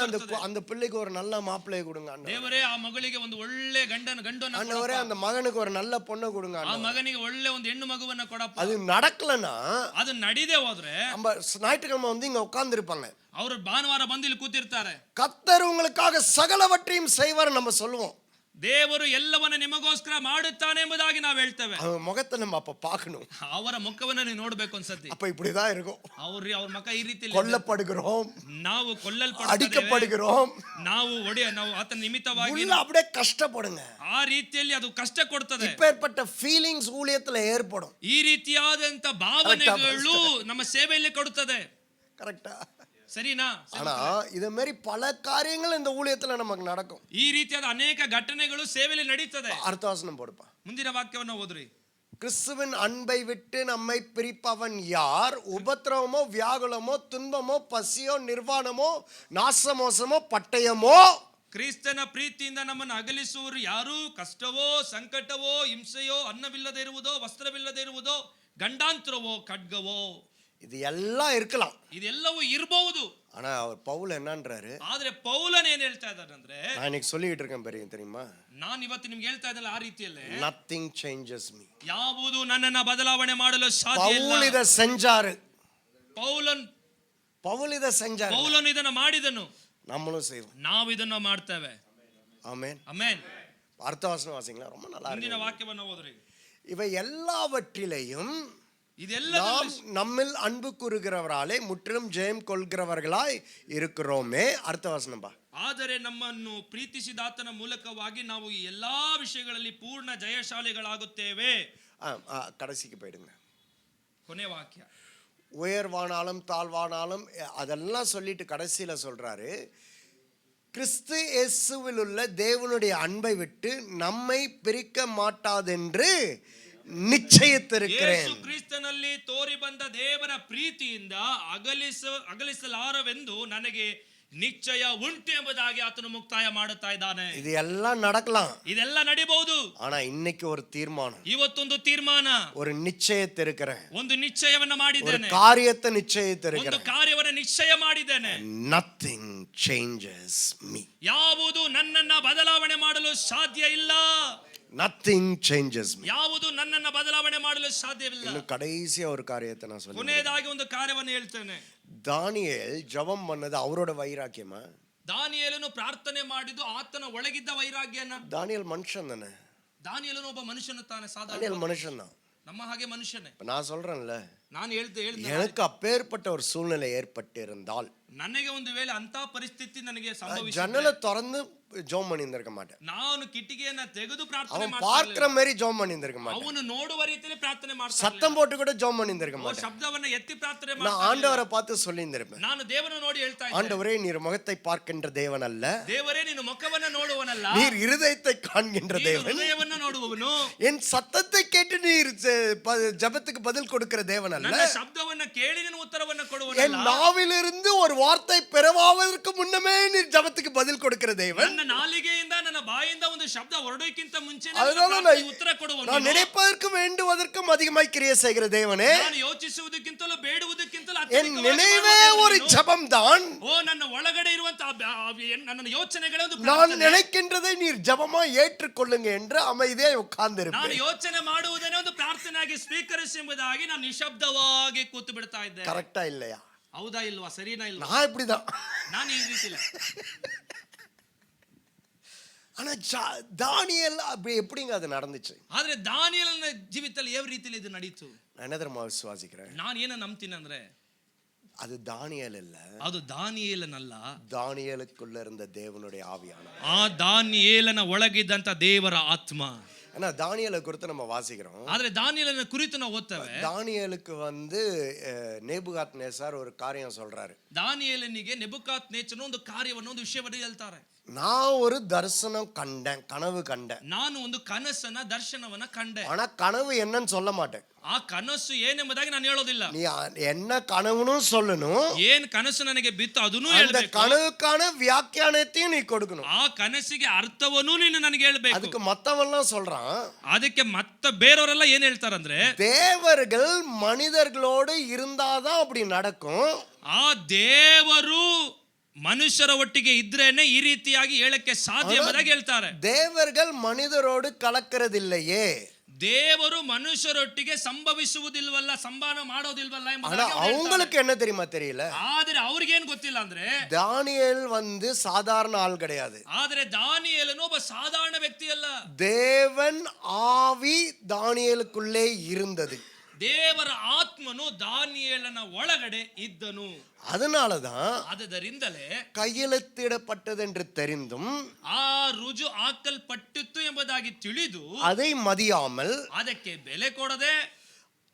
அந்த பிள்ளைக்கு ஒரு நல்ல மாப்பிள்ளையை கொடுங்க ஆண்டவரே. ದೇವರೇ, ಆ ಮಗಳಿಗೆ ಒಂದು ಒಳ್ಳೆ ಗಂಡನ ஆண்டவரே, அந்த மகனுக்கு ஒரு நல்ல பொண்ணை கொடுங்க ಆ ஆண்டவரே. ಮಗನಿಗೆ ಒಳ್ಳೆ ಒಂದು ಹೆಣ್ಣು ಮಗುವನ್ನ ಕೊಡಪ್ಪ. அது நடக்கலனா, ಅದು ನಡೀದೇ ಹೋದ್ರೆ நம்ம ஞாயிற்றுக்கிழமை வந்து இங்க உட்கார்ந்து இருப்பாங்க. ಅವರು ಭಾನುವಾರ ಬಂದು ಇಲ್ಲಿ ಕೂತಿರ್ತಾರೆ. கர்த்தர் உங்களுக்காக சகலவற்றையும் செய்வார் நம்ம சொல்லுவோம். ದೇವರು ಎಲ್ಲವನ್ನ ನಿಮಗೋಸ್ಕರ ಮಾಡುತ್ತಾನೆ ಎಂಬುದಾಗಿ ನಾವು ಹೇಳ್ತೇವೆ. ಅವರ ಮುಖத்தை நம்ம அப்ப பார்க்கணும். ಅವರ ಮುಖವನ್ನ ನೀವು ನೋಡಬೇಕು ಅನ್ಸತಿ. அப்ப இப்படிதான் இருக்கும். ಅವ್ರ ಮುಖ ಈ ರೀತಿ. கொல்லப்படுகிறோம், ನಾವು ಕೊಲ್ಲಲ್ಪಡುತ್ತೇವೆ, ಅಡಿಕப்படுகிறோம், ನಾವು ಆತನ ನಿಮಿತ್ತವಾಗಿ அப்படியே கஷ்டப்படுங்க. ಆ ರೀತಿಯಲ್ಲಿ ಅದು ಕಷ್ಟ ಕೊಡ್ತದೆ. இப்பேற்பட்ட ಫೀಲಿಂಗ್ಸ್ ஊழியத்துல ஏற்படும். ಈ ರೀತಿಯಾದಂತ ಭಾವನೆಗಳು ನಮ್ಮ ಸೇವೆಯಲ್ಲಿ ಕೊಡುತ್ತದೆ. ಕರೆಕ್ಟಾ? ಸರಿನಾ? ஆனா இத மாதிரி பல காரியங்கள் இந்த ஊழியத்துல நமக்கு நடக்கும். ಈ ರೀತಿಯಾದ ಅನೇಕ ಘಟನೆಗಳು ಸೇವೆಯಲ್ಲಿ ನಡೀತದೆ. ಅರ್ಥವಚನ போடுப்பா. ಮುಂದಿನ ವಾಕ್ಯವನ್ನು ಓದ್ರಿ. கிறிஸ்துவின் அன்பை விட்டு நம்மை பிரிப்பவன் யார்? உபத்திரவமோ, வியாகுலமோ, துன்பமோ, பசியோ, நிர்வாணமோ, நாசமோசமோ, பட்டயமோ. ಕ್ರಿಸ್ತನ ಪ್ರೀತಿಯಿಂದ ನಮ್ಮನ್ನು ಅಗಲಿಸುವರು ಯಾರು? ಕಷ್ಟವೋ, ಸಂಕಟವೋ, ಹಿಂಸೆಯೋ, ಅನ್ನವಿಲ್ಲದೆ ಇರುವುದೋ, ವಸ್ತ್ರವಿಲ್ಲದೆ ಇರುವುದೋ, ಗಂಡಾಂತರವೋ, ಖಡ್ಗವೋ. இது எல்லாம் இருக்கலாம். ಇದೆಲ್ಲವೂ ಇರಬಹುದು. ஆனா அவர் பவுல் என்னன்றாரு, ಆದ್ರೆ ಪೌಲನ್ ಏನ್ ಹೇಳ್ತಾ ಇದ್ದಾನಂದ್ರೆ, நான் இன்னைக்கு சொல்லிட்டு இருக்கேன் பெரிய தெரியுமா, ನಾನು ಇವತ್ತು ನಿಮ್ಗೆ ಹೇಳ್ತಾ ಇದ್ದಲ್ಲ ಆ ರೀತಿಯಲ್ಲೇ, nothing changes me. ಯಾವುದು ನನ್ನನ್ನ ಬದಲಾವಣೆ ಮಾಡಲು ಸಾಧ್ಯ ಇಲ್ಲ. பவுல் இத செஞ்சாரு, ಪೌಲನ್ இத செஞ்சாரு, ಪೌಲನ್ ಇದನ್ನ ಮಾಡಿದನು, நம்மளும் செய்வோம். ನಾವು ಇದನ್ನ ಮಾಡ್ತೇವೆ. ஆமென். ಆಮೆನ್. அர்த்த வசனம் வாசிங்களா, ரொம்ப நல்லா ಮುಂದಿನ இருக்கு. ವಾಕ್ಯವನ್ನು ಓದ್ರಿ. இவை எல்லாவற்றிலையும் ಇದೆಲ್ಲ நாம் நம்மில் அன்பு கூறுகிறவராலே முற்றிலும் ஜெயம் கொள்கிறவர்களாய் இருக்கிறோமே. அர்த்த வசனம் பா. ಆದರೆ ನಮ್ಮನ್ನು ಪ್ರೀತಿಸಿದ ಆತನ ಮೂಲಕವಾಗಿ ನಾವು ಈ ಎಲ್ಲಾ ವಿಷಯಗಳಲ್ಲಿ ಪೂರ್ಣ ಜಯಶಾಲಿಗಳಾಗುತ್ತೇವೆ. கடைசிக்கு போயிடுங்க. ಕೊನೆ ವಾಕ್ಯ. உயர்வானாலும் தாழ்வானாலும் அதெல்லாம் சொல்லிட்டு கடைசியில சொல்றாரு, கிறிஸ்து இயேசுவில் உள்ள தேவனுடைய அன்பை விட்டு நம்மை பிரிக்க மாட்டாதென்று நிச்சயித்திருக்கிறேன். ಯೇಸು ಕ್ರಿಸ್ತನಲ್ಲಿ ತೋರಿ ಬಂದ ದೇವರ ಪ್ರೀತಿಯಿಂದ ಅಗಲಿಸಲಾರವೆಂದು ನನಗೆ ನಿಶ್ಚಯ ಉಂಟು ಎಂಬುದಾಗಿ ಆತನು ಮುಕ್ತಾಯ ಮಾಡುತ್ತಾ ಇದ್ದಾನೆ. இது எல்லாம் நடக்கலாம், ಇದೆಲ್ಲ ನಡಿಬಹುದು. ஆனா இன்னைக்கு ஒரு தீர்மானம், ಇವತ್ತೊಂದು ತೀರ್ಮಾನ, ஒரு நிச்சயத்திருக்கிறேன், ಒಂದು ನಿಶ್ಚಯವನ್ನ ಮಾಡಿದ್ದೇನೆ, ஒரு காரியத்தை ಒಂದು நிச்சயித்திருக்கிறேன். ಕಾರ್ಯವನ್ನ ನಿಶ್ಚಯ ಮಾಡಿದ್ದೇನೆ. Nothing changes me. ಯಾವುದು ನನ್ನನ್ನ ಬದಲಾವಣೆ ಮಾಡಲು ಸಾಧ್ಯ ಇಲ್ಲ. Nothing changes me. ಯಾವುದು ನನ್ನನ್ನ ಬದಲಾವಣೆ ಮಾಡಲು ಸಾಧ್ಯವಿಲ್ಲ. இன்னும் கடைசியா ஒரு காரியத்தை நான் சொல்றேன். ಕೊನೆಯದಾಗಿ ಒಂದು ಕಾರ್ಯವನ್ನು ಹೇಳ್ತೇನೆ. தானியேல் ஜெபம் பண்ணது அவரோட வைராக்கியமா? ದಾನಿಯೇಲನು ಪ್ರಾರ್ಥನೆ ಮಾಡಿದ್ದು ಆತನ ಒಳಗಿದ್ದ ವೈರಾಗ್ಯನ. தானியேல் மனுஷன் தானே, ದಾನಿಯೇಲನು ಒಬ್ಬ ಮನುಷ್ಯನು ತಾನೆ, ಸಾಧಾರಣ தானியேல் மனுஷன் தான். ನಮ್ಮ ಹಾಗೆ ಮನುಷ್ಯನೇ. நான் சொல்றேன்ல, ನಾನು ಹೇಳ್ದೆ எனக்கு அப்பேற்பட்ட ஒரு சூழ்நிலை ஏற்பட்டு இருந்தால், ನನಗೆ ಒಂದು ವೇಳೆ ಅಂತ ಪರಿಸ್ಥಿತಿ ನನಗೆ ಸಂಭವಿಸಿದ್ರೆ, ஜன்னலை திறந்து ஜெபம் பண்ணி இருந்திருக்க மாட்டேன். ನಾನು ಕಿಟಿಕಿಯನ್ನ ತೆಗೆದು ಪ್ರಾರ್ಥನೆ அவன் ಮಾಡ್ತಾ பார்க்கிற மாதிரி ஜெபம் பண்ணி இருந்திருக்க மாட்டேன். ಅವನು ನೋಡುವ ರೀತಿಯಲ್ಲಿ ಪ್ರಾರ್ಥನೆ ಮಾಡ್ತಾ சத்தம் போட்டு கூட ஜெபம் பண்ணி இருந்திருக்க ಇರಲಿಲ್ಲ. மாட்டேன். ಶಬ್ದವನ್ನ ಎತ್ತಿ ಪ್ರಾರ್ಥನೆ நான் ಮಾಡ್ತಾ ஆண்டவரை பார்த்து சொல்லி இருந்திருப்பேன், ನಾನು ದೇವರನ್ನು ನೋಡಿ ಹೇಳ್ತಾ ಇದ್ದೆ, ஆண்டவரே நீர் முகத்தை பார்க்கின்ற தேவன் அல்ல, ದೇವರೇ ನೀನು ಮುಖವನ್ನ ನೋಡುವನಲ್ಲ, நீர் இருதயத்தை காண்கின்ற ನೀನು தேவன், ಹೃದಯವನ್ನ ನೋಡುವವನು, என் சத்தத்தை கேட்டு நீர் ஜெபத்துக்கு பதில் கொடுக்கிற தேவன் அல்ல, ನನ್ನ ಶಬ್ದವನ್ನ ಕೇಳಿ ನೀನು ಉತ್ತರವನ್ನ என் ಕೊಡುವನಲ್ಲ, நாவிலிருந்து ஒரு வார்த்தை பிறவாவதற்கு முன்னமே நீர் ஜெபத்துக்கு பதில் கொடுக்கிற தேவன். ನನ್ನ ನಾಲಿಗೆಯಿಂದ ನನ್ನ ಬಾಯಿಂದ ಒಂದು ಶಬ್ದ ಹೊರಡೋಕ್ಕಿಂತ ಮುಂಚೆ அதனால ಉತ್ತರ ಕೊಡುವನು. நான் நினைப்பதற்கும் வேண்டுவதற்கும் அதிகமாய் கிரியை செய்கிற தேவனே, ನಾನು ಯೋಚಿಸುವುದಕ್ಕಿಂತಲೂ ಬೇಡುವುದಕ್ಕಿಂತಲೂ என் ಅತ್ಯಧಿಕವಾಗಿ நினைவே ಮಾಡುವ ஒரு ದೇವನು. ஜெபம் தான். ಓ ನನ್ನ ಒಳಗಡೆ ಇರುವಂತಹ ನನ್ನ ಯೋಚನೆಗಳೇ ಒಂದು நான் ಪ್ರಾರ್ಥನೆ. நினைக்கின்றதை நீர் ஜெபமா ஏற்றுக்கொள்ளுங்க என்று அமைதியா ನಾನು உட்கார்ந்திருப்பேன். ಯೋಚನೆ ಮಾಡುವುದನ್ನೇ ಒಂದು ಪ್ರಾರ್ಥನೆಯಾಗಿ ಸ್ವೀಕರಿಸಿ ಎಂಬುದಾಗಿ ನಾನು ನಿಶಬ್ದವಾಗಿ ಕೂತು ಬಿಡ್ತಾ ಇದ್ದೆ. கரெக்டா இல்லையா? ಹೌದಾ ಇಲ್ವಾ, ಸರಿನಾ ಇಲ್ವಾ? நான் இப்படிதான். ನಾನು ಈ ರೀತಿ ಇಲ್ಲ. ஆனா தானியேல் அப்படி எப்படிங்க அது நடந்துச்சு? ಆದ್ರೆ ದಾನಿಯೇಲನ ಜೀವಿತದಲ್ಲಿ ಯಾವ ರೀತಿಯಲ್ಲಿ ಇದು ನಡೀತು? நான் என்ன தெரியுமா விசுவாசிக்கிறேன், ನಾನು ಏನ ನಂಬ್ತೀನಿ ಅಂದ್ರೆ, அது தானியேல் இல்ல, ಅದು ದಾನಿಯೇಲನಲ್ಲ, தானியேலுக்குள்ள இருந்த தேவனுடைய ஆவியானவர். ಆ ದಾನಿಯೇಲನ ಒಳಗಿದ್ದಂತ ದೇವರ ಆತ್ಮ. ஏன்னா தானியேலை குறித்து நம்ம வாசிக்கிறோம். ಆದ್ರೆ ದಾನಿಯೇಲನ ಕುರಿತು ನಾವು ಓದ್ತೇವೆ. தானியேலுக்கு நேபுகாத் நேசார் ஒரு காரியம் சொல்றாரு. ದಾನಿಯೇಲನಿಗೆ ನೆಬುಕಾತ್ ನೇಚನು ಒಂದು ಕಾರ್ಯವನ್ನು, ಒಂದು ವಿಷಯವನ್ನು ಹೇಳ್ತಾರೆ. நான் ஒரு தரிசனம் கண்டேன், கனவு கண்டேன். ನಾನು ಒಂದು ಕನಸನ್ನ, ದರ್ಶನವನ್ನ ಕಂಡೆ. ஆனா கனவு என்னன்னு சொல்ல மாட்டேன். ಆ ಕನಸು ಏನೆಂಬುದಾಗಿ ನಾನು ಹೇಳೋದಿಲ್ಲ. நீ என்ன கனவுன்னு சொல்லணும், ಏನ್ ಕನಸು ನನಗೆ ಬಿತ್ತು ಅದನ್ನು அந்த ಹೇಳ್ಬೇಕು, கனவுக்கான வியாக்கியானத்தையும் நீ கொடுக்கணும். ಆ ಕನಸಿಗೆ ಅರ್ಥವನ್ನು ನೀನು ನನಗೆ ಹೇಳ್ಬೇಕು. அதுக்கு மத்தவன்லாம் சொல்றான், ಅದಕ್ಕೆ ಮತ್ತೆ ಬೇರೆಯವರೆಲ್ಲ ಏನ್ ಹೇಳ್ತಾರಂದ್ರೆ, தேவர்கள் மனிதர்களோடு இருந்தாதான் அப்படி நடக்கும், ಆ ದೇವರು ಮನುಷ್ಯರ ಒಟ್ಟಿಗೆ ಇದ್ರೇನೆ ಈ ರೀತಿಯಾಗಿ ಹೇಳಕ್ಕೆ ಸಾಧ್ಯ ಎಂಬುದಾಗಿ ಹೇಳ್ತಾರೆ. தேவர்கள் மனிதரோடு கலக்கிறதில்லையே, ದೇವರು ಮನುಷ್ಯರೊಟ್ಟಿಗೆ ಸಂಭವಿಸುವುದಿಲ್ವಲ್ಲ, ಸಂಧಾನ ಮಾಡೋದಿಲ್ವಲ್ಲ ஆனா ಎಂಬುದಾಗಿ ಅವ್ರು ಹೇಳ್ತಾರೆ. அவங்களுக்கு என்ன தெரியுமா தெரியல, ಆದ್ರೆ ಅವ್ರಿಗೇನ್ ಗೊತ್ತಿಲ್ಲ ಅಂದ್ರೆ, தானியேல் சாதாரண ஆள் கிடையாது. ಆದ್ರೆ ದಾನಿಯೇಲನು ಒಬ್ಬ ಸಾಧಾರಣ ವ್ಯಕ್ತಿ ಅಲ್ಲ. தேவன் ஆவி தானியேலுக்குள்ளே இருந்தது. ದೇವರ ಆತ್ಮನು ದಾನಿಯೇಲನ ಒಳಗಡೆ ಇದ್ದನು. அதனாலதான் ಆದ್ದರಿಂದಲೇ கையெழுத்திடப்பட்டது என்று தெரிந்தும் ಆ ರುಜು ಹಾಕಲ್ಪಟ್ಟಿತ್ತು ಎಂಬುದಾಗಿ ತಿಳಿದು அதை மதியாமல் ಅದಕ್ಕೆ ಬೆಲೆ ಕೊಡದೆ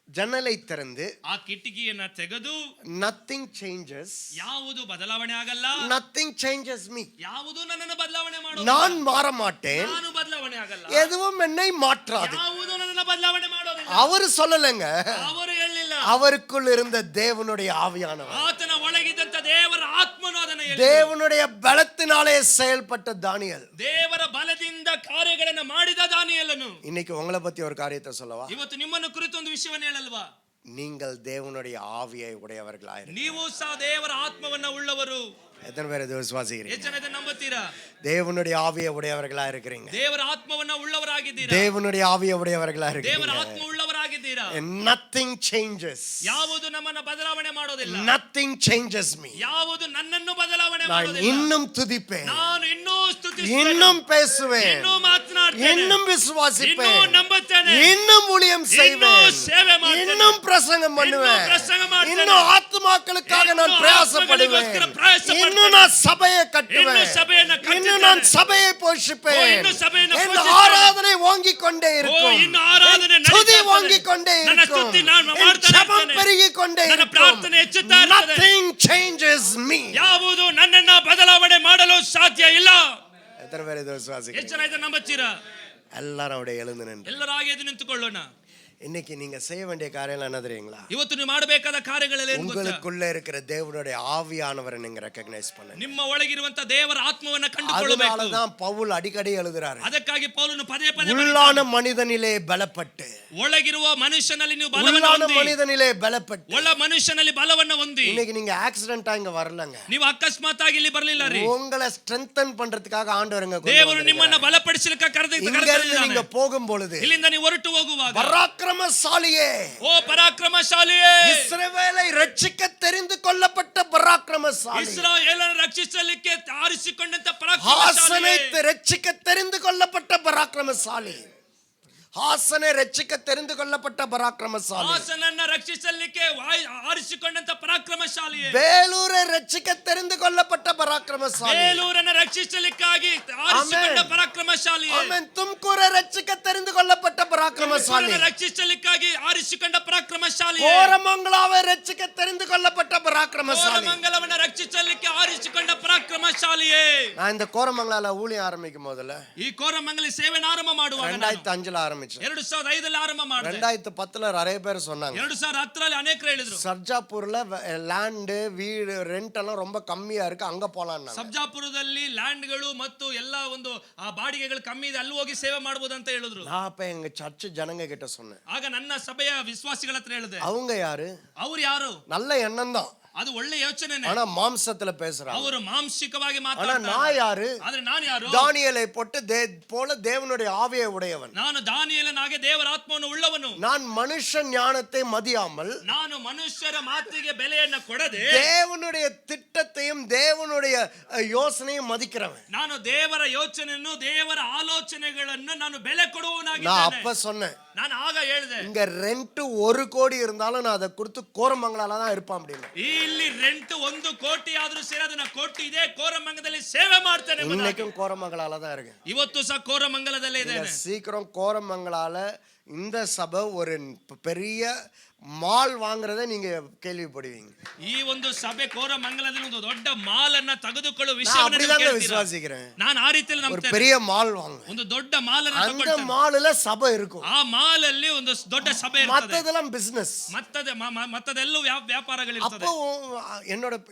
ஜன்னலை திறந்து ಆ ಕಿಟಕಿಯನ್ನ ತೆಗೆದು, nothing changes, ಯಾವುದು ಬದಲಾವಣೆ ಆಗಲ್ಲ, nothing changes me, ಯಾವುದು ನನ್ನನ್ನು ಬದಲಾವಣೆ ಮಾಡೋದು, நான் மாற மாட்டேன், ನಾನು ಬದಲಾವಣೆ ಆಗಲ್ಲ, எதுவும் என்னை மாற்றாது. ಯಾವುದು ನನ್ನನ್ನು ಬದಲಾವಣೆ ಮಾಡೋದಿಲ್ಲ. அவர் சொல்லலைங்க, ಅವರು ಹೇಳಿಲ್ಲ, அவருக்குள் இருந்த தேவனுடைய ஆவியானவர், ಆತನ ಒಳಗಿದ್ದಂತ ದೇವರ ಆತ್ಮನು ಅದನ್ನ ಹೇಳಿದ. தேவனுடைய பலத்தினாலே செயல்பட்ட தானியேல். ದೇವರ ಬಲದಿಂದ ಕಾರ್ಯಗಳನ್ನು ಮಾಡಿದ ದಾನಿಯೇಲನು. இன்னைக்கு உங்களை பத்தி ஒரு காரியத்தை சொல்லவா? ಇವತ್ತು ನಿಮ್ಮನ್ನು ಕುರಿತು ಒಂದು ವಿಷಯವನ್ನು ಹೇಳಲ್ವಾ? நீங்கள் தேவனுடைய ஆவியை உடையவர்களாய் ನೀವು ಸಹ ದೇವರ ಆತ್ಮವನ್ನ ಉಳ್ಳವರು. எத்தனை பேர் இதை விசுவாசிக்கிறீங்க? ಎಷ್ಟು ಜನ ಇದನ್ನ ನಂಬುತ್ತೀರಾ? தேவனுடைய ஆவியை உடையவர்களா இருக்கிறீங்க. ದೇವರ ಆತ್ಮವನ್ನ ಉಳ್ಳವರಾಗಿದ್ದೀರಾ? தேவனுடைய ஆவியை உடையவர்களா ದೇವರ இருக்கிறீங்க. ಆತ್ಮ ಉಳ್ಳವರಾಗಿದ್ದೀರಾ? Nothing changes. ಯಾವುದು ನಮ್ಮನ್ನ ಬದಲಾವಣೆ ಮಾಡೋದಿಲ್ಲ. Nothing changes me. ಯಾವುದು ನನ್ನನ್ನು ಬದಲಾವಣೆ நான் ಮಾಡೋದಿಲ್ಲ. இன்னும் துதிப்பேன், ನಾನು ಇನ್ನೂ ಸ್ತುತಿಸುವೆನು, இன்னும் பேசுவேன், ಇನ್ನೂ ಮಾತನಾಡ್ತೇನೆ, இன்னும் விசுவாசிப்பேன், ಇನ್ನೂ ನಂಬುತ್ತೇನೆ, இன்னும் ஊழியம் ಇನ್ನೂ செய்வேன், ಸೇವೆ ಮಾಡ್ತೇನೆ, இன்னும் பிரசங்கம் பண்ணுவேன், ಇನ್ನೂ ಪ್ರಸಂಗ ಮಾಡ್ತೇನೆ, இன்னும் ஆத்துமாக்களுக்காக நான் ಇನ್ನೂ பிரயாசப்படுவேன், ಆತ್ಮಗಳಿಗೋಸ್ಕರ ಪ್ರಯಾಸಪಡ್ತೇನೆ, இன்னும் நான் சபையை கட்டுவேன், ಇನ್ನೂ ಸಭೆಯನ್ನು ಕಟ್ಟುತ್ತೇನೆ, இன்னும் நான் சபையை போஷிப்பேன், ಇನ್ನೂ ಸಭೆಯನ್ನು என் ಪೋಷಿಸ್ತೇನೆ, ஆராதனை வாங்கிக் கொண்டே இருக்கும், ಇನ್ನೂ ಆರಾಧನೆ என் துதி ನಡೀತಾ வாங்கிக் கொண்டே ನನ್ನ இருக்கும், ಸ್ತುತಿ ನಾನು என் ಮಾಡ್ತಾನೆ ஜெபம் ಇರ್ತೇನೆ, பெருகிக் கொண்டே ನನ್ನ இருக்கும். ಪ್ರಾರ್ಥನೆ ಹೆಚ್ಚುತ್ತಾ ಇರ್ತದೆ. Nothing changes me. ಯಾವುದು ನನ್ನನ್ನ ಬದಲಾವಣೆ ಮಾಡಲು ಸಾಧ್ಯ ಇಲ್ಲ. எத்தனை பேர் இதை விசுவாசிக்கிறீங்க? ಎಷ್ಟು ಜನ ಇದನ್ನ ನಂಬುತ್ತೀರಾ? எல்லாரும் அப்படியே எழுந்து நின்று ಎಲ್ಲರಾಗಿ ಎದ್ದು ನಿಂತುಕೊಳ್ಳೋಣ. இன்னைக்கு நீங்க செய்ய வேண்டிய காரியம் என்ன தெரியுங்களா? ಇವತ್ತು ನೀವು ಮಾಡಬೇಕಾದ ಕಾರ್ಯಗಳೆಲ್ಲ ಏನು ಗೊತ್ತಾ? உங்களுக்குள்ள இருக்கிற தேவனுடைய ஆவியானவரை நீங்க ரெகக்னைஸ் பண்ணுங்க. ನಿಮ್ಮ ಒಳಗಿರುವಂತ ದೇವರ ಆತ್ಮವನ್ನ ಕಂಡುಕೊಳ್ಳಬೇಕು. அதனாலதான் பவுல் அடிக்கடி எழுதுறாரு, ಅದಕ್ಕಾಗಿ ಪೌಲನು ಪದೇ ಪದೇ உள்ளான மனிதனிலே பலப்பட்டு, ಒಳಗಿರುವ ಮನುಷ್ಯನಲ್ಲಿ ನೀವು ಬಲವನ್ನು உள்ளான ಹೊಂದಿ, மனிதனிலே பலப்பட்டு. ಒಳ ಮನುಷ್ಯನಲ್ಲಿ ಬಲವನ್ನು ಹೊಂದಿ. இன்னைக்கு நீங்க ஆக்சிடென்ட்டா இங்க வரலங்க, ನೀವು ಅಕಸ್ಮಾತ್ ಆಗಿ ಇಲ್ಲಿ ಬರಲಿಲ್ಲ ರೀ. உங்களை ஸ்ட்ரெಂಥன் பண்றதுக்காக ஆண்டவருங்க ದೇವರು ನಿಮ್ಮನ್ನ ಬಲಪಡಿಸಲಿಕ್ಕೆ இங்க இருந்து நீங்க போகும் பொழுது ಇಲ್ಲಿಂದ ನೀವು ಹೊರಟು ಹೋಗುವಾಗ, பராக்கிரமசாலியே, ಓ ಪರಾಕ್ರಮಶಾಲಿಯೇ, இஸ்ரவேலை ரட்சிக்க தெரிந்து கொள்ளப்பட்ட பராக்கிரமசாலி, ಇಸ್ರಾಯೇಲನ್ನು ರಕ್ಷಿಸಲಿಕ್ಕೆ ಆರಿಸಿಕೊಂಡಂತ ಪರಾಕ್ರಮಶಾಲಿ, ஹாசனை ரட்சிக்க தெரிந்து கொள்ளப்பட்ட பராக்கிரமசாலி, ஹாசனை ரட்சிக்க தெரிந்து கொள்ளப்பட்ட பராக்கிரமசாலி, ಹಾಸನನ್ನ ರಕ್ಷಿಸಲಿಕ್ಕೆ ಆರಿಸಿಕೊಂಡಂತ ಪರಾಕ್ರಮಶಾಲಿಯೇ, ಬೇಲೂரை ரட்சிக்க தெரிந்து கொள்ளப்பட்ட பராக்கிரமசாலி, ಬೇಲೂರನ್ನ ರಕ್ಷಿಸಲಿಕ್ಕಾಗಿ ಆರಿಸಿಕೊಂಡ ಪರಾಕ್ರಮಶಾಲಿಯೇ, ஆமென், தும்கூரை ரட்சிக்க தெரிந்து கொள்ளப்பட்ட பராக்கிரமசாலி, ರಕ್ಷಿಸಲಿಕ್ಕಾಗಿ ಆರಿಸಿಕೊಂಡ ಪರಾಕ್ರಮಶಾಲಿಯೇ, கோரமங்கலாவை ரட்சிக்க தெரிந்து கொள்ளப்பட்ட பராக்கிரமசாலி. ಕೋರಮಂಗಲವನ್ನ ರಕ್ಷಿಸಲಿಕ್ಕೆ ಆರಿಸಿಕೊಂಡ ಪರಾಕ್ರಮಶಾಲಿಯೇ. நான் இந்த கோரமங்கலால ஊழியம் ஆரம்பிக்கும் போதுல ಈ ಕೋರಮಂಗಲ ಸೇವೆನ ಆರಂಭ ಮಾಡುವಾಗ 2005 ஆரம்பிச்சேன். 2005 ಆರಂಭ ಮಾಡಿದೆ. 2010 நிறைய பேர் சொன்னாங்க, 2010 ಅನೇಕರು ಹೇಳಿದ್ರು, ಸರ್ಜಾಪುರ್ல ಲ್ಯಾಂಡ್ வீடு ரெண்ட் எல்லாம் ரொம்ப கம்மியா இருக்கு, அங்க போலாம். ಸರ್ಜಾಪುರದಲ್ಲಿ ಲ್ಯಾಂಡ್ಗಳು ಮತ್ತು ಎಲ್ಲ ಒಂದು ಆ ಬಾಡಿಗೆಗಳು ಕಮ್ಮಿ ಇದೆ, ಅಲ್ಲಿ ಹೋಗಿ ಸೇವೆ ಮಾಡಬಹುದು ಅಂತ ಹೇಳಿದ್ರು. நான் அப்ப எங்க சர்ச் ஜனங்க கிட்ட சொன்னேன், ಆಗ ನನ್ನ ಸಭೆಯ ವಿಶ್ವಾಸಿಗಳ ಹತ್ರ ಹೇಳಿದೆ, அவங்க யாரு? ಅವ್ರು ಯಾರು? நல்ல எண்ணம் தான், ಅದು ಒಳ್ಳೆ ಯೋಚನೆನೇ, ஆனா மாம்சத்துல பேசுறாங்க. ಅವರು ಮಾಂಸಿಕವಾಗಿ ஆனா ಮಾತಾಡ್ತಾರೆ. நான் யாரு? ಆದ್ರೆ ನಾನು ಯಾರು? தானியேலை போல தேவனுடைய ஆவியை உடையவன். ನಾನು ದಾನಿಯೇಲನಾಗೆ ದೇವರ ಆತ್ಮವನ್ನು ಉಳ್ಳವನು. நான் மனுஷ ஞானத்தை மதியாமல், ನಾನು ಮನುಷ್ಯರ ಮಾತಿಗೆ ಬೆಲೆಯನ್ನ ಕೊಡದೆ, தேவனுடைய திட்டத்தையும் தேவனுடைய யோசனையும் மதிக்கிறவன். ನಾನು ದೇವರ ಯೋಚನೆಯನ್ನು ದೇವರ ಆಲೋಚನೆಗಳನ್ನು ನಾನು ಬೆಲೆ நான் ಕೊಡುವವನಾಗಿದ್ದೇನೆ. அப்ப சொன்னேன், ನಾನು ಆಗ ಹೇಳಿದೆ, இங்க ரெண்ட் 1 கோடி இருந்தாலும் நான் அதை கொடுத்து கோரமங்கலால தான் இருப்பான் அப்படின்னு. ಇಲ್ಲಿ ರೆಂಟ್ 1 ಕೋಟಿ ಆದ್ರೂ ಸೇರಿ ಅದನ್ನ ಕೊಟ್ಟು ಇದೇ ಕೋರಮಂಗಲದಲ್ಲಿ ಸೇವೆ ಮಾಡ್ತೇನೆ. இன்னைக்கும் கோரமங்கலால தான் இருக்கு. ಇವತ್ತು ಸಹ ಕೋರಮಂಗಲದಲ್ಲೇ ಇದೆ. சீக்கிரம் கோரமங்கலால இந்த சபை ஒரு பெரிய மால் வாங்குறதை நீங்க கேள்விப்படுவீங்க. ಈ ಒಂದು ಸಭೆ ಕೋರಮಂಗಲದಲ್ಲಿ ಒಂದು ದೊಡ್ಡ ಮಾಲ್ ಅನ್ನ ತೆಗೆದುಕೊಳ್ಳುವ நான் ವಿಷಯವನ್ನು அப்படிதான் ಕೇಳ್ತೀರಾ? விசுவாசிக்கிறேன். ನಾನು ಆ ರೀತಿಯಲ್ಲಿ ஒரு ನಂಬ್ತೇನೆ. பெரிய மால் வாங்க, ಒಂದು ದೊಡ್ಡ ಮಾಲ್ ಅನ್ನು அந்த ತಗೊಳ್ತೇನೆ. மால்ல சபை இருக்கும், ಆ ಮಾಲ್ ಅಲ್ಲಿ ಒಂದು ದೊಡ್ಡ ಸಭೆ ಇರ್ತದೆ, மத்ததெல்லாம் பிசினஸ். ಮತ್ತದೆಲ್ಲೂ ವ್ಯಾಪಾರಗಳಿರ್ತದೆ. அப்போ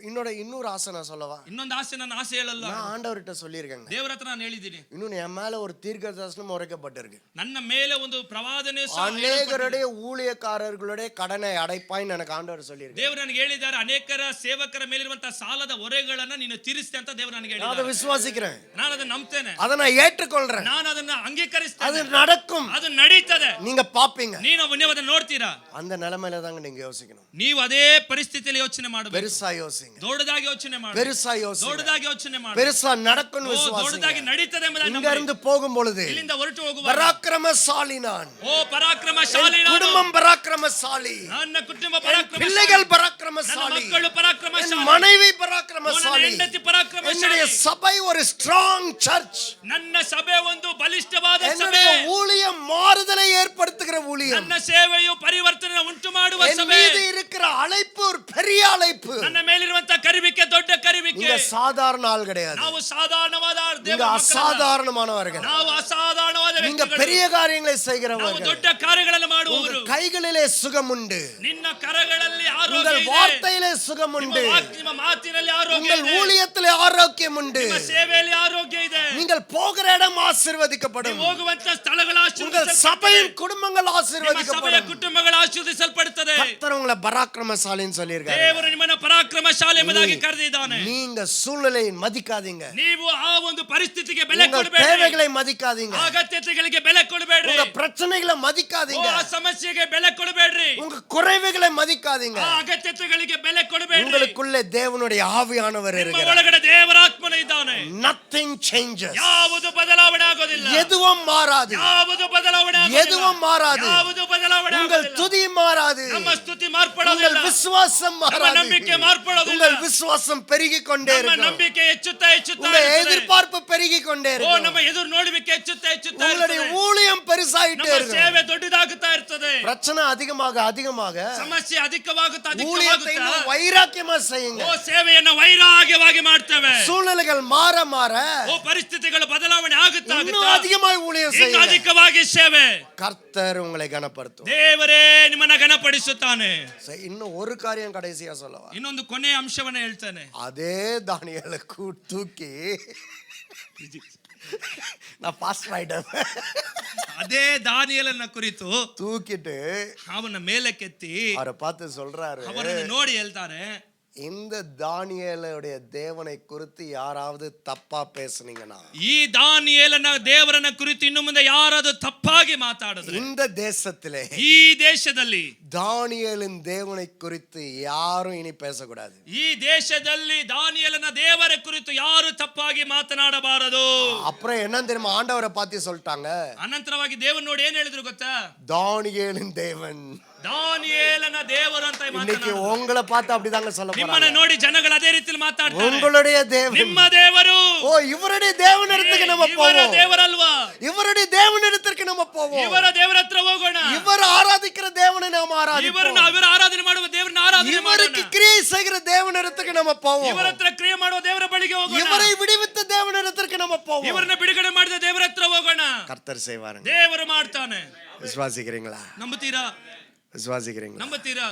என்னோட இன்னொரு ஆசை நான் சொல்லவா? ಇನ್ನೊಂದು ಆಸೆ, ನನ್ನ ಆಸೆ ಹೇಳಲ್ಲ, நான் ஆண்டவர்கிட்ட சொல்லியிருக்கேங்க, ದೇವರ ಹತ್ರ ನಾನು ಹೇಳಿದ್ದೀನಿ, இன்னும் என் மேல ஒரு தீர்க்கதரிசனம் உரைக்கப்பட்டிருக்கு, ನನ್ನ ಮೇಲೆ ಒಂದು ಪ್ರವಾದನೆ அநேகருடைய ஊழியக்காரர்களுடைய கடனை அடைப்பாய் எனக்கு ஆண்டவர் சொல்லியிருக்காரு. ದೇವರು ನನಗೆ ಹೇಳಿದ್ದಾರೆ, ಅನೇಕರ ಸೇವಕರ ಮೇಲಿರುವಂತಹ ಸಾಲದ ಹೊರೆಗಳನ್ನ ನೀನು ತೀರಿಸ್ತೆ ಅಂತ ದೇವರು ನನಗೆ நான் அதை ಹೇಳಿದ್ದಾರೆ. விசுவாசிக்கிறேன், ನಾನು ಅದನ್ನ ನಂಬ್ತೇನೆ, அதை நான் ஏற்றுக்கொள்றேன், ನಾನು ಅದನ್ನ அது ಅಂಗೀಕರಿಸ್ತೇನೆ, நடக்கும், ಅದು ನಡೀತದೆ. நீங்க பாப்பீங்க. ನೀವು ಅದನ್ನ ನೋಡ್ತೀರಾ. அந்த நிலைமையில தாங்க நீங்க யோசிக்கணும். ನೀವು ಅದೇ ಪರಿಸ್ಥಿತಿಯಲ್ಲಿ ಯೋಚನೆ ಮಾಡಬೇಕು. பெருசா யோசிங்க, ದೊಡ್ಡದಾಗಿ ಯೋಚನೆ ಮಾಡಿ, பெருசா யோசிங்க, ದೊಡ್ಡದಾಗಿ ಯೋಚನೆ ಮಾಡಿ, பெருசா நடக்கும்னு ದೊಡ್ಡದಾಗಿ விசுவாசிங்க. ನಡೀತದೆ ಎಂಬುದನ್ನು இங்க இருந்து போகும் பொழுது ಇಲ್ಲಿಂದ ಹೊರಟು ಹೋಗುವ பராக்கிரமசாலி நான், ಓ ಪರಾಕ್ರಮಶಾಲಿ, என் குடும்பம் பராக்கிரமசாலி, ನನ್ನ ಕುಟುಂಬ என் ಪರಾಕ್ರಮಶಾಲಿ, பிள்ளைகள் ನನ್ನ பராக்கிரமசாலி, ಮಕ್ಕಳು என் ಪರಾಕ್ರಮಶಾಲಿ, மனைவி ನನ್ನ பராக்கிரமசாலி, ಹೆಂಡತಿ ಪರಾಕ್ರಮಶಾಲಿ, என்னுடைய சபை ஒரு ஸ்ட்ராங் சர்ச், ನನ್ನ ಸಭೆ ಒಂದು ಬಲಿಷ್ಠವಾದ ಸಭೆ, என்னுடைய ஊழியம் மாறுதலை ஏற்படுத்துகிற ஊழியம், ನನ್ನ ಸೇವೆಯು ಪರಿವರ್ತನೆ ಉಂಟು ಮಾಡುವ என் ಸಭೆ, மீது இருக்கிற அழைப்பு ஒரு பெரிய அழைப்பு. ನನ್ನ ಮೇಲಿರುವಂತ ಕರಿವಿಕೆ ದೊಡ್ಡ ಕರಿವಿಕೆ. இங்க சாதாரண ஆள் கிடையாது, ನಾವು ಸಾಧಾರಣವಾದ இங்க அசாதாரணமானவர்கள். ನಾವು ಅಸಾಧಾರಣವಾದ நீங்க பெரிய காரியங்களை செய்கிறவர்கள். ದೊಡ್ಡ ಕಾರ್ಯಗಳನ್ನು ಮಾಡುವವರು. உங்க கைகளிலே சுகம் உண்டு. ನಿನ್ನ ಕರಗಳಲ್ಲಿ ಆರೋಗ್ಯ உங்கள் ಇದೆ. வார்த்தையிலே சுகம் உண்டு. ನಿಮ್ಮ ಮಾತಿನಲ್ಲಿ ಆರೋಗ್ಯ உங்கள் ಇದೆ. ஊழியத்திலே ஆரோக்கியம் உண்டு. ನಿಮ್ಮ ಸೇವೆಯಲ್ಲಿ ಆರೋಗ್ಯ ಇದೆ. நீங்கள் போகிற இடம் ஆசீர்வதிக்கப்படும். ಹೋಗುವಂತ ಸ್ಥಳಗಳು உங்கள் ಆಶೀರ್ವದಿಸಲ್ಪಡುತ್ತವೆ. சபையின் குடும்பங்கள் ನಿಮ್ಮ ಸಭೆಯ ஆசீர்வதிக்கப்படும். ಕುಟುಂಬಗಳು ಆಶೀರ್ವದಿಸಲ್ಪಡುತ್ತದೆ. கர்த்தர் உங்களை பராக்கிரமசாலின்னு சொல்லியிருக்காரு. ದೇವರು ನಿಮ್ಮನ್ನು ಪರಾಕ್ರಮಶಾಲಿ ಎಂಬುದಾಗಿ ಕರೆದಿದ್ದಾನೆ. நீங்க சூழ்நிலையை மதிக்காதீங்க. ನೀವು ಆ ಒಂದು ಪರಿಸ್ಥಿತಿಗೆ ಬೆಲೆ உங்கள் ಕೊಡಬೇಡಿ. தேவைகளை மதிக்காதீங்க. ಅಗತ್ಯತೆಗಳಿಗೆ ಬೆಲೆ ಕೊಡಬೇಡಿ. உங்க பிரச்சனைகளை மதிக்காதீங்க. ಆ ಸಮಸ್ಯೆಗೆ ಬೆಲೆ ಕೊಡಬೇಡ್ರಿ. உங்க குறைவுகளை மதிக்காதீங்க. ಆ ಅಗತ್ಯತೆಗಳಿಗೆ ಬೆಲೆ ಕೊಡಬೇಡ್ರಿ. உங்களுக்குள்ளே தேவனுடைய ஆவியானவர் ನಿಮ್ಮ இருக்கிறார். ಒಳಗಡೆ ದೇವರ ಆತ್ಮನು ಇದ್ದಾನೆ. Nothing changes. ಯಾವುದು ಬದಲಾವಣೆ ಆಗೋದಿಲ್ಲ. எதுவும் மாறாது. ಯಾವುದು ಬದಲಾವಣೆ ಆಗೋದಿಲ್ಲ. எதுவும் மாறாது. ಯಾವುದು ಬದಲಾವಣೆ உங்கள் ಆಗೋದಿಲ್ಲ. துதி மாறாது. ನಮ್ಮ ಸ್ತುತಿ உங்கள் ಮಾರ್ಪಡೋದಿಲ್ಲ. விசுவாசம் ನಮ್ಮ மாறாது. ನಂಬಿಕೆ ಮಾರ್ಪಡೋದಿಲ್ಲ. உங்கள் விசுவாசம் பெருகிக் கொண்டே ನಮ್ಮ இருக்கும். ನಂಬಿಕೆ ಹೆಚ್ಚುತ್ತಾ ಹೆಚ್ಚುತ್ತಾ உங்கள் ಇರುತ್ತದೆ. எதிர்பார்ப்பு பெருகிக் கொண்டே ಓ இருக்கும். ನಮ್ಮ ಎದುರು ನೋಡುವಿಕೆ ಹೆಚ್ಚುತ್ತಾ ಹೆಚ್ಚುತ್ತಾ உங்களுடைய ಇರುತ್ತದೆ. ஊழியம் பெருசாயிட்டே ನಮ್ಮ இருக்கும். ಸೇವೆ ದೊಡ್ಡದಾಗುತ್ತಾ ಇರ್ತದೆ. பிரச்சனை அதிகமாக அதிகமாக ಸಮಸ್ಯೆ ಅಧಿಕವಾಗುತ್ತಾ ஊழியத்தை ಅಧಿಕವಾಗುತ್ತಾ இன்னும் வைராக்கியமா செய்யுங்க. ಓ ಸೇವೆಯನ್ನು ವೈರಾಗ್ಯವಾಗಿ ಮಾಡ್ತೇವೆ. சூழ்நிலைகள் மாற மாற ಓ ಪರಿಸ್ಥಿತಿಗಳು ಬದಲಾವಣೆ ಆಗುತ್ತಾ இன்னும் ಆಗುತ್ತಾ அதிகமாய் ஊழியம் ಇನ್ನು செய்யுங்க. ಅಧಿಕವಾಗಿ ಸೇವೆ. கர்த்தர் உங்களை கனப்படுத்தும். ದೇವರೇ ನಿಮ್ಮನ್ನ ಘನಪಡಿಸುತ್ತಾನೆ. இன்னும் ஒரு காரியம் கடைசியா சொல்லவா? ಇನ್ನೊಂದು ಕೊನೆಯ ಅಂಶವನ್ನ ಹೇಳ್ತಾನೆ. அதே தானியேலை தூக்கி நான் பாஸ்டர் ஆயிட்டேன். ಅದೇ ದಾನಿಯೇಲನ ಕುರಿತು தூக்கிட்டு ಅವನ ಮೇಲಕ್ಕೆತ್ತಿ அவரை பார்த்து சொல்றாரு, ಅವನನ್ನು ನೋಡಿ ಹೇಳ್ತಾರೆ, இந்த தானியேலுடைய தேவனை குறித்து யாராவது தப்பா பேசுனீங்கன்னா, ಈ ದಾನಿಯೇಲನ ದೇವರನ್ನ ಕುರಿತು ಇನ್ನು ಮುಂದೆ ಯಾರಾದರೂ ತಪ್ಪಾಗಿ ಮಾತಾಡಿದ್ರೆ, இந்த தேசத்திலே ಈ ದೇಶದಲ್ಲಿ தானியேலின் தேவனை குறித்து யாரும் இனி பேசக்கூடாது. ಈ ದೇಶದಲ್ಲಿ ದಾನಿಯೇಲನ ದೇವರ ಕುರಿತು ಯಾರು ತಪ್ಪಾಗಿ ಮಾತನಾಡಬಾರದು. அப்புறம் என்ன தெரியுமா, ஆண்டவரை பார்த்து சொல்லிட்டாங்க, ಅನಂತರವಾಗಿ ದೇವರು ನೋಡಿ ಏನ್ ಹೇಳಿದ್ರು ಗೊತ್ತಾ? தானியேலின் தேவன். ದಾನಿಯೇಲನ ದೇವರು ಅಂತ இன்னைக்கு உங்களை பார்த்து அப்படிதாங்க சொல்ல ನಿಮ್ಮನ್ನ போறாங்க. ನೋಡಿ ಜನಗಳು ಅದೇ ರೀತಿಯಲ್ಲಿ ಮಾತಾಡ್ತಾರೆ. உங்களுடைய தேவன். ನಿಮ್ಮ ದೇವರು. ஓ, இவருடைய தேவனிடத்துக்கு நம்ம ಇವರ போவோம். ದೇವರಲ್ವಾ? இவருடைய தேவனிடத்திற்கு நம்ம போவோம். ಇವರ ದೇವರ ಹತ್ರ ಹೋಗೋಣ. இவர் ஆராதிக்கிற தேவனை நாம் ஆராதிப்போம். ಇವರ ಆರಾಧನೆ ಮಾಡುವ ದೇವರನ್ನ ಆರಾಧನೆ இவருக்கு ಮಾಡೋಣ. கிரியை செய்கிற தேவனிடத்துக்கு நம்ம போவோம். ಇವರ ಹತ್ರ ಕ್ರಿಯೆ ಮಾಡುವ ದೇವರ ಬಳಿಗೆ ಹೋಗೋಣ. இவரை விடுவித்த தேவனிடத்திற்கு நம்ம போவோம். ಇವರನ್ನ ಬಿಡುಗಡೆ ಮಾಡಿದ ದೇವರ ಹತ್ರ ಹೋಗೋಣ. கர்த்தர் செய்வாருங்க. ದೇವರು ಮಾಡ್ತಾನೆ. விசுவாசிக்கிறீங்களா? ನಂಬುತ್ತೀರಾ? விசுவாசிக்கிறீங்களா? ನಂಬುತ್ತೀರಾ?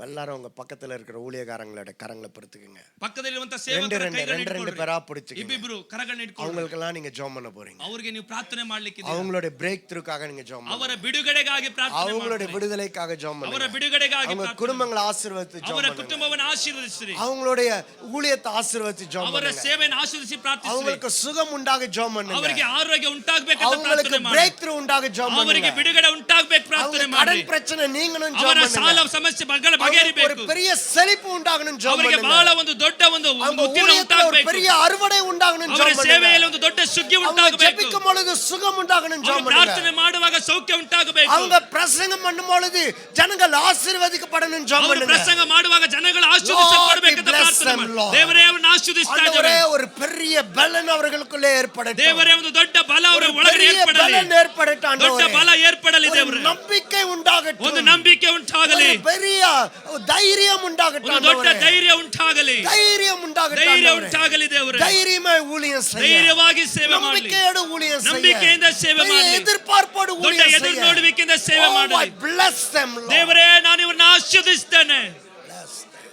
எல்லாரும் உங்க பக்கத்துல இருக்கிற ஊழியக்காரங்களோட கரங்களை பொறுத்துக்குங்க. ಪಕ್ಕದಲ್ಲಿರುವಂತ ரெண்டு ಸೇವಕರ ரெண்டு ಕೈಗಳನ್ನ ரெண்டு ரெண்டு ಇಟ್ಕೊಳ್ಳಿ. பேரா பிடிச்சுக்கங்க. ಇಬ್ಬಿಬ್ರು ಕರಗಳನ್ನ ಇಟ್ಕೊಳ್ಳಿ. அவங்களுக்கெல்லாம் நீங்க ஜெபம் பண்ண போறீங்க. ಅವರಿಗೆ ನೀವು ಪ್ರಾರ್ಥನೆ ಮಾಡ್ಲಿಕ್ಕಿದೆ. அவங்களுடைய பிரேக் த்ரூக்காக நீங்க ஜெபம் ಅವರ பண்ணுங்க. ಬಿಡುಗಡೆಗಾಗಿ ಪ್ರಾರ್ಥನೆ அவங்களுடைய ಮಾಡಿ. விடுதலைக்காக ஜெபம் ಅವರ பண்ணுங்க. ಬಿಡುಗಡೆಗಾಗಿ அவங்க ಪ್ರಾರ್ಥನೆ குடும்பங்களை ஆசீர்வதித்து ಮಾಡಿ. ஜெபம் ಅವರ பண்ணுங்க. ಕುಟುಂಬವನ್ನು ಆಶೀರ್ವದಿಸಿರಿ. அவங்களுடைய ஊழியத்தை ஆசீர்வதித்து ஜெபம் ಅವರ பண்ணுங்க. ಸೇವೆಯನ್ನು ಆಶೀರ್ವದಿಸಿ ಪ್ರಾರ್ಥಿಸಿರಿ. அவங்களுக்கு சுகம் உண்டாக ஜெபம் பண்ணுங்க. ಅವರಿಗೆ ಆರೋಗ್ಯ ಉಂಟಾಗಬೇಕಂತ அவங்களுக்கு ಪ್ರಾರ್ಥನೆ ಮಾಡಿ. பிரேக் த்ரூ உண்டாக ஜெபம் ಅವರಿಗೆ பண்ணுங்க. ಬಿಡುಗಡೆ ಉಂಟಾಗಬೇಕು ಪ್ರಾರ್ಥನೆ அவங்க ಮಾಡಿ. கடன் பிரச்சனை நீங்கணும் ಅವರ ஜெபம் ಸಾಲ பண்ணுங்க. ಸಮಸ್ಯೆ அவங்களுக்கு ಬಗೆಹರಿಬೇಕು. ஒரு பெரிய செழிப்பு உண்டாகணும் ஜெபம் ಅವರಿಗೆ பண்ணுங்க. ಬಹಳ ಒಂದು ದೊಡ್ಡ ಒಂದು அவங்க ಉತ್ತಿರ ஊழியத்துல ஒரு ಉಂಟಾಗಬೇಕು. பெரிய அறுவடை உண்டாகணும் ಅವರ ஜெபம் பண்ணுங்க. ಸೇವೆಯಲ್ಲಿ ಒಂದು ದೊಡ್ಡ ಸುಗ್ಗಿ அவங்க ಉಂಟಾಗಬೇಕು. ஜெபிக்கும் பொழுது சுகம் உண்டாகணும் ಅವರು ஜெபம் பண்ணுங்க. ಪ್ರಾರ್ಥನೆ ಮಾಡುವಾಗ ಸೌಖ್ಯ ಉಂಟಾಗಬೇಕು. அவங்க பிரசங்கம் பண்ணும் பொழுது ஜனங்கள் ஆசீர்வதிக்கப்படணும் ஜெபம் ಅವರು பண்ணுங்க. ಪ್ರಸಂಗ ಮಾಡುವಾಗ ಜನಗಳು ಆಶೀರ್ವದಿಸಲ್ಪಡಬೇಕಂತ Lord, we bless ಪ್ರಾರ್ಥನೆ them, ಮಾಡಿ. Lord. ದೇವರೇ ಅವರನ್ನು ಆಶೀರ್ವದಿಸ್ತಾ ಇದ್ದಾರೆ. ஆண்டவரே, ஒரு பெரிய பலன் அவர்களுக்குள்ளே ஏற்படட்டும். ದೇವರೇ ಒಂದು ದೊಡ್ಡ ಬಲ ಅವರ ஒரு ಒಳಗಡೆ பெரிய ಏರ್ಪಡಲಿ. பலன் ஏற்படட்டும் ದೊಡ್ಡ ஆண்டவரே. ಬಲ ಏರ್ಪಡಲಿ ஒரு ದೇವರೇ. நம்பிக்கை உண்டாகட்டும். ಒಂದು ನಂಬಿಕೆ ಉಂಟಾಗಲಿ. ஒரு பெரிய தைரியம் உண்டாகட்டும் ಒಂದು ದೊಡ್ಡ ஆண்டவரே. ಧೈರ್ಯ ಉಂಟಾಗಲಿ. தைரியம் உண்டாகட்டும் ಧೈರ್ಯ ஆண்டவரே. ಉಂಟಾಗಲಿ ದೇವರೇ. தைரியமாய் ஊழியம் செய்ய, ಧೈರ್ಯವಾಗಿ ಸೇವೆ ಮಾಡಲಿ. நம்பிக்கையோடு ஊழியம் செய்ய, ನಂಬಿಕೆಯಿಂದ ಸೇವೆ பெரிய ಮಾಡಲಿ. எதிர்பார்ப்போடு ದೊಡ್ಡ ஊழியம் ಎದುರು செய்ய. ನೋಡುವಿಕೆಯಿಂದ ಸೇವೆ Oh, I ಮಾಡಲಿ. bless them, Lord. ದೇವರೇ, ನಾನು ಇವರನ್ನು ಆಶೀರ್ವದಿಸ್ತೇನೆ. Bless them.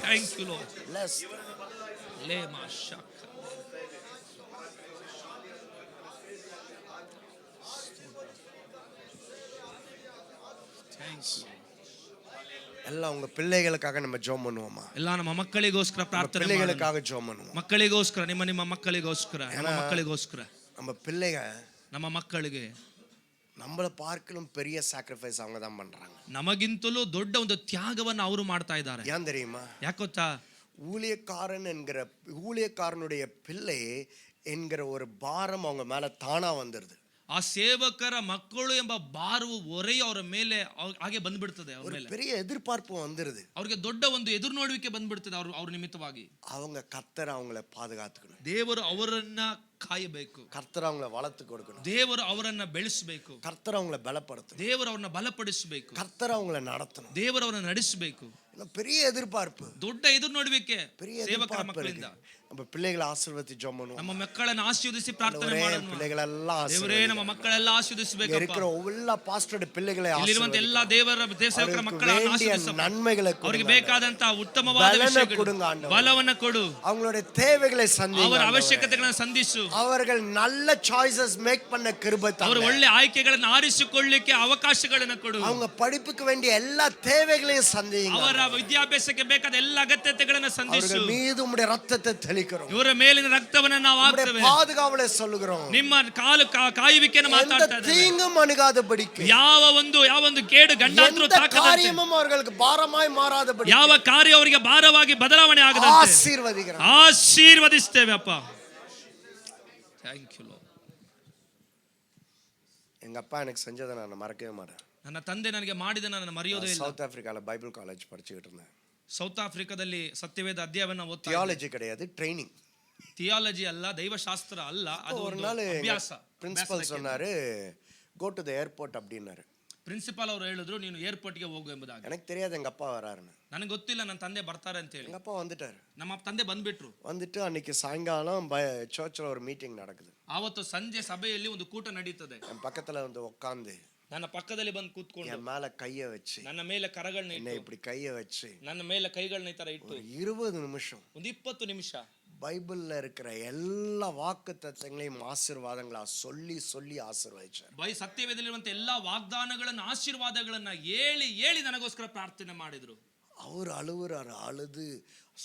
Thank you lord. Bless them. ಲೇಮಾ ಶಾಖ. எல்லாம் உங்க பிள்ளைகளுக்காக நம்ம ஜெபம் பண்ணுவோமா? ಎಲ್ಲ ನಮ್ಮ ಮಕ್ಕಳಿಗೋಸ್ಕರ ಪ್ರಾರ್ಥನೆ ಮಾಡೋಣ. பிள்ளைகளுக்காக ஜெபம் பண்ணுவோம். ಮಕ್ಕಳಿಗೋಸ್ಕರ, ನಿಮ್ಮ ಮಕ್ಕಳಿಗೋಸ್ಕರ, ನಮ್ಮ ಮಕ್ಕಳಿಗೋಸ್ಕರ, நம்ம பிள்ளைங்க ನಮ್ಮ ಮಕ್ಕಳಿಗೆ நம்மள பார்க்கலும் பெரிய சாக்ரிஃபைஸ் அவங்க தான் பண்றாங்க. ನಮಗಿಂತಲೂ ದೊಡ್ಡ ಒಂದು ತ್ಯಾಗವನ್ನು ಅವರು ಮಾಡ್ತಾ ಇದ್ದಾರೆ. ஏன் தெரியுமா? ಯಾಕೊತ್ತಾ? ஊழியக்காரனுடைய பிள்ளை என்கிற ஒரு பாரம் அவங்க மேல தானா வந்துருது. ಆ ಸೇವಕರ ಮಕ್ಕಳು ಎಂಬ ಭಾರವು ಹೊರೆಯು ಅವರ ಮೇಲೆ ಹಾಗೆ ಬಂದ್ಬಿಡ್ತದೆ. ಅವರ ಮೇಲೆ பெரிய எதிர்பார்ப்பு வந்துருது. ಅವರಿಗೆ ದೊಡ್ಡ ಒಂದು ಎದುರು ನೋಡುವಿಕೆ ಬಂದ್ಬಿಡ್ತದೆ. ಅವ್ರ ನಿಮಿತ್ತವಾಗಿ அவங்க கர்த்தர் அவங்கள பாதுகாத்துக்கணும். ದೇವರು ಅವರನ್ನ ಕಾಯಬೇಕು. கர்த்தர் அவங்கள வளர்த்து கொடுக்கணும். ದೇವರು ಅವರನ್ನ ಬೆಳೆಸಬೇಕು. கர்த்தர் அவங்கள பலப்படுத்தணும். ದೇವರು ಅವರನ್ನ ಬಲಪಡಿಸಬೇಕು. கர்த்தர் அவங்கள நடத்தணும். ದೇವರು ಅವರನ್ನ ನಡೆಸಬೇಕು. பெரிய எதிர்பார்ப்பு, ದೊಡ್ಡ ಎದುರು ನೋಡುವಿಕೆ பெரிய ಸೇವಕರ எதிர்பார்ப்பு ಮಕ್ಕಳಿಂದ. நம்ம பிள்ளைகளை ஆசீர்வதிச்சு ஜெபம் பண்ணுவோம். ನಮ್ಮ ಮಕ್ಕಳನ್ನು ಆಶೀರ್ವದಿಸಿ ಪ್ರಾರ್ಥನೆ ಮಾಡೋಣ. பிள்ளைகளெல்லாம் ದೇವರೇ ನಮ್ಮ ಮಕ್ಕಳೆಲ್ಲ ಆಶೀರ್ವದಿಸಬೇಕು. இருக்கிற எல்லா பாஸ்டர்ட பிள்ளைகளை ಇಲ್ಲಿರುವಂತ ಎಲ್ಲ ದೇವರ ಸೇವಕರ ಮಕ್ಕಳನ್ನು ಆಶೀರ್ವದಿಸು. நன்மைகளை ಅವರಿಗೆ ಬೇಕಾದಂತ ಉತ್ತಮವಾದ ವಿಷಯಗಳು, ಬಲವನ್ನು ಕೊಡು. அவங்களுடைய தேவைகளை சந்திங்க. ಅವರ ಅವಶ್ಯಕತೆಗಳನ್ನು ಸಂಧಿಸು. அவர்கள் நல்ல சாய்ஸஸ் மேக் பண்ண கிருபை தாங்க. ಅವರು ಒಳ್ಳೆ ಆಯ್ಕೆಗಳನ್ನು ಆರಿಸಿಕೊಳ್ಳಲಿಕ್ಕೆ ಅವಕಾಶಗಳನ್ನು ಕೊಡು. அவங்க படிப்புக்கு வேண்டிய எல்லா தேவைகளையும் சந்திங்க. ಅವರ ವಿದ್ಯಾಭ್ಯಾಸಕ್ಕೆ ಬೇಕಾದ ಎಲ್ಲ ಅಗತ್ಯತೆಗಳನ್ನು ಸಂಧಿಸು. அவர்கள் மீது உம்முடைய ரத்தத்தை தெளிக்கிறோம். ಇವರ ಮೇಲಿನ ರಕ್ತವನ್ನು ನಾವು ಹಾಕ್ತೇವೆ. பாதுகாவலை சொல்லுகிறோம். ನಿಮ್ಮ ಕಾಲು ಕಾಯುವಿಕೆಯನ್ನು ಮಾತಾಡ್ತಾ ಇದ್ದೇವೆ. தீங்கும் அணுகாதபடிக்கு, ಯಾವ ಒಂದು ಕೇಡು ಗಂಡಾಂತರೂ ತಾಕದಂತೆ, ಕಾರ್ಯமும் அவர்களுக்கு பாரமாய் மாறாதபடி, ಯಾವ ಕಾರ್ಯ ಅವರಿಗೆ ಭಾರವಾಗಿ ಬದಲಾವಣೆ ಆಗದಂತೆ ಆಶೀರ್ವದಿಸ್ತೇವೆ ಅಪ್ಪ. Thank you lord. எங்க அப்பா எனக்கு செஞ்சதை நான் மறக்கவே மாட்டேன். ನನ್ನ ತಂದೆ ನನಗೆ ಮಾಡಿದ ನಾನು ಮರೆಯೋದೇ ಇಲ್ಲ. சவுத் ஆப்பிரிக்கால பைபிள் காலேஜ் படிச்சுக்கிட்டு இருந்தேன். ಸೌತ್ ಆಫ್ರಿಕಾದಲ್ಲಿ ಸತ್ಯವೇದ ಅಧ್ಯಯನವನ್ನು ಓದ್ತಾ. தியாலஜி கிடையாது, ட்ரைனிங். ಥಿಯಾಲಜಿ ಅಲ್ಲ, ದೈವಶಾಸ್ತ್ರ ಅಲ್ಲ, ಅದು ஒரு நாள் ಅಭ್ಯಾಸ. பிரின்சிபல் சொன்னாரு, கோ டு தி ஏர்போர்ட் அப்படின்னாரு. ಪ್ರಿನ್ಸಿಪಾಲ್ ಅವರು ಹೇಳಿದ್ರು ನೀನು ಏರ್ಪೋರ್ಟ್ಗೆ ಹೋಗು ಎಂಬುದಾಗಿ. எனக்கு தெரியாது எங்க அப்பா வராருன்னு. ನನಗೆ ಗೊತ್ತಿಲ್ಲ ನನ್ನ ತಂದೆ ಬರ್ತಾರೆ ಅಂತ ಹೇಳಿ. எங்க அப்பா வந்துட்டாரு. ನಮ್ಮ ತಂದೆ ಬಂದ್ಬಿಟ್ರು. வந்துட்டு அன்னைக்கு சாயங்காலம் சர்ச்சில் ஒரு மீட்டிங் நடக்குது. ಆವತ್ತು ಸಂಜೆ ಸಭೆಯಲ್ಲಿ ಒಂದು ಕೂಟ ನಡೀತದೆ. என் பக்கத்துல வந்து உட்காந்து ನನ್ನ ಪಕ್ಕದಲ್ಲಿ ಬಂದು ಕೂತ್ಕೊಂಡು என் மேல கைய வச்சு, ನನ್ನ ಮೇಲೆ ಕರಗಳನ್ನ என்ன ಇಟ್ಟು, இப்படி கைய வச்சு, ನನ್ನ ಮೇಲೆ ಕೈಗಳನ್ನ ಈ ತರ ಇಟ್ಟು 20 நிமிஷம் ಒಂದು 20 ನಿಮಿಷ பைபிள்ல இருக்கிற எல்லா வாக்கு தத்தங்களையும் ஆசீர்வாதங்களா சொல்லி சொல்லி ஆசீர்வதிச்சார். ಸತ್ಯವೇದದಲ್ಲಿರುವಂತ ಎಲ್ಲಾ ವಾಗ್ದಾನಗಳನ್ನ ಆಶೀರ್ವಾದಗಳನ್ನ ಹೇಳಿ ನನಗೋಸ್ಕರ ಪ್ರಾರ್ಥನೆ ಮಾಡಿದ್ರು. அவர் அழுது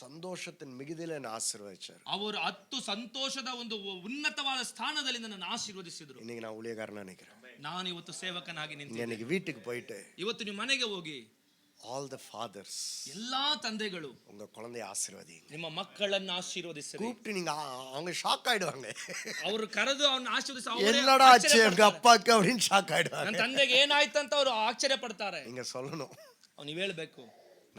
சந்தோஷத்தின் மிகுதியில என்ன ஆசீர்வதிச்சார். ಅವರು 10 ಸಂತೋಷದ ಒಂದು ಉನ್ನತವಾದ ಸ್ಥಾನದಲ್ಲಿ ನನ್ನನ್ನು ಆಶೀರ್ವದಿಸಿದ್ರು. இன்னைக்கு நான் ஊழியக்காரனா நினைக்கிறேன். ನಾನು ಇವತ್ತು ಸೇವಕನಾಗಿ ನಿಂತಿದ್ದೇನೆ. இன்னைக்கு வீட்டுக்கு போயிட்டு ಇವತ್ತು ನೀವು ಮನೆಗೆ ಹೋಗಿ all the fathers, ಎಲ್ಲಾ ತಂದೆಗಳು உங்க குழந்தையை ஆசீர்வதிங்க. ನಿಮ್ಮ ಮಕ್ಕಳನ್ನು ಆಶೀರ್ವದಿಸಿರಿ. கூப்பிட்டு நீங்க அவங்க ஷாக் ஆயிடுவாங்க. ಅವರು ಕರೆದು ಅವನ್ನ ಆಶೀರ್ವದಿಸಿ என்னடா ஆச்சு எங்க அப்பாக்கு அப்படின்னு ஷாக் ஆயிடுவாங்க. ನನ್ನ ತಂದೆಗೆ ಏನಾಯ್ತು ಅಂತ ಅವರು ಆಶ್ಚರ್ಯ ಪಡ್ತಾರೆ. நீங்க சொல்லணும், ನೀವು ಹೇಳಬೇಕು,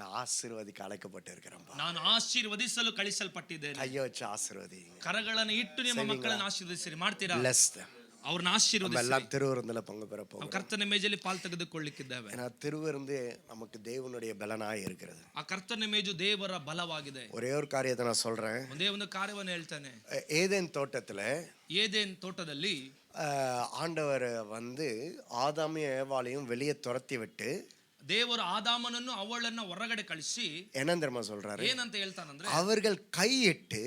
நான் ஆசீர்வதிக்க அழைக்கப்பட்டு இருக்கிறேன்ப்பா. ನಾನು ಆಶೀರ್ವದಿಸಲು ಕಳಿಸಲ್ಪಟ್ಟಿದ್ದೇನೆ. கையை வச்சு ஆசீர்வதிங்க. ಕರಗಳನ್ನು ಇಟ್ಟು ನಿಮ್ಮ ಮಕ್ಕಳನ್ನು ಆಶೀರ್ವದಿಸಿರಿ. ಮಾಡ್ತೀರಾ? bless them. ಅವ್ರನ್ನ ಆಶೀರ್ವದಿಸಿ. எல்லாம் திருவிருந்துல பங்கு பெற போகிறோம். ಕರ್ತನ ಮೇಜಲ್ಲಿ ಪಾಲು ತೆಗೆದುಕೊಳ್ಳಿಕ್ಕಿದ್ದೇವೆ. ஏன்னா திருவிருந்து நமக்கு தேவனுடைய பலனாய் இருக்கிறது. ಆ ಕರ್ತನ ಮೇಜು ದೇವರ ಬಲವಾಗಿದೆ. ஒரே ஒரு காரியத்தை நான் சொல்றேன். ಒಂದೇ ಒಂದು ಕಾರ್ಯವನ್ನು ಹೇಳ್ತಾನೆ. ஏதேன் தோட்டத்துல, ಏದೇನ್ ತೋಟದಲ್ಲಿ ஆண்டவர் வந்து ஆதாமையும் ஏவாளையும் வெளியே துரத்தி விட்டு ದೇವರು ಆದಾಮನನ್ನು ಅವಳನ್ನ ಹೊರಗಡೆ ಕಳಿಸಿ என்ன தெரியுமா சொல்றாரு? ಏನಂತ ಹೇಳ್ತಾನಂದ್ರೆ, அவர்கள் கையிட்டு,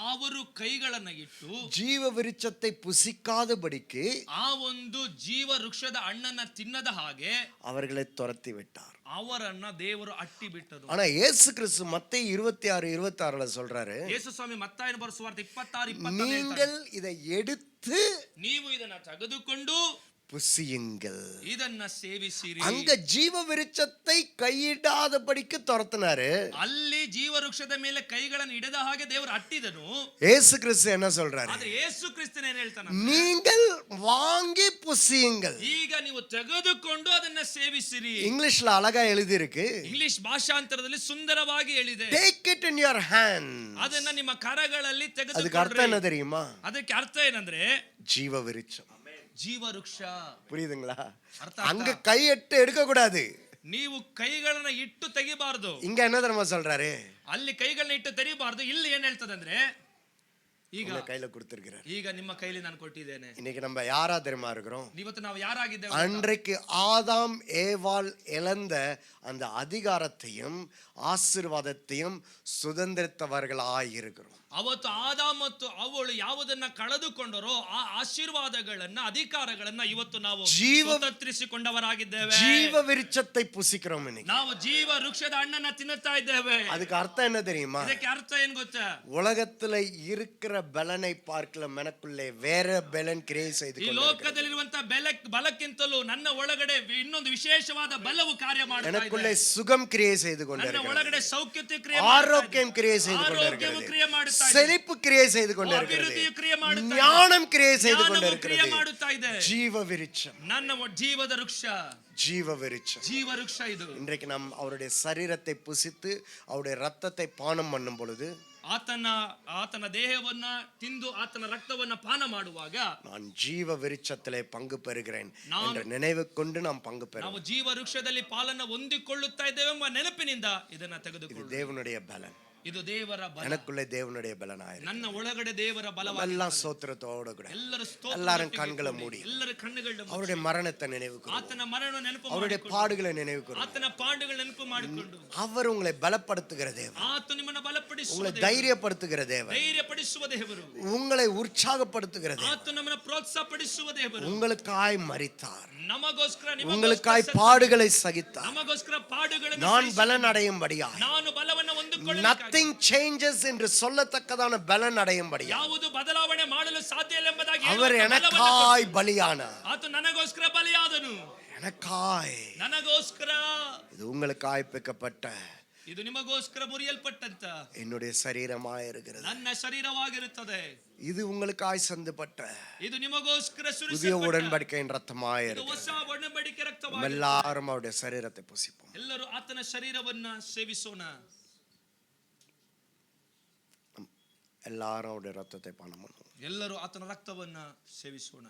ಅವರು ಕೈಗಳನ್ನ ಇಟ್ಟು ஜீவ விருட்சத்தை புசிக்காதபடிக்கு ಆ ಒಂದು ಜೀವ ವೃಕ್ಷದ ಹಣ್ಣನ್ನ ತಿನ್ನದ ಹಾಗೆ அவர்களை துரத்தி விட்டார். ಅವರನ್ನ ದೇವರು ಅಟ್ಟಿ ಬಿಟ್ಟರು. ஆனா இயேசு கிறிஸ்து மத்தேயு 26:26ல சொல்றாரு, ಯೇಸು ಸ್ವಾಮಿ ಮತ್ತಾಯನ ಬರೆದ ಸುವಾರ್ತೆ 26:26 நீங்கள் இதை எடுத்து ನೀವು ಇದನ್ನ ತೆಗೆದುಕೊಂಡು புசியுங்கள், ಇದನ್ನ ಸೇವಿಸಿರಿ. அங்க ஜீவ விருட்சத்தை கையிடாதபடிக்கு துரத்தினாரு. ಅಲ್ಲಿ ಜೀವ ವೃಕ್ಷದ ಮೇಲೆ ಕೈಗಳನ್ನು ಇಡದ ಹಾಗೆ ದೇವರು ಅಟ್ಟಿದನು. இயேசு கிறிஸ்து என்ன சொல்றாரு? ಆದ್ರೆ ಯೇಸು ಕ್ರಿಸ್ತನ ಏನ್ ಹೇಳ್ತಾನೆ? நீங்கள் வாங்கி புசியுங்கள். ಈಗ ನೀವು ತೆಗೆದುಕೊಂಡು ಅದನ್ನ ಸೇವಿಸಿರಿ. இங்கிலீஷ்ல அழகா எழுதி இருக்கு. ಇಂಗ್ಲಿಷ್ ಭಾಷಾಂತರದಲ್ಲಿ ಸುಂದರವಾಗಿ ಹೇಳಿದೆ. Take it in your hand. ಅದನ್ನ ನಿಮ್ಮ ಕರಗಳಲ್ಲಿ அதுக்கு அர்த்தம் என்ன ತೆಗೆದುಕೊಳ್ಳಿ. தெரியுமா? ಅದಕ್ಕೆ ಅರ್ಥ ಏನಂದ್ರೆ ஜீவ விருட்சம். ಜೀವ ವೃಕ್ಷ. புரியுதுங்களா? ಅರ್ಥ அங்க கையிட்டு எடுக்க கூடாது. ನೀವು ಕೈಗಳನ್ನ ಇಟ್ಟು ತೆಗಿಬಾರ್ದು. இங்க என்ன தெரியுமா சொல்றாரு? ಅಲ್ಲಿ ಕೈಗಳನ್ನ ಇಟ್ಟು ತೆಗಿಬಾರ್ದು. ಇಲ್ಲಿ ಏನ್ ಹೇಳ್ತದಂದ್ರೆ, ಈಗ கையில கொடுத்திருக்கிறார். ಈಗ ನಿಮ್ಮ ಕೈಲಿ ನಾನು ಕೊಟ್ಟಿದ್ದೇನೆ. இன்னைக்கு நம்ம யாரா தெரியுமா இருக்கிறோம்? ಇವತ್ತು ನಾವು ಯಾರಾಗಿದ್ದೇವೆ? அன்றைக்கு ஆதாம் ஏவாள் இழந்த அந்த அதிகாரத்தையும் ஆசீர்வாதத்தையும் சுதந்திரித்தவர்களாய் இருக்கிறோம். ಅವತ್ತು ಆದಾಮ್ ಮತ್ತು ಅವಳು ಯಾವುದನ್ನ ಕಳೆದುಕೊಂಡರೋ ಆ ಆಶೀರ್ವಾದಗಳನ್ನ, ಅಧಿಕಾರಗಳನ್ನ ಇವತ್ತು ನಾವು ಸ್ವತಂತ್ರಿಸಿಕೊಂಡವರಾಗಿದ್ದೇವೆ. ஜீவ விருட்சத்தை புசிக்கிறோம் இன்னைக்கு. ನಾವು ಜೀವ ವೃಕ್ಷದ ಹಣ್ಣನ್ನ ತಿನ್ನುತ್ತಾ ಇದ್ದೇವೆ. அதுக்கு அர்த்தம் என்ன தெரியுமா? ಇದಕ್ಕೆ ಅರ್ಥ ಏನ್ ಗೊತ್ತಾ? உலகத்துல இருக்கிற பலனை பார்க்கல எனக்குள்ளே வேற பலன் கிரியேட் செய்து ಈ ಲೋಕದಲ್ಲಿರುವಂತ ಬಲಕ್ಕಿಂತಲೂ ನನ್ನ ಒಳಗಡೆ ಇನ್ನೊಂದು ವಿಶೇಷವಾದ ಬಲವು ಕಾರ್ಯ ಮಾಡುತ್ತಾ ಇದೆ. எனக்குள்ளே சுகம் கிரியேட் செய்து ನನ್ನ கொண்டிருக்கிறது. ಒಳಗಡೆ ಸೌಖ್ಯತೆ ಕ್ರಿಯೆ, ஆரோக்கியம் கிரியேட் செய்து ಆರೋಗ್ಯವು ಕ್ರಿಯೆ கொண்டிருக்கிறது. ಮಾಡುತ್ತಾ ಇದೆ. செழிப்பு கிரியேட் செய்து ಅಭಿವೃದ್ಧಿಯು ಕ್ರಿಯೆ கொண்டிருக்கிறது. ಮಾಡುತ್ತಾ ಇದೆ. ஞானம் கிரியேட் செய்து ಜ್ಞಾನವು ಕ್ರಿಯೆ கொண்டிருக்கிறது. ಮಾಡುತ್ತಾ ಇದೆ. ஜீவ விருட்சம், ನನ್ನ ಜೀವದ ವೃಕ್ಷ, ஜீவ விருட்சம். ಜೀವ ವೃಕ್ಷ ಇದು. இன்றைக்கு நாம் அவருடைய சரீரத்தை புசித்து அவருடைய ரத்தத்தை பானம் பண்ணும் பொழுது ಆತನ ದೇಹವನ್ನ ತಿಂದು ಆತನ ರಕ್ತವನ್ನ ಪಾನ ಮಾಡುವಾಗ நான் ஜீவ விருட்சத்திலே பங்கு பெறுகிறேன் என்ற நினைவு கொண்டு நாம் பங்கு பெறுவோம். ನಾವು ಜೀವ ವೃಕ್ಷದಲ್ಲಿ ಪಾಲನ್ನ ಹೊಂದಿಕೊಳ್ಳುತ್ತಾ ಇದ್ದೇವೆ ಎಂಬ ನೆನಪಿನಿಂದ ಇದನ್ನ இது ತೆಗೆದುಕೊಳ್ಳಿ. தேவனுடைய பலன். ಇದು ದೇವರ ಬಲ. எனக்குள்ளே தேவனுடைய பலனாயிரு. ನನ್ನ ಒಳಗಡೆ ದೇವರ ಬಲವಾಗಿದೆ. எல்லாம் ஸ்தோத்திரத்தோட கூட ಎಲ್ಲರೂ ಸ್ತೋತ್ರ எல்லாரும் கண்களை மூடி ಎಲ್ಲರ ಕಣ್ಣುಗಳನ್ನ அவருடைய மரணத்தை நினைவு கூறுவோம். ಆತನ ಮರಣ ನೆನಪು அவருடைய ಮಾಡಿಕೊಂಡು பாடுகளை நினைவு கூறுவோம். ಆತನ ಪಾಡುಗಳ ನೆನಪು ಮಾಡಿಕೊಂಡು அவர் உங்களை பலப்படுத்துகிற தேவன், ಆತ ನಿಮ್ಮನ್ನ ಬಲಪಡಿಸುವ உங்களை ದೇವರು, தைரியப்படுத்துகிற தேவன், ಧೈರ್ಯಪಡಿಸುವ ದೇವರು, உங்களை உற்சாகப்படுத்துகிற தேவன், ಆತ ನಮ್ಮನ್ನ ಪ್ರೋತ್ಸಾಹಪಡಿಸುವ ದೇವರು, உங்களுக்காய் மரித்தார், ನಮಗೋಸ್ಕರ உங்களுக்காய் பாடுகளை சகித்தார். ನಮಗೋಸ್ಕರ ಪಾಡುಗಳನ್ನು நான் பலன் அடையும்படியாய், ನಾನು ಬಲವನ್ನು ಹೊಂದಿಕೊಳ್ಳಲು nothing changes என்று சொல்லத்தக்கதான பலன் அடையும்படியாய் ಯಾವುದು ಬದಲಾವಣೆ ಮಾಡಲು ಸಾಧ್ಯ ಇಲ್ಲ ಎಂಬುದಾಗಿ அவர் எனக்காய் பலியானார். ಆತ ನನಗೋಸ್ಕರ ಬಲಿಯಾದನು. எனக்காய், ನನಗೋಸ್ಕರ, இது உங்களுக்காய் பிக்கப்பட்ட ಇದು ನಿಮಗೋಸ್ಕರ ಮುರಿಯಲ್ಪಟ್ಟಂತ என்னுடைய சரீரமாய் இருக்கிறது. ನನ್ನ ಶರೀರವಾಗಿರುತ್ತದೆ. இது உங்களுக்காய் சந்துப்பட்ட ಇದು ನಿಮಗೋಸ್ಕರ புதிய ಸುರಿಸಲ್ಪಟ್ಟ உடன்படிக்கையின் ரத்தமாய் ಇದು இருக்கிறது. ಹೊಸ ಒಡಂಬಡಿಕೆ ರಕ್ತವಾಗಿದೆ. எல்லாரும் அவருடைய சரீரத்தை புசிப்போம். ಎಲ್ಲರೂ ಆತನ ಶರೀರವನ್ನ ಸೇವಿಸೋಣ. எல்லாரும் அவருடைய ரத்தத்தை பானம் பண்ணுவோம். ಎಲ್ಲರೂ ಆತನ ರಕ್ತವನ್ನ ಸೇವಿಸೋಣ.